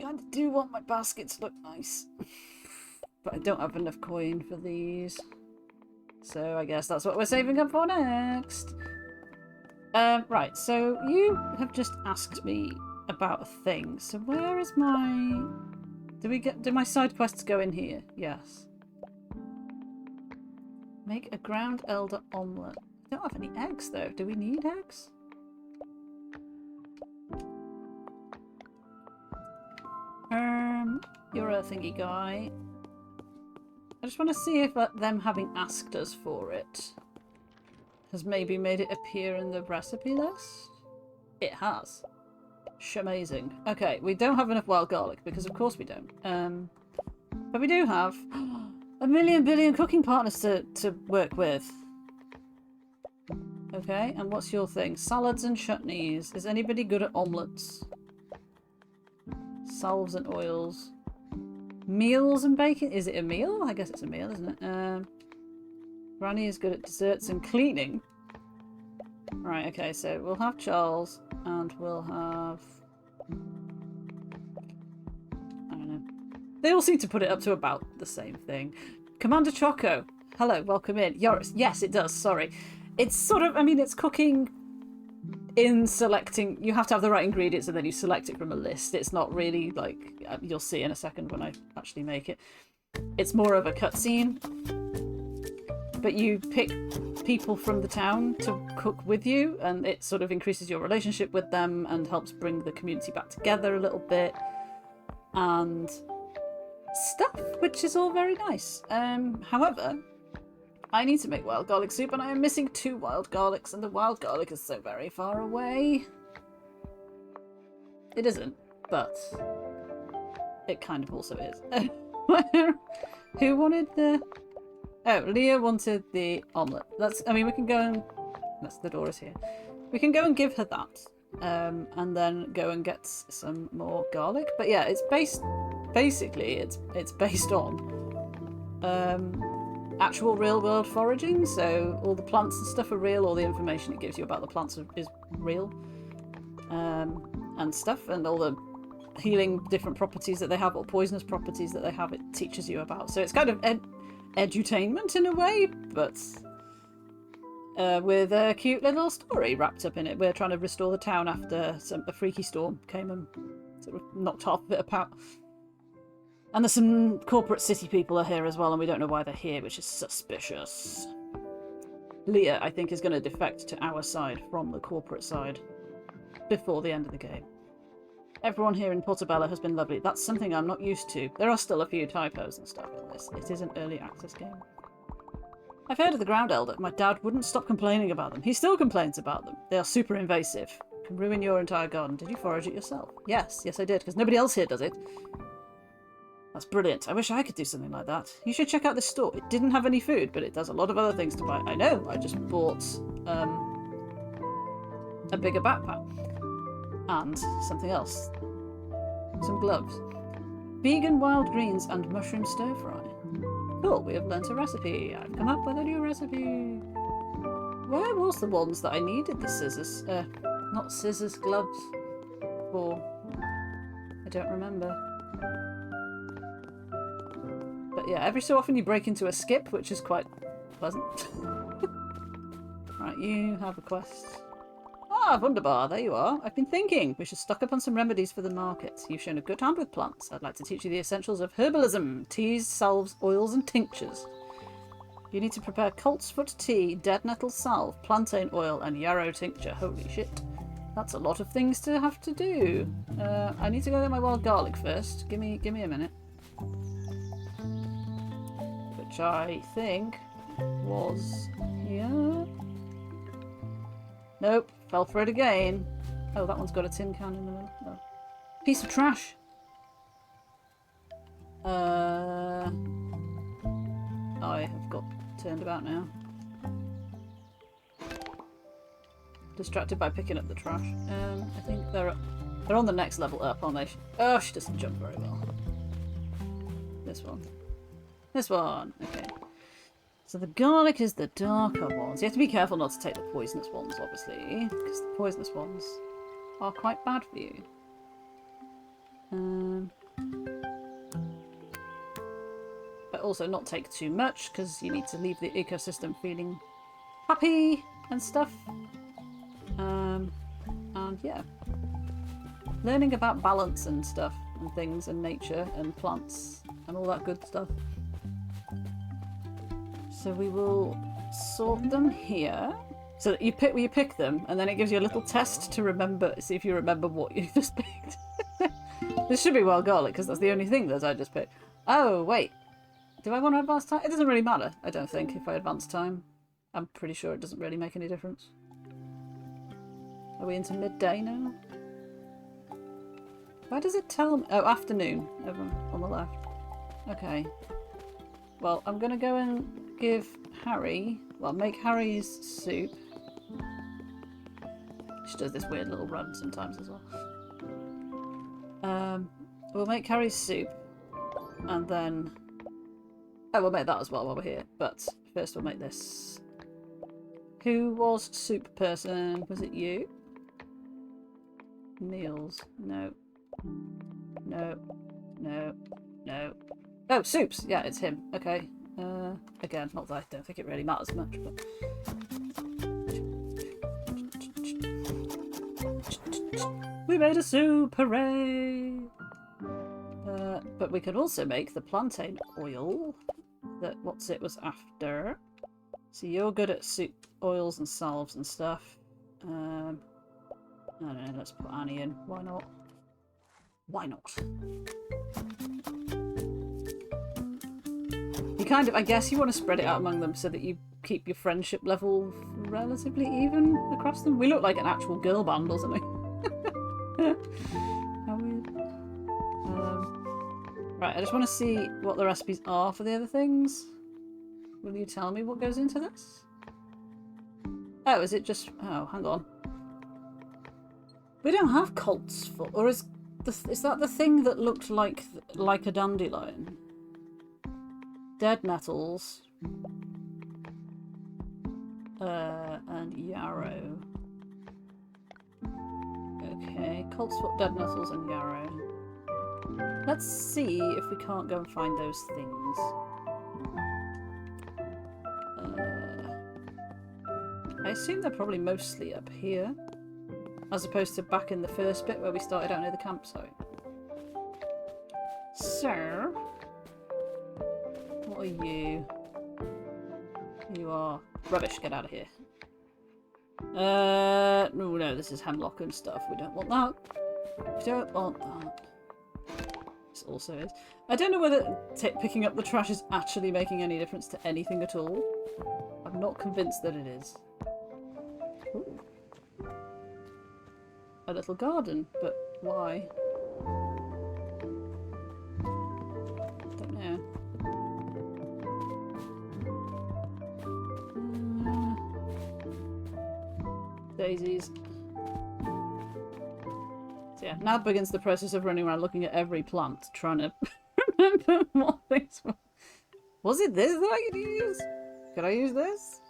I do want my basket to look nice. But I don't have enough coin for these. So I guess that's what we're saving up for next. Right, so you have just asked me about a thing. So where is my... Do my side quests go in here? Yes. Make a ground elder omelette. I don't have any eggs though. Do we need eggs? You're a thingy guy. I just want to see if them having asked us for it has maybe made it appear in the recipe list. It has. Shamazing. Okay, we don't have enough wild garlic because of course we don't. But we do have a million billion cooking partners to work with. Okay, and what's your thing? Salads and chutneys. Is anybody good at omelettes? Salves and oils. Meals and bacon. Is it a meal? I guess it's a meal, isn't it? Granny is good at desserts and cleaning. Right, okay, so we'll have Charles and we'll have... I don't know. They all seem to put it up to about the same thing. Commander Choco. Hello, welcome in. Yes, it does, sorry. It's sort of, I mean, it's cooking in selecting. You have to have the right ingredients and then you select it from a list. It's not really like, you'll see in a second when I actually make it. It's more of a cutscene. but you pick people from the town to cook with you, and it sort of increases your relationship with them and helps bring the community back together a little bit and stuff, which is all very nice. However, I need to make wild garlic soup, and I am missing 2 wild garlics, and the wild garlic is so very far away. It isn't, but it kind of also is. Who wanted the... Oh, Leah wanted the omelette. I mean, we can go and... the door is here. We can go and give her that. And then go and get some more garlic. But yeah, it's basically it's based on actual real world foraging. So all the plants and stuff are real. All the information it gives you about the plants is real. And stuff, and all the healing different properties that they have, or poisonous properties that they have, it teaches you about. So it's kind of edutainment in a way, but with a cute little story wrapped up in it. We're trying to restore the town after a freaky storm came and sort of knocked half of it apart. And there's some corporate city people are here as well, and we don't know why they're here, which is suspicious. Leah, I think, is going to defect to our side from the corporate side before the end of the game. Everyone here in Portobello has been lovely. That's something I'm not used to. There are still a few typos and stuff in this. It is an early access game. I've heard of the Ground Elder. My dad wouldn't stop complaining about them. He still complains about them. They are super invasive. Can ruin your entire garden. Did you forage it yourself? Yes, I did, because nobody else here does it. That's brilliant. I wish I could do something like that. You should check out this store. It didn't have any food, but it does a lot of other things to buy. I know. I just bought a bigger backpack. And something else. Some gloves. Vegan wild greens and mushroom stir fry. Cool, we have learnt a recipe. I've come up with a new recipe. Where was the ones that I needed the scissors? Not scissors, gloves. For... I don't remember. But yeah, every so often you break into a skip, which is quite pleasant. Right, you have a quest. Ah, wunderbar, there you are. I've been thinking we should stock up on some remedies for the market. You've shown a good hand with plants. I'd like to teach you the essentials of herbalism, teas, salves, oils and tinctures. You need to prepare colt's foot tea, dead nettle salve, plantain oil and yarrow tincture. Holy shit. That's a lot of things to have to do. I need to go get my wild garlic first. Give me a minute. Which I think was here. Nope. Fell for it again. Oh, that one's got a tin can in the middle. Oh. Piece of trash. I have got turned about now. Distracted by picking up the trash. I think they're on the next level up, aren't they? Oh, she doesn't jump very well. This one. This one. Okay. So the garlic is the darker ones. You have to be careful not to take the poisonous ones, obviously, because the poisonous ones are quite bad for you. But also not take too much, because you need to leave the ecosystem feeling happy and stuff. And yeah. Learning about balance and stuff, and things, and nature, and plants, and all that good stuff. So we will sort them here. So that you pick them, and then it gives you a little test to remember, see if you remember what you just picked. This should be wild garlic, because that's the only thing that I just picked. Oh, wait. Do I want to advance time? It doesn't really matter, I don't think, if I advance time. I'm pretty sure it doesn't really make any difference. Are we into midday now? Why does it tell me? Oh, afternoon, over on the left. Okay. Well, I'm going to go and give Harry... Well, make Harry's soup. She does this weird little run sometimes as well. We'll make Harry's soup. And then... Oh, we'll make that as well while we're here. But first we'll make this. Who was soup person? Was it you? Meals. No. No. No. No. Oh, soups! Yeah, it's him. Okay. Again, not that I don't think it really matters much, but... We made a soup! Hooray! But we could also make the plantain oil that What's It was after. So you're good at soup, oils and salves and stuff. I don't know, let's put Annie in. Why not? Why not? You kind of, I guess you want to spread it out among them so that you keep your friendship level relatively even across them. We look like an actual girl band, doesn't we? How weird. Right, I just want to see what the recipes are for the other things. Will you tell me what goes into this? Oh, is it just... Oh, hang on. We don't have colt's foot, or is that the thing that looked like a dandelion? Dead nettles. And yarrow. Okay, colt's foot, dead nettles, and yarrow. Let's see if we can't go and find those things. I assume they're probably mostly up here, as opposed to back in the first bit where we started out near the campsite. So, what are you? You are rubbish. Get out of here. No, this is hemlock and stuff. We don't want that. We don't want that. This also is. I don't know whether picking up the trash is actually making any difference to anything at all. I'm not convinced that it is. Ooh. A little garden, but why? Don't know. Daisies. So yeah, now begins the process of running around looking at every plant, trying to remember what things were. Was it this that I could use? Could I use this?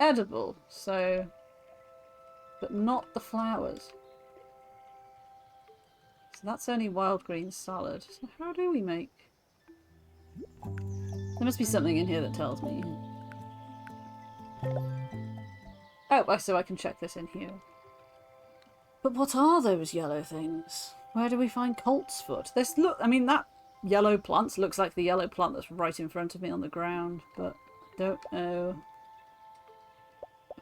Edible, so... But not the flowers. So that's only wild green salad. So how do we make... There must be something in here that tells me. Oh, so I can check this in here. But what are those yellow things? Where do we find colt's foot? This look, I mean, that yellow plant looks like the yellow plant that's right in front of me on the ground, but I don't know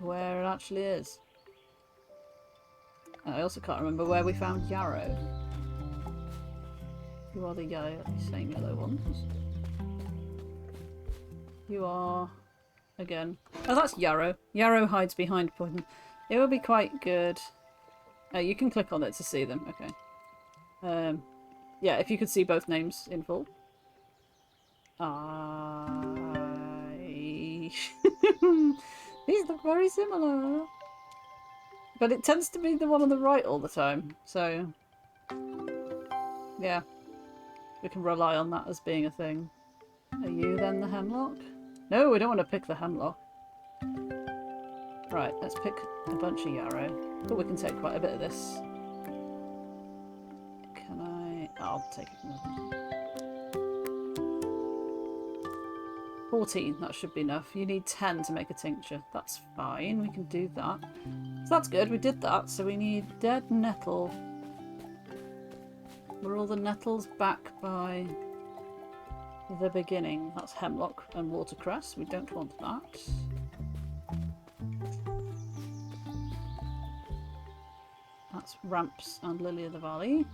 where it actually is. I also can't remember where we found yarrow. Who are the same yellow ones? You are... Again. Oh, that's yarrow. Yarrow hides behind poison. It would be quite good. Oh, you can click on it to see them. Okay. Yeah, if you could see both names in full. These look very similar. But it tends to be the one on the right all the time. So, yeah. We can rely on that as being a thing. Are you then the hemlock? No, we don't want to pick the hemlock. Right, let's pick a bunch of yarrow. But we can take quite a bit of this. Can I... I'll take it from there. 14, that should be enough. You need 10 to make a tincture. That's fine, we can do that. So that's good, we did that. So we need dead nettle. Were all the nettles back by the beginning? That's hemlock and watercress. We don't want that. That's ramps and lily of the valley.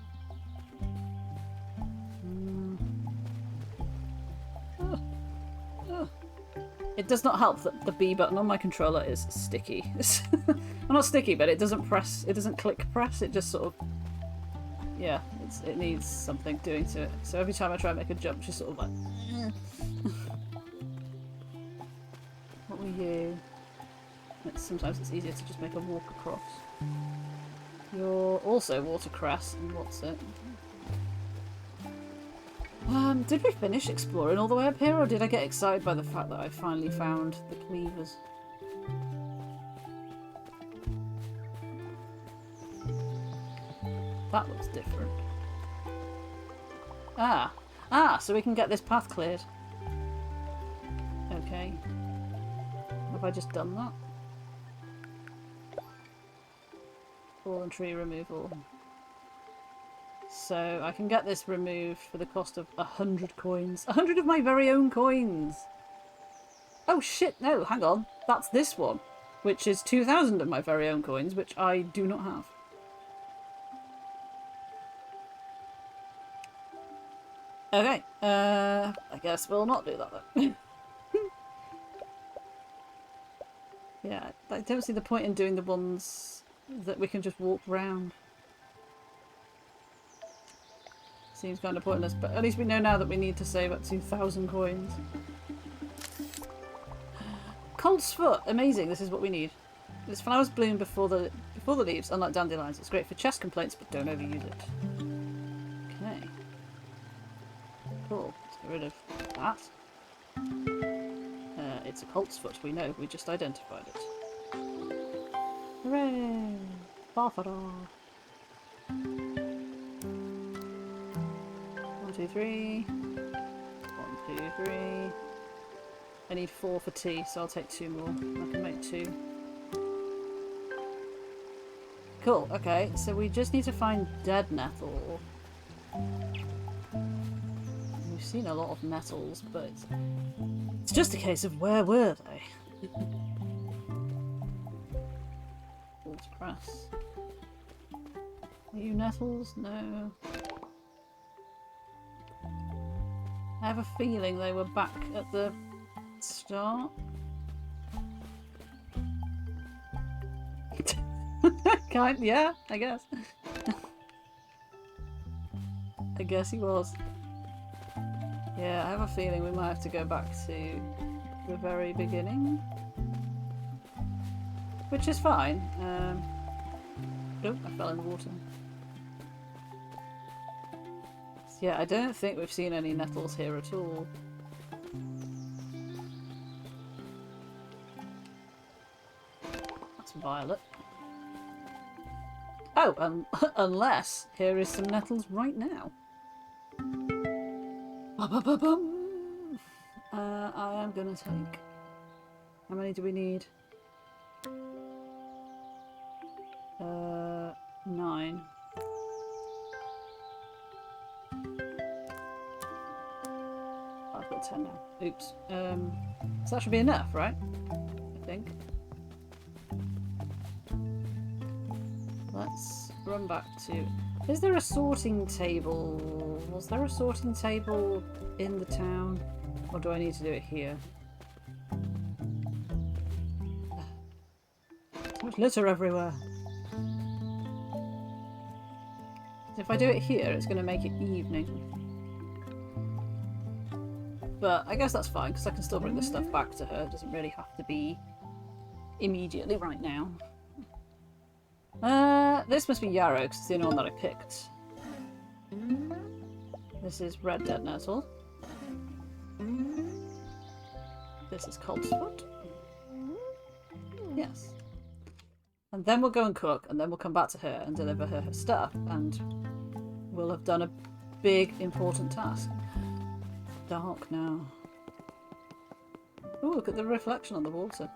It does not help that the B button on my controller is sticky. Well, not sticky, but it doesn't press. It doesn't click press. It just sort of, yeah, it needs something doing to it. So every time I try and make a jump, she's sort of like. What were you? Sometimes it's easier to just make a walk across. You're also watercress, and what's it? Did we finish exploring all the way up here, or did I get excited by the fact that I finally found the cleavers? That looks different. Ah, so we can get this path cleared. Okay. Have I just done that? Fallen tree removal. So I can get this removed for the cost of 100 coins. 100 of my very own coins! Oh shit, no, hang on. That's this one, which is 2,000 of my very own coins, which I do not have. Okay, I guess we'll not do that then. Yeah, I don't see the point in doing the ones that we can just walk round. Seems kind of pointless, but at least we know now that we need to save up 2,000 coins. Colt's foot, amazing. This is what we need. This flowers bloom before the leaves, unlike dandelions. It's great for chest complaints, but don't overuse it. Okay. Cool. Let's get rid of that. It's a colt's foot. We know. We just identified it. Hooray! Farfara. 1, 2, 3. 1, 2, 3. I need 4 for tea, so I'll take 2 more. I can make 2. Cool, okay, so we just need to find dead nettle. We've seen a lot of nettles, but it's just a case of where were they? False press. Are you nettles? No. I have a feeling they were back at the start. Yeah, I guess. I guess he was. Yeah, I have a feeling we might have to go back to the very beginning. Which is fine. Oh, I fell in the water. Yeah, I don't think we've seen any nettles here at all. That's violet. Oh, unless here is some nettles right now. Ba-ba-ba-bum. I am gonna take... How many do we need? 9. I've got 10 now. Oops. So that should be enough, right? I think. Let's run back to... Is there a sorting table? Was there a sorting table in the town? Or do I need to do it here? So much litter everywhere. If I do it here, it's going to make it evening. But I guess that's fine, because I can still bring the stuff back to her. It doesn't really have to be immediately right now. This must be yarrow, because it's the only one that I picked. This is red dead nettle. This is colt's foot. Yes. And then we'll go and cook, and then we'll come back to her and deliver her her stuff, and we'll have done a big, important task. Dark now. Oh, look at the reflection on the water.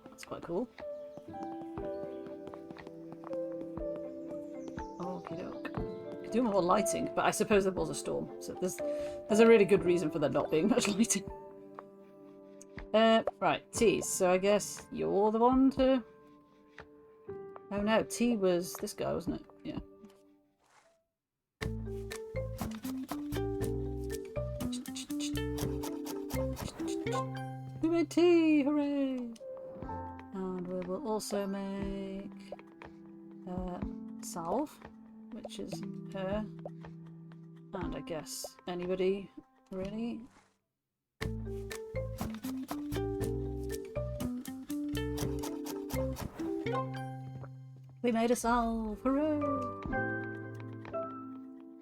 That's quite cool. Okie doke. Could do more lighting, but I suppose there was a storm, so there's a really good reason for there not being much lighting. Right, tea. So I guess you're the one to... Oh no, tea was this guy, wasn't it? Yeah. We made tea! Hooray! And we will also make salve, which is her. And I guess anybody, really? We made a salve! Hooray!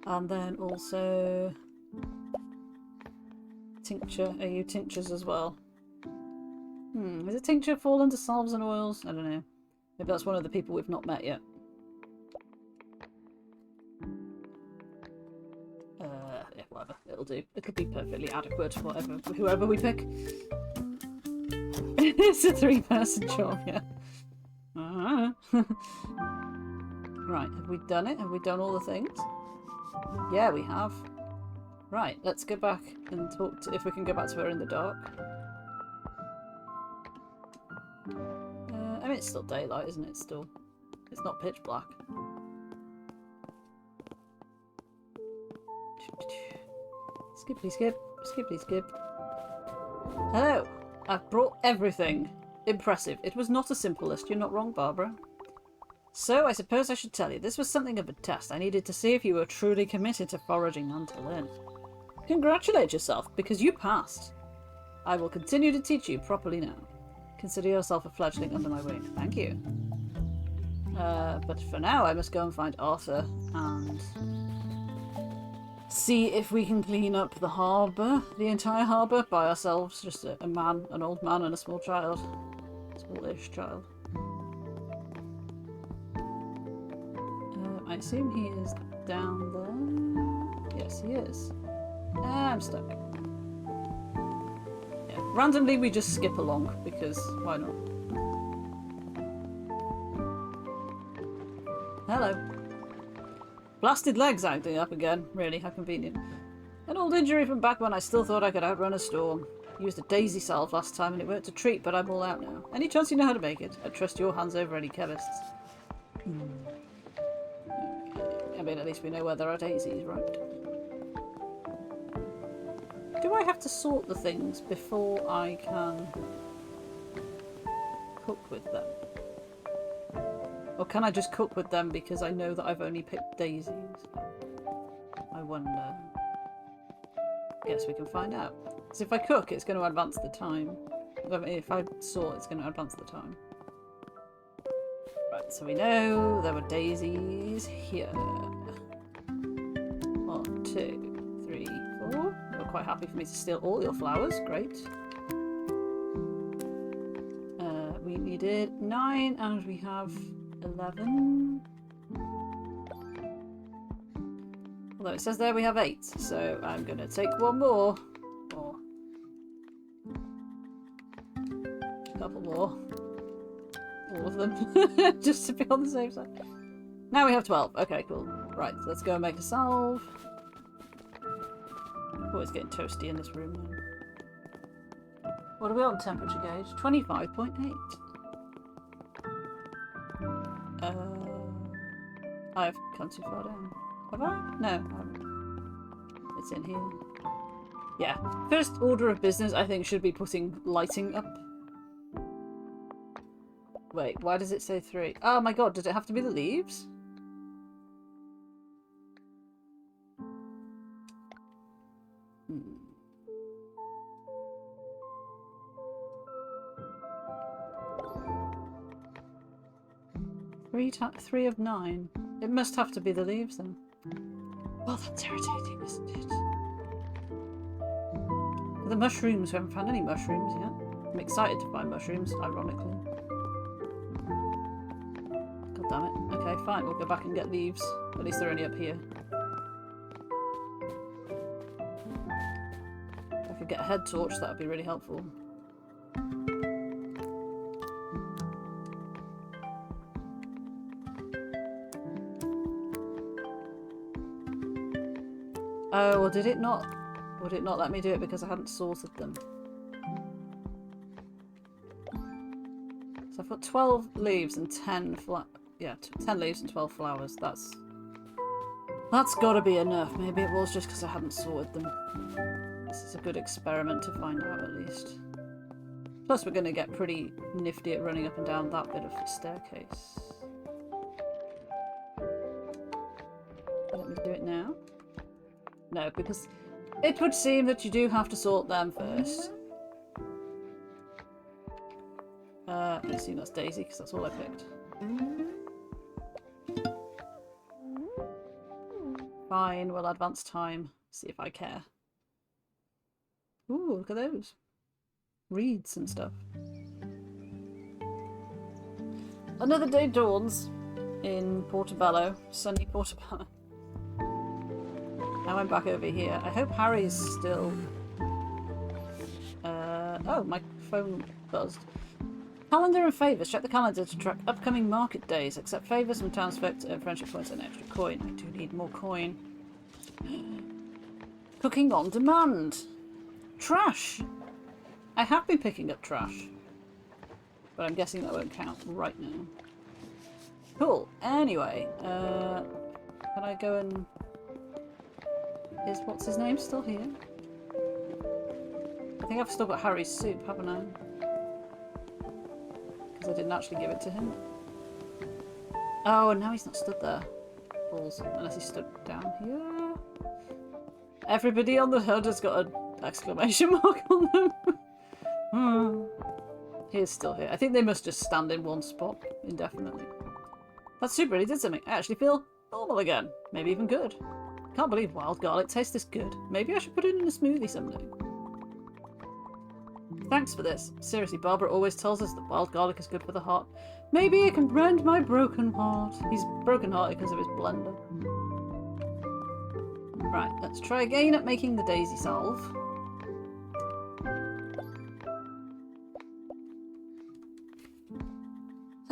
And then also... Tincture. Are you tinctures as well? Is it tincture fall under salves and oils? I don't know. Maybe that's one of the people we've not met yet. Yeah, whatever. It'll do. It'll be perfectly adequate, whatever. Whoever we pick. It's a 3-person job, yeah. Right, have we done it? Have we done all the things? Yeah, we have. Right, let's go back and talk to... If we can go back to her in the dark. I mean, it's still daylight, isn't it? It's not pitch black. Skippity skip, skippity skip. Hello, I've brought everything. Impressive. It was not a simple list. You're not wrong, Barbara. So, I suppose I should tell you, this was something of a test. I needed to see if you were truly committed to foraging until then. Congratulate yourself, because you passed. I will continue to teach you properly now. Consider yourself a fledgling under my wing. Thank you. But for now, I must go and find Arthur and see if we can clean up the harbour, the entire harbour, by ourselves. Just a man, an old man and a small child. Smallish child. I assume he is down there. Yes, he is. I'm stuck. Yeah, randomly we just skip along, because why not? Hello. Blasted legs acting up again. Really, how convenient. An old injury from back when I still thought I could outrun a storm. Used a daisy salve last time and it worked a treat, but I'm all out now. Any chance you know how to make it? I trust your hands over any chemists. I mean, at least we know where there are daisies, right? Do I have to sort the things before I can cook with them? Or can I just cook with them because I know that I've only picked daisies? I wonder. Guess we can find out. Because if I cook, it's going to advance the time. If I sort, it's going to advance the time. Right, so we know there were daisies here. 1, 2, 3, 4. You're quite happy for me to steal all your flowers. Great. We needed 9 and we have 11. Although it says there we have 8, so I'm going to take one more. Or a couple more. All of them. Just to be on the safe side. Now we have 12. Okay, cool. Right, so let's go and make a salve. Oh, it's getting toasty in this room now. What are we on temperature gauge? 25.8. I've come too far down. Have I? No, I haven't. It's in here. Yeah. First order of business, I think, should be putting lighting up. Wait, why does it say 3? Oh my god, did it have to be the leaves? Three of 9. It must have to be the leaves then. Well, that's irritating, isn't it? The mushrooms, we haven't found any mushrooms yet. I'm excited to find mushrooms, ironically. God damn it. Okay, fine, we'll go back and get leaves. At least they're only up here. If I could get a head torch, that would be really helpful. Oh, well, did it not? Would it not let me do it because I hadn't sorted them? So I've got 12 leaves and 10 yeah, 10 leaves and 12 flowers. That's got to be enough. Maybe it was just because I hadn't sorted them. This is a good experiment to find out at least. Plus, we're going to get pretty nifty at running up and down that bit of staircase. Let me do it now. No, because it would seem that you do have to sort them first. I assume that's Daisy, because that's all I picked. Fine, we'll advance time. See if I care. Ooh, look at those. Reeds and stuff. Another day dawns in Portobello. Sunny Portobello. Now I'm back over here. I hope Harry's still... oh, my phone buzzed. Calendar and favours. Check the calendar to track upcoming market days. Accept favours from townsfolk to earn friendship points and extra coin. I do need more coin. Cooking on demand. Trash. I have been picking up trash. But I'm guessing that won't count right now. Cool. Anyway, can I go and... Is what's his name still here? I think I've still got Harry's soup, haven't I? Because I didn't actually give it to him. Oh, and now he's not stood there. Balls. Unless he stood down here. Everybody on the HUD has got an exclamation mark on them. He is still here. I think they must just stand in one spot indefinitely. That soup really did something. I actually feel normal again. Maybe even good. Can't believe wild garlic tastes this good. Maybe I should put it in a smoothie someday. Thanks for this. Seriously, Barbara always tells us that wild garlic is good for the heart. Maybe it can mend my broken heart. He's broken-hearted because of his blender. Right, let's try again at making the daisy salve.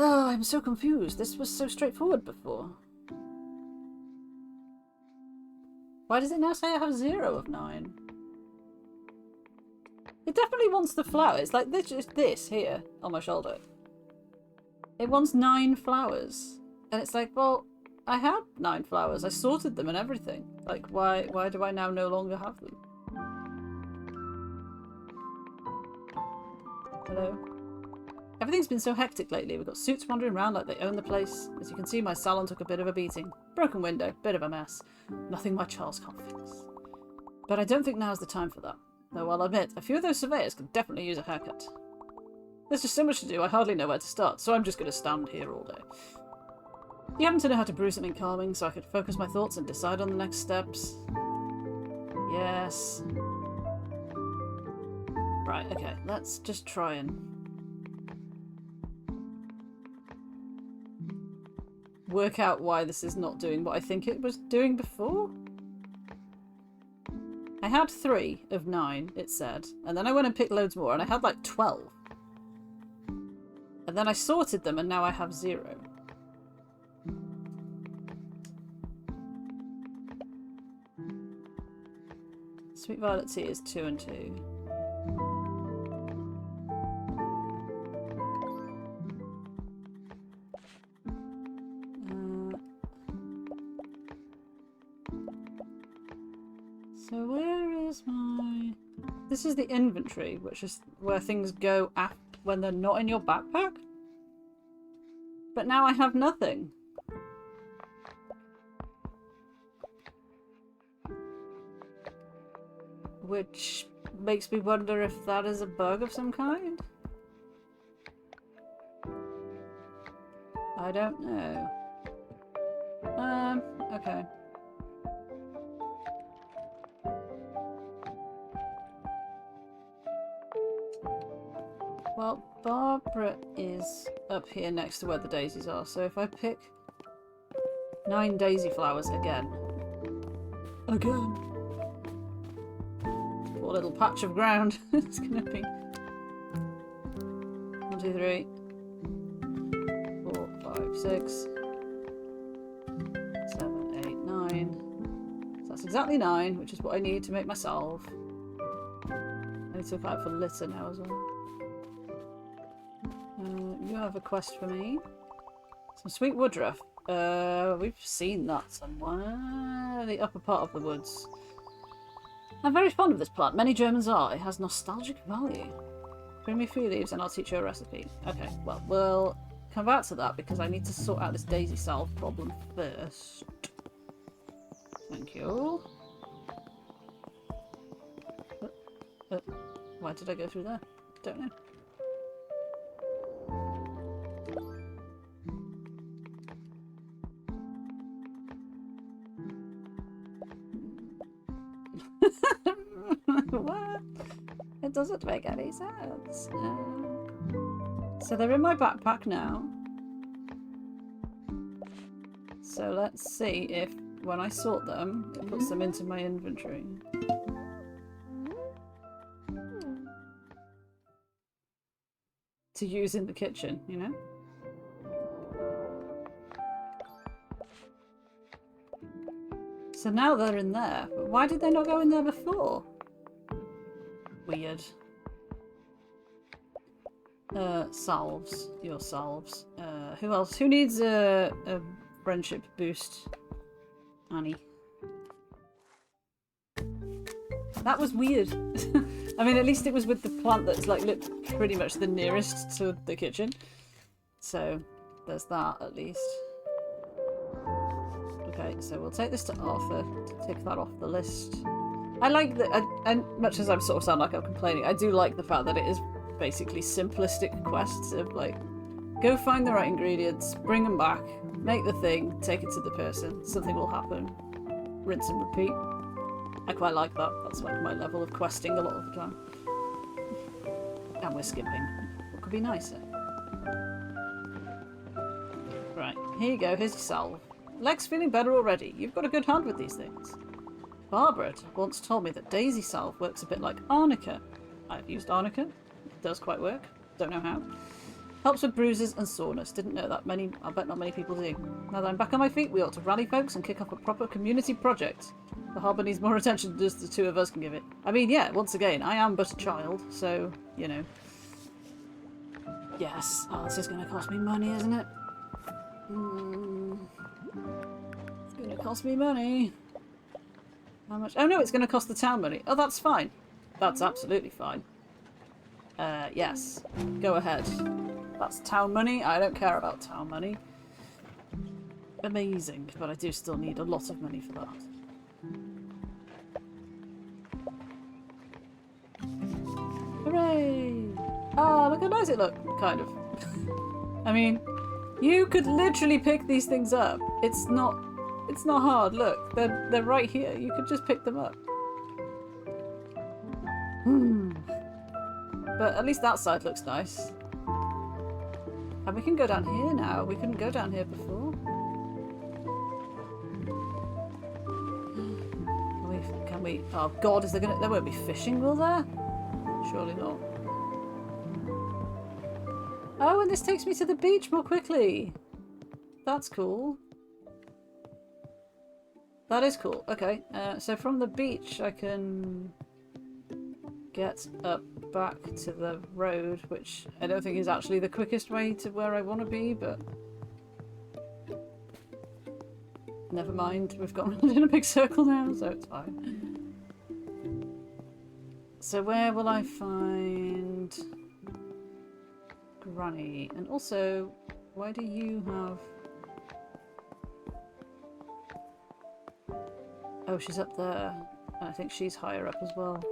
Oh, I'm so confused. This was so straightforward before. Why does it now say I have 0 of 9? It definitely wants the flower. It's like this here on my shoulder. It wants 9 flowers. And it's like, well, I had 9 flowers. I sorted them and everything. Like, why do I now no longer have them? Hello? Everything's been so hectic lately. We've got suits wandering around like they own the place. As you can see, my salon took a bit of a beating. Broken window, bit of a mess. Nothing my Charles can't fix. But I don't think now's the time for that. Though I'll admit, a few of those surveyors could definitely use a haircut. There's just so much to do, I hardly know where to start, so I'm just going to stand here all day. You happen to know how to brew something calming so I could focus my thoughts and decide on the next steps? Yes. Right, okay, let's just try and... work out why this is not doing what I think it was doing before? I had 3 of 9, it said, and then I went and picked loads more, and I had like 12. And then I sorted them, and now I have 0. Sweet violet tea is 2 and 2. So where is my... This is the inventory, which is where things go when they're not in your backpack. But now I have nothing. Which makes me wonder if that is a bug of some kind. I don't know. Okay. Well, Barbara is up here next to where the daisies are, so if I pick 9 daisy flowers again. Poor little patch of ground. It's gonna be 1, 2, 3, 4, 5, 6, 7, 8, 9. So that's exactly 9, which is what I need to make my salve. I need to look out for litter now as well. You have a quest for me. Some sweet woodruff. We've seen that somewhere. The upper part of the woods. I'm very fond of this plant. Many Germans are. It has nostalgic value. Bring me a few leaves and I'll teach you a recipe. Okay, well, we'll come back to that because I need to sort out this daisy salve problem first. Thank you. Why did I go through there? Don't know. What? It doesn't make any sense. So they're in my backpack now. So let's see if when I sort them, it puts them into my inventory. To use in the kitchen, you know? So now they're in there. But why did they not go in there before? Weird. Salves. Your salves. Who else? Who needs a friendship boost? Annie. That was weird. I mean, at least it was with the plant that's like pretty much the nearest to the kitchen. So there's that at least. Okay, so we'll take this to Arthur to tick that off the list. I like that, and much as I sort of sound like I'm complaining, I do like the fact that it is basically simplistic quests of like, go find the right ingredients, bring them back, make the thing, take it to the person, something will happen, rinse and repeat. I quite like that. That's like my level of questing a lot of the time. And we're skipping. What could be nicer? Right, here you go, here's your salve. Leg's feeling better already. You've got a good hand with these things. Barbara once told me that daisy salve works a bit like arnica. I've used arnica. It does quite work. Don't know how. Helps with bruises and soreness. Didn't know that many. I bet not many people do. Now that I'm back on my feet, we ought to rally folks and kick off a proper community project. The harbour needs more attention than just the two of us can give it. I mean, yeah, once again, I am but a child, so, you know. Yes. Oh, this is going to cost me money, isn't it? It's going to cost me money. How much? Oh no, it's going to cost the town money. Oh, that's fine. That's absolutely fine. Yes. Go ahead. That's town money. I don't care about town money. Amazing, but I do still need a lot of money for that. Hooray! Ah, look how nice it looks. Kind of. I mean, you could literally pick these things up. It's not hard. Look, they're right here. You could just pick them up. But at least that side looks nice. And we can go down here now. We couldn't go down here before. Can we? Oh God, is there gonna? There won't be fishing, will there? Surely not. Oh, and this takes me to the beach more quickly. That's cool. That is cool. Okay, so from the beach I can get up back to the road, which I don't think is actually the quickest way to where I want to be, but never mind. We've gone around in a big circle now, so it's fine. So where will I find Granny? And also, why do you have... Oh, she's up there. And I think she's higher up as well.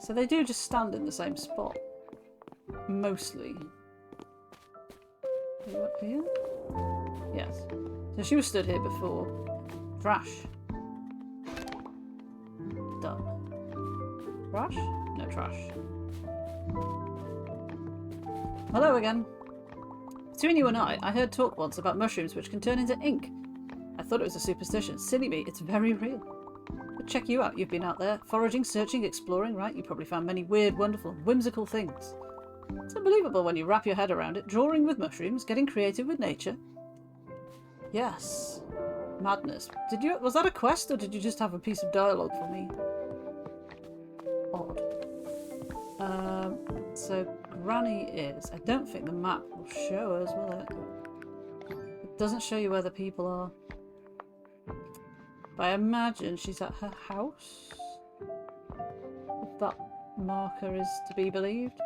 So they do just stand in the same spot. Mostly. Are you up here? Yes. So she was stood here before. Trash. Done. Trash? No trash. Hello again. Between you and I heard talk once about mushrooms which can turn into ink. I thought it was a superstition. Silly me, it's very real. But check you out. You've been out there, foraging, searching, exploring, right? You probably found many weird, wonderful, whimsical things. It's unbelievable when you wrap your head around it. Drawing with mushrooms, getting creative with nature. Yes. Madness. Was that a quest or did you just have a piece of dialogue for me? Odd. So Granny is... I don't think the map will show us, will it? It doesn't show you where the people are. But I imagine she's at her house. If that marker is to be believed.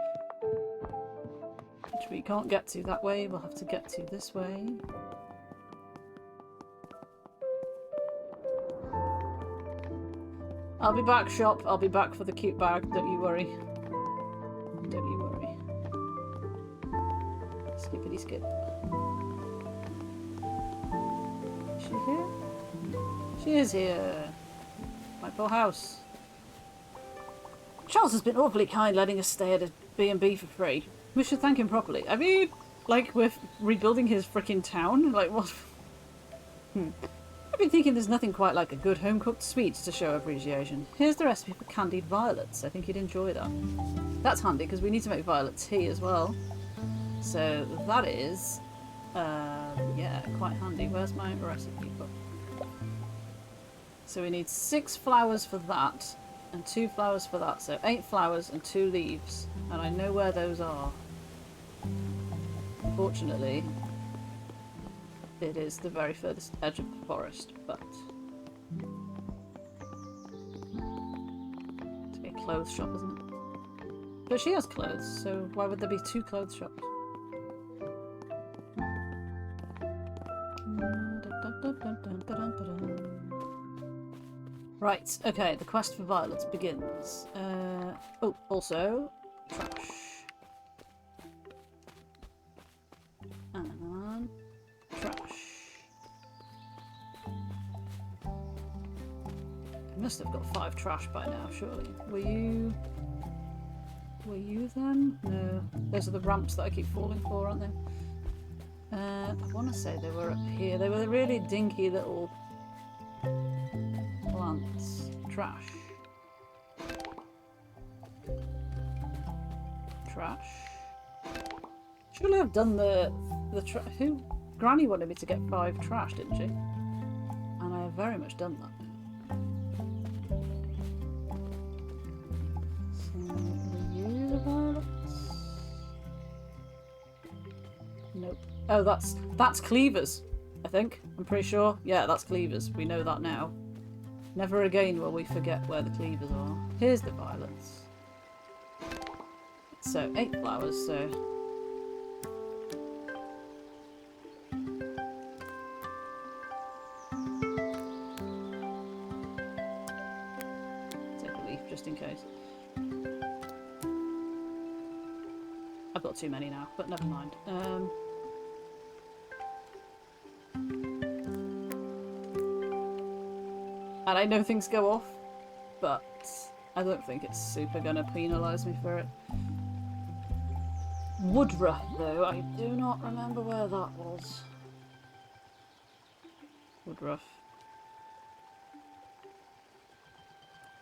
Which we can't get to that way. We'll have to get to this way. I'll be back, shop. I'll be back for the cute bag. Don't you worry. Don't you worry. Skippity skip. Is she here? She is here. My poor house. Charles has been awfully kind letting us stay at a B&B for free. We should thank him properly. I mean, like, we're rebuilding his frickin' town? Like, what? I've been thinking there's nothing quite like a good home-cooked sweet to show appreciation. Here's the recipe for candied violets. I think you'd enjoy that. That's handy, because we need to make violet tea as well. So, that is... yeah, quite handy. Where's my recipe book? So we need 6 flowers for that. and 2 flowers for that. So 8 flowers and 2 leaves. And I know where those are. Fortunately, it is the very furthest edge of the forest, but... It's a clothes shop, isn't it? But she has clothes, so why would there be 2 clothes shops? Right, okay, the quest for violets begins. Oh, also, trash. And trash. I must have got 5 trash by now, surely. Were you then? No. Those are the ramps that I keep falling for, aren't they? I want to say they were up here. They were the really dinky little plants. Trash. Trash. Surely I've done the trash. Who? Granny wanted me to get 5 trash, didn't she? And I have very much done that. Nope. Oh, that's cleavers, I think. I'm pretty sure. Yeah, that's cleavers. We know that now. Never again will we forget where the cleavers are. Here's the violets. So, 8 flowers, so... Take a leaf, just in case. I've got too many now, but never mind. And I know things go off, but I don't think it's super gonna penalise me for it. Woodruff, though, I do not remember where that was. Woodruff.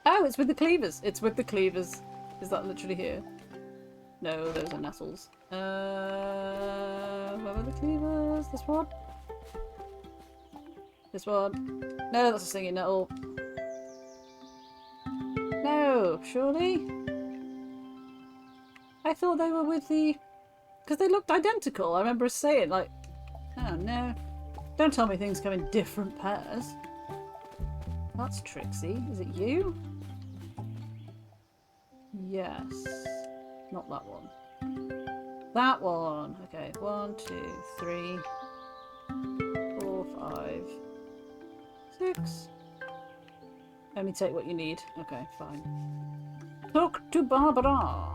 Oh, it's with the cleavers! It's with the cleavers. Is that literally here? No, those are nettles. Where are the cleavers? This one? This one? No, that's a singing nettle. No, surely? I thought they were with the... Because they looked identical. I remember us saying, like... Oh, no. Don't tell me things come in different pairs. That's Trixie. Is it you? Yes. Not that one. That one. Okay. 1, 2, 3, 4, 5, 6. Only take what you need. Okay, fine. Talk to Barbara.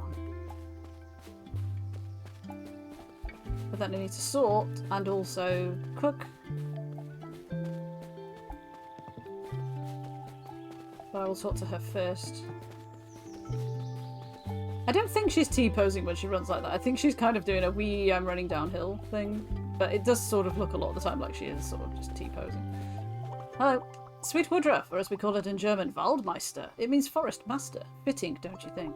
But then I need to sort and also cook. But I will talk to her first. I don't think she's T-posing when she runs like that. I think she's kind of doing a wee I'm running downhill thing. But it does sort of look a lot of the time like she is sort of just T-posing. Hello. Sweet Woodruff, or as we call it in German, Waldmeister. It means forest master. Fitting, don't you think?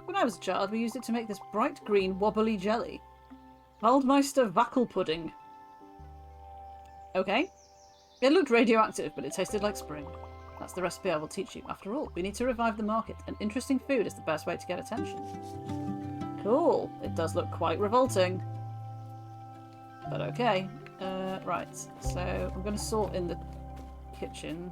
When I was a child, we used it to make this bright green wobbly jelly. Waldmeister Wackelpudding. Okay. It looked radioactive, but it tasted like spring. That's the recipe I will teach you. After all, we need to revive the market, and interesting food is the best way to get attention. Cool. It does look quite revolting. But okay. Right. So I'm going to sort in the kitchen.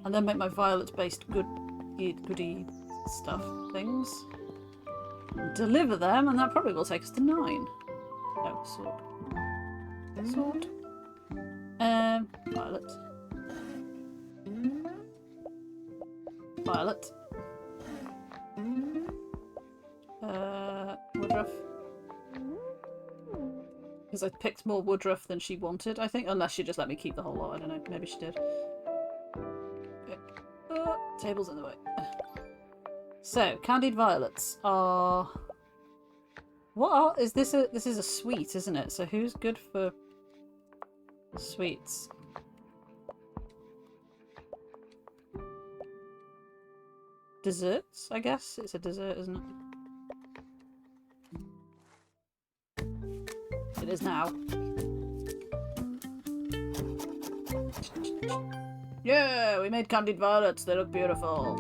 And then make my violet-based goodie stuff things. Deliver them, and that probably will take us to 9. No, sword. Sword. Violet. Violet. Woodruff. Because I picked more woodruff than she wanted, I think. Unless she just let me keep the whole lot. I don't know. Maybe she did. Okay. Table's in the way. So, candied violets are... What are... Is this a... This is a sweet, isn't it? So who's good for sweets? Desserts, I guess? It's a dessert, isn't it? It is now. Yeah, we made candied violets. They look beautiful.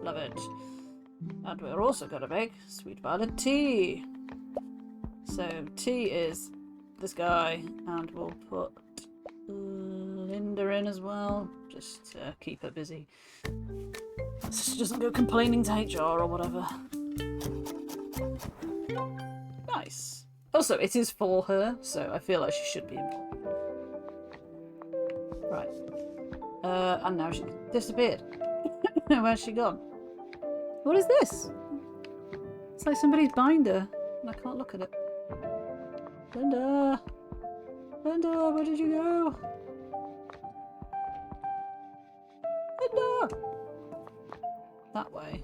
Love it. And we're also going to make sweet violet tea. So tea is this guy, and we'll put Linda in as well, just to keep her busy. So she doesn't go complaining to HR or whatever. Nice. Also, it is for her, so I feel like she should be involved. Right. And now she disappeared. Where's she gone? What is this? It's like somebody's binder, and I can't look at it. Linda! Linda, where did you go? Linda! That way.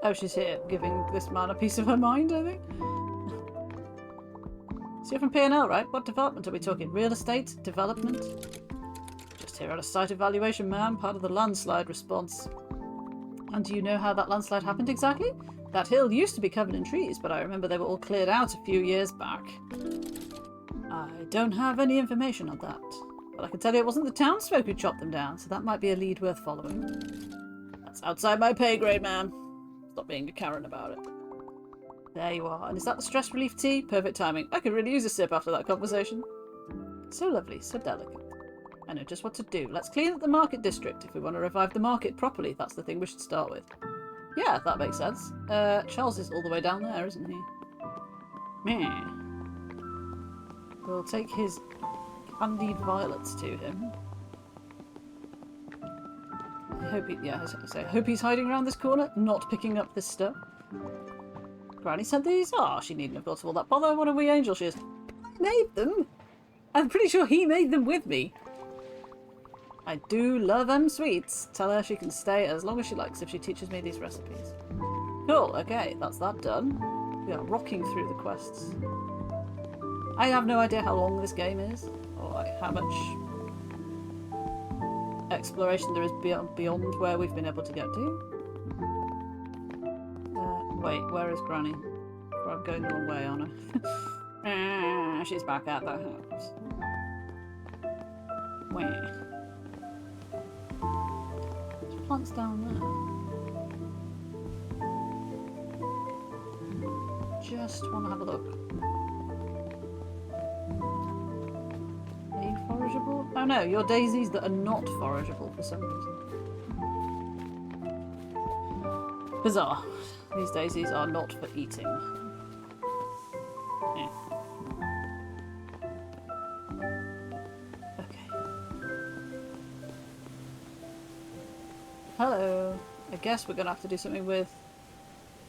Oh, she's here, giving this man a piece of her mind, I think. So you're from P&L, right? What development are we talking? Real estate? Development? Just here on a site evaluation, ma'am. Part of the landslide response. And do you know how that landslide happened exactly? That hill used to be covered in trees, but I remember they were all cleared out a few years back. I don't have any information on that. But I can tell you it wasn't the townsfolk who chopped them down, so that might be a lead worth following. That's outside my pay grade, ma'am. Stop being a Karen about it. There you are. And is that the stress relief tea? Perfect timing. I could really use a sip after that conversation. So lovely, so delicate. I know just what to do. Let's clean up the market district. If we want to revive the market properly, that's the thing we should start with. Yeah, that makes sense. Charles is all the way down there, isn't he? Meh. We'll take his candied violets to him. I hope he, yeah, I hope he's hiding around this corner, not picking up this stuff. Granny sent these? Oh, she needn't have got to all that bother. What a wee angel she is. I made them. I'm pretty sure he made them with me. I do love them sweets. Tell her she can stay as long as she likes if she teaches me these recipes. Cool, okay, that's that done. We are rocking through the quests. I have no idea how long this game is, or like how much exploration there is beyond where we've been able to get to. Wait, where is Granny? I'm going the wrong way, aren't I? She's back at the house. Where? There's plants down there. Just want to have a look. Are you forageable? Oh no, you're daisies that are not forageable for some reason. Bizarre. These daisies are not for eating. Yeah. Okay. Hello. I guess we're going to have to do something with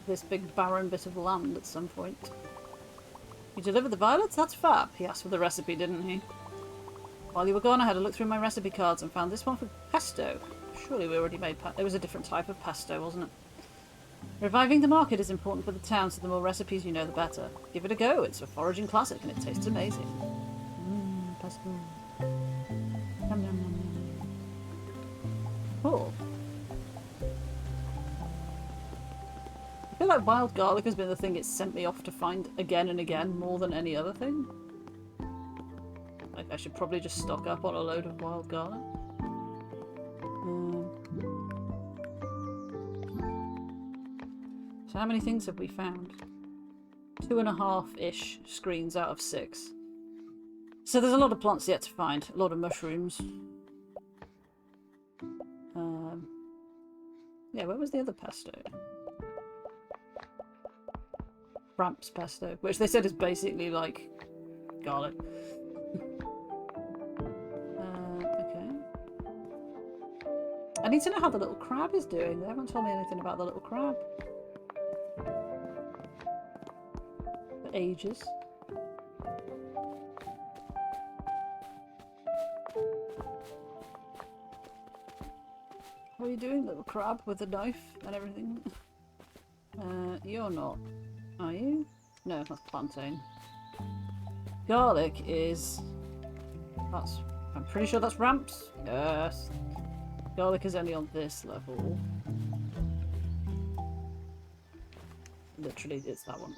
this big barren bit of land at some point. You delivered the violets? That's fab. He asked for the recipe, didn't he? While you were gone, I had a look through my recipe cards and found this one for pesto. Surely we already made pesto. It was a different type of pesto, wasn't it? Reviving the market is important for the town, so the more recipes you know, the better. Give it a go. It's a foraging classic and it tastes amazing. Pesto. Yum, yum, yum, yum. Cool. I feel like wild garlic has been the thing it's sent me off to find again and again more than any other thing. Like, I should probably just stock up on a load of wild garlic. So how many things have we found? 2.5-ish screens out of 6. So there's a lot of plants yet to find. A lot of mushrooms. Yeah, where was the other pesto? Ramps pesto, which they said is basically like garlic. Okay. I need to know how the little crab is doing. They haven't told me anything about the little crab. For ages. How are you doing, little crab, with a knife and everything? You're not, are you? No, that's plantain. Garlic is... That's... I'm pretty sure that's ramps. Yes. Garlic is only on this level. Literally, it's that one.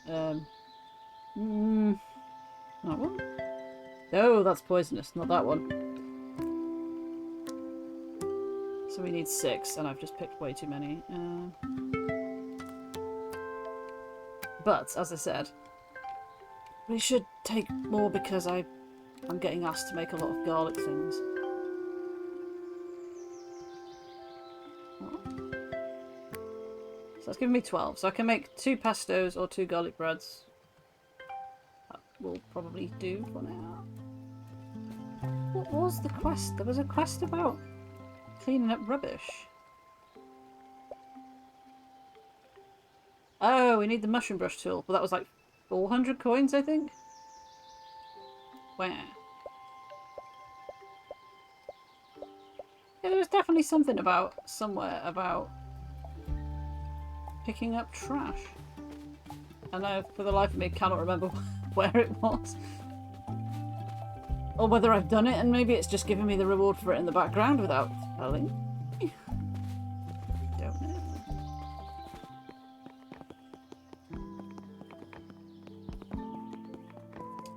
That one? Oh, that's poisonous, not that one. So we need 6, and I've just picked way too many. But, as I said, we should take more because I'm getting asked to make a lot of garlic things. So that's giving me 12. So I can make 2 pestos or 2 garlic breads. That will probably do for now. What was the quest? There was a quest about cleaning up rubbish. Oh, we need the mushroom brush tool. Well, that was like 400 coins, I think. Wow. Yeah, there was definitely something about somewhere about picking up trash. And I, for the life of me, cannot remember where it was. Or whether I've done it and maybe it's just giving me the reward for it in the background without telling. Don't know.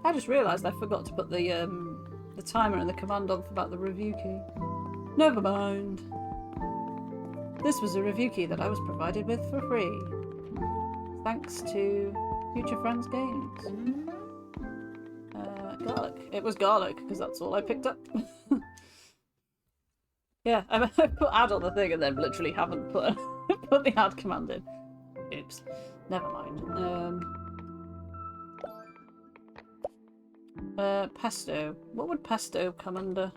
I just realised I forgot to put the timer and the command on about the review key. Never mind. This was a review key that I was provided with for free. Thanks to Future Friends Games. Garlic. It was garlic, because that's all I picked up. Yeah, I put add on the thing and then literally haven't put, put the add command in. Oops. Never mind. Pesto. What would pesto come under?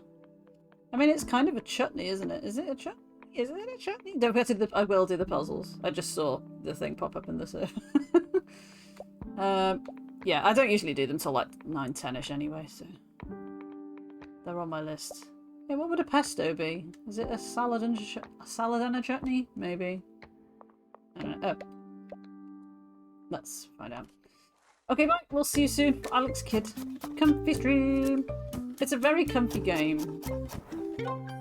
I mean, it's kind of a chutney, isn't it? Is it a chutney? Is it a chutney? Don't forget to I will do the puzzles. I just saw the thing pop up in the server. Yeah, I don't usually do them till like 9, 10-ish anyway, so they're on my list. Yeah, what would a pesto be? Is it a salad and a chutney? Maybe. Oh. Let's find out. Okay, bye. We'll see you soon for Alex Kidd. Comfy stream. It's a very comfy game.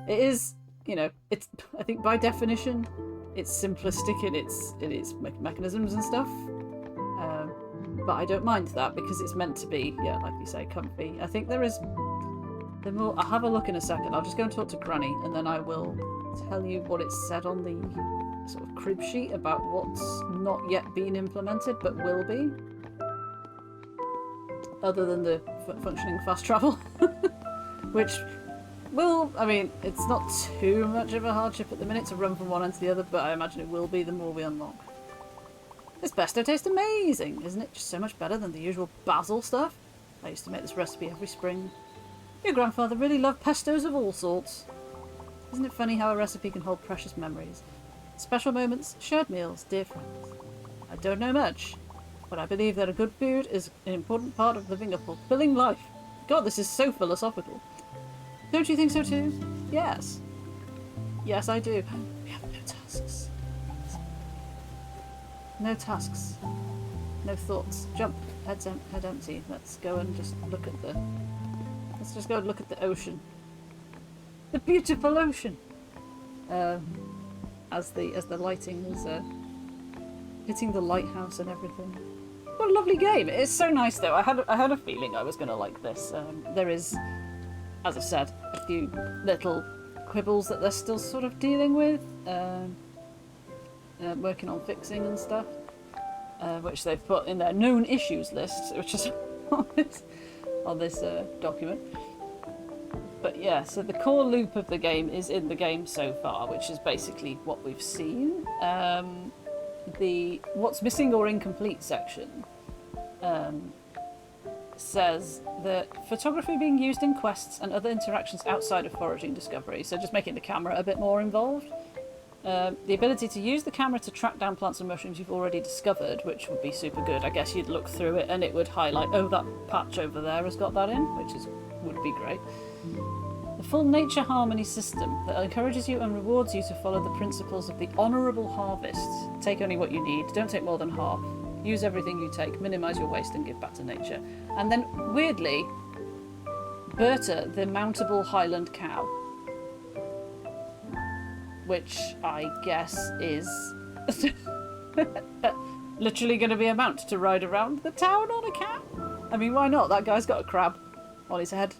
It is, you know, it's, I think by definition, it's simplistic in its mechanisms and stuff. But I don't mind that because it's meant to be, yeah, like you say, comfy. I think there is the more. I'll have a look in a second. I'll just go and talk to Granny, and then I will tell you what it said on the sort of crib sheet about what's not yet been implemented but will be. Other than the functioning fast travel, which will, I mean, it's not too much of a hardship at the minute to run from one end to the other, but I imagine it will be the more we unlock. This pesto tastes amazing, isn't it? Just so much better than the usual basil stuff. I used to make this recipe every spring. Your grandfather really loved pestos of all sorts. Isn't it funny how a recipe can hold precious memories? Special moments, shared meals, dear friends. I don't know much, but I believe that a good food is an important part of living a fulfilling life. God, this is so philosophical. Don't you think so too? Yes. Yes, I do. We have no tasks. No tasks. No thoughts. Jump. Head empty. Let's go and just look at the... Let's just go and look at the ocean. The beautiful ocean! As the lighting is hitting the lighthouse and everything. What a lovely game! It's so nice though. I had a feeling I was going to like this. There is, as I said, a few little quibbles that they're still sort of dealing with. Working on fixing and stuff, which they've put in their known issues list, which is on this document. But yeah, so the core loop of the game is in the game so far, which is basically what we've seen. The what's missing or incomplete section says that photography being used in quests and other interactions outside of foraging discovery, so just making the camera a bit more involved. The ability to use the camera to track down plants and mushrooms you've already discovered, which would be super good. I guess you'd look through it and it would highlight, oh, that patch over there has got that in, which would be great. The full nature harmony system that encourages you and rewards you to follow the principles of the honourable harvest. Take only what you need, don't take more than half. Use everything you take, minimise your waste and give back to nature. And then, weirdly, Berta, the mountable Highland cow. Which I guess is literally going to be a mount to ride around the town on a cow. I mean, why not? That guy's got a crab. on his head.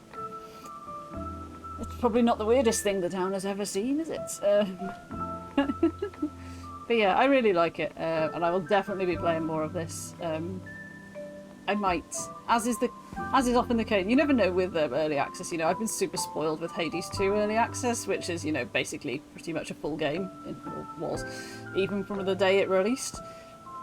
It's probably not the weirdest thing the town has ever seen, is it? But yeah, I really like it, and I will definitely be playing more of this. I might, as is often the case. You never know with early access. You know, I've been super spoiled with Hades 2 early access, which is, you know, basically pretty much a full game. It was, even from the day it released.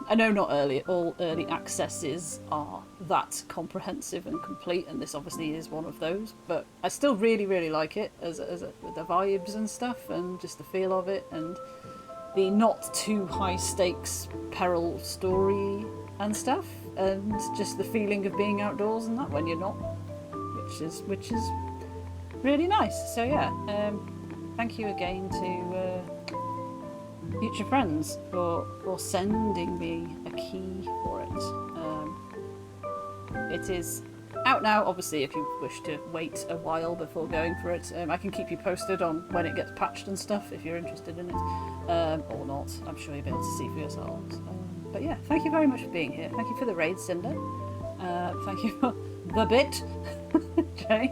I know not all early accesses are that comprehensive and complete, and this obviously is one of those. But I still really, really like it with the vibes and stuff, and just the feel of it, and the not too high stakes peril story and stuff, and just the feeling of being outdoors and that when you're not, which is really nice. So yeah, thank you again to Future Friends for sending me a key for it. It is out now, obviously, if you wish to wait a while before going for it. I can keep you posted on when it gets patched and stuff if you're interested in it, or not. I'm sure you'll be able to see for yourselves. But yeah, thank you very much for being here. Thank you for the raid, Cinder. Thank you for the bit, Jay,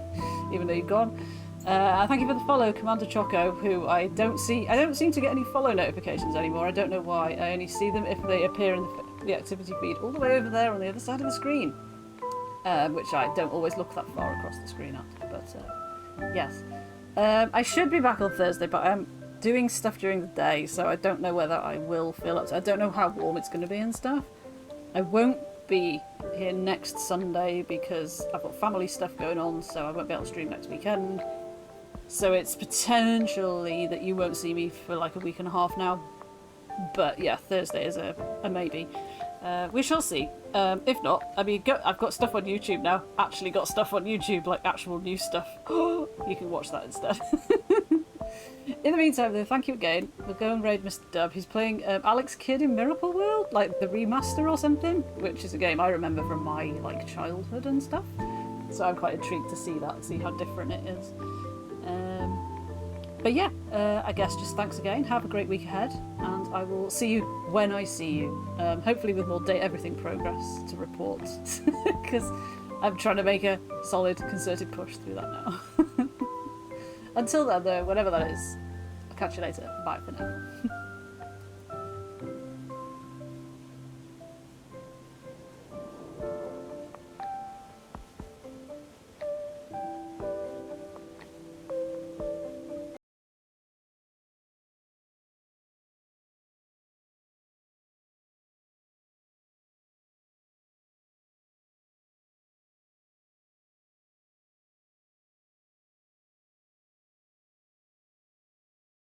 even though you're gone. Thank you for the follow, Commander Choco, who I don't seem to get any follow notifications anymore. I don't know why. I only see them if they appear in the activity feed all the way over there on the other side of the screen, which I don't always look that far across the screen at. But yes, I should be back on Thursday, but I'm doing stuff during the day, so I don't know whether I will feel up to. I don't know how warm it's going to be and stuff. I won't be here next Sunday because I've got family stuff going on, so I won't be able to stream next weekend. So it's potentially that you won't see me for like a week and a half now. But yeah, Thursday is a maybe. We shall see. If not, I mean, I've got stuff on YouTube now. Actually got stuff on YouTube, like actual new stuff. You can watch that instead. In the meantime, though, thank you again. We'll go and raid Mr. Dub. He's playing Alex Kidd in Miracle World, like the remaster or something, which is a game I remember from my like childhood and stuff. So I'm quite intrigued to see that, see how different it is. But yeah, I guess just thanks again. Have a great week ahead, and I will see you when I see you. Hopefully with more everything progress to report, because I'm trying to make a solid, concerted push through that now. Until then, though, whatever that is, I'll catch you later. Bye for now.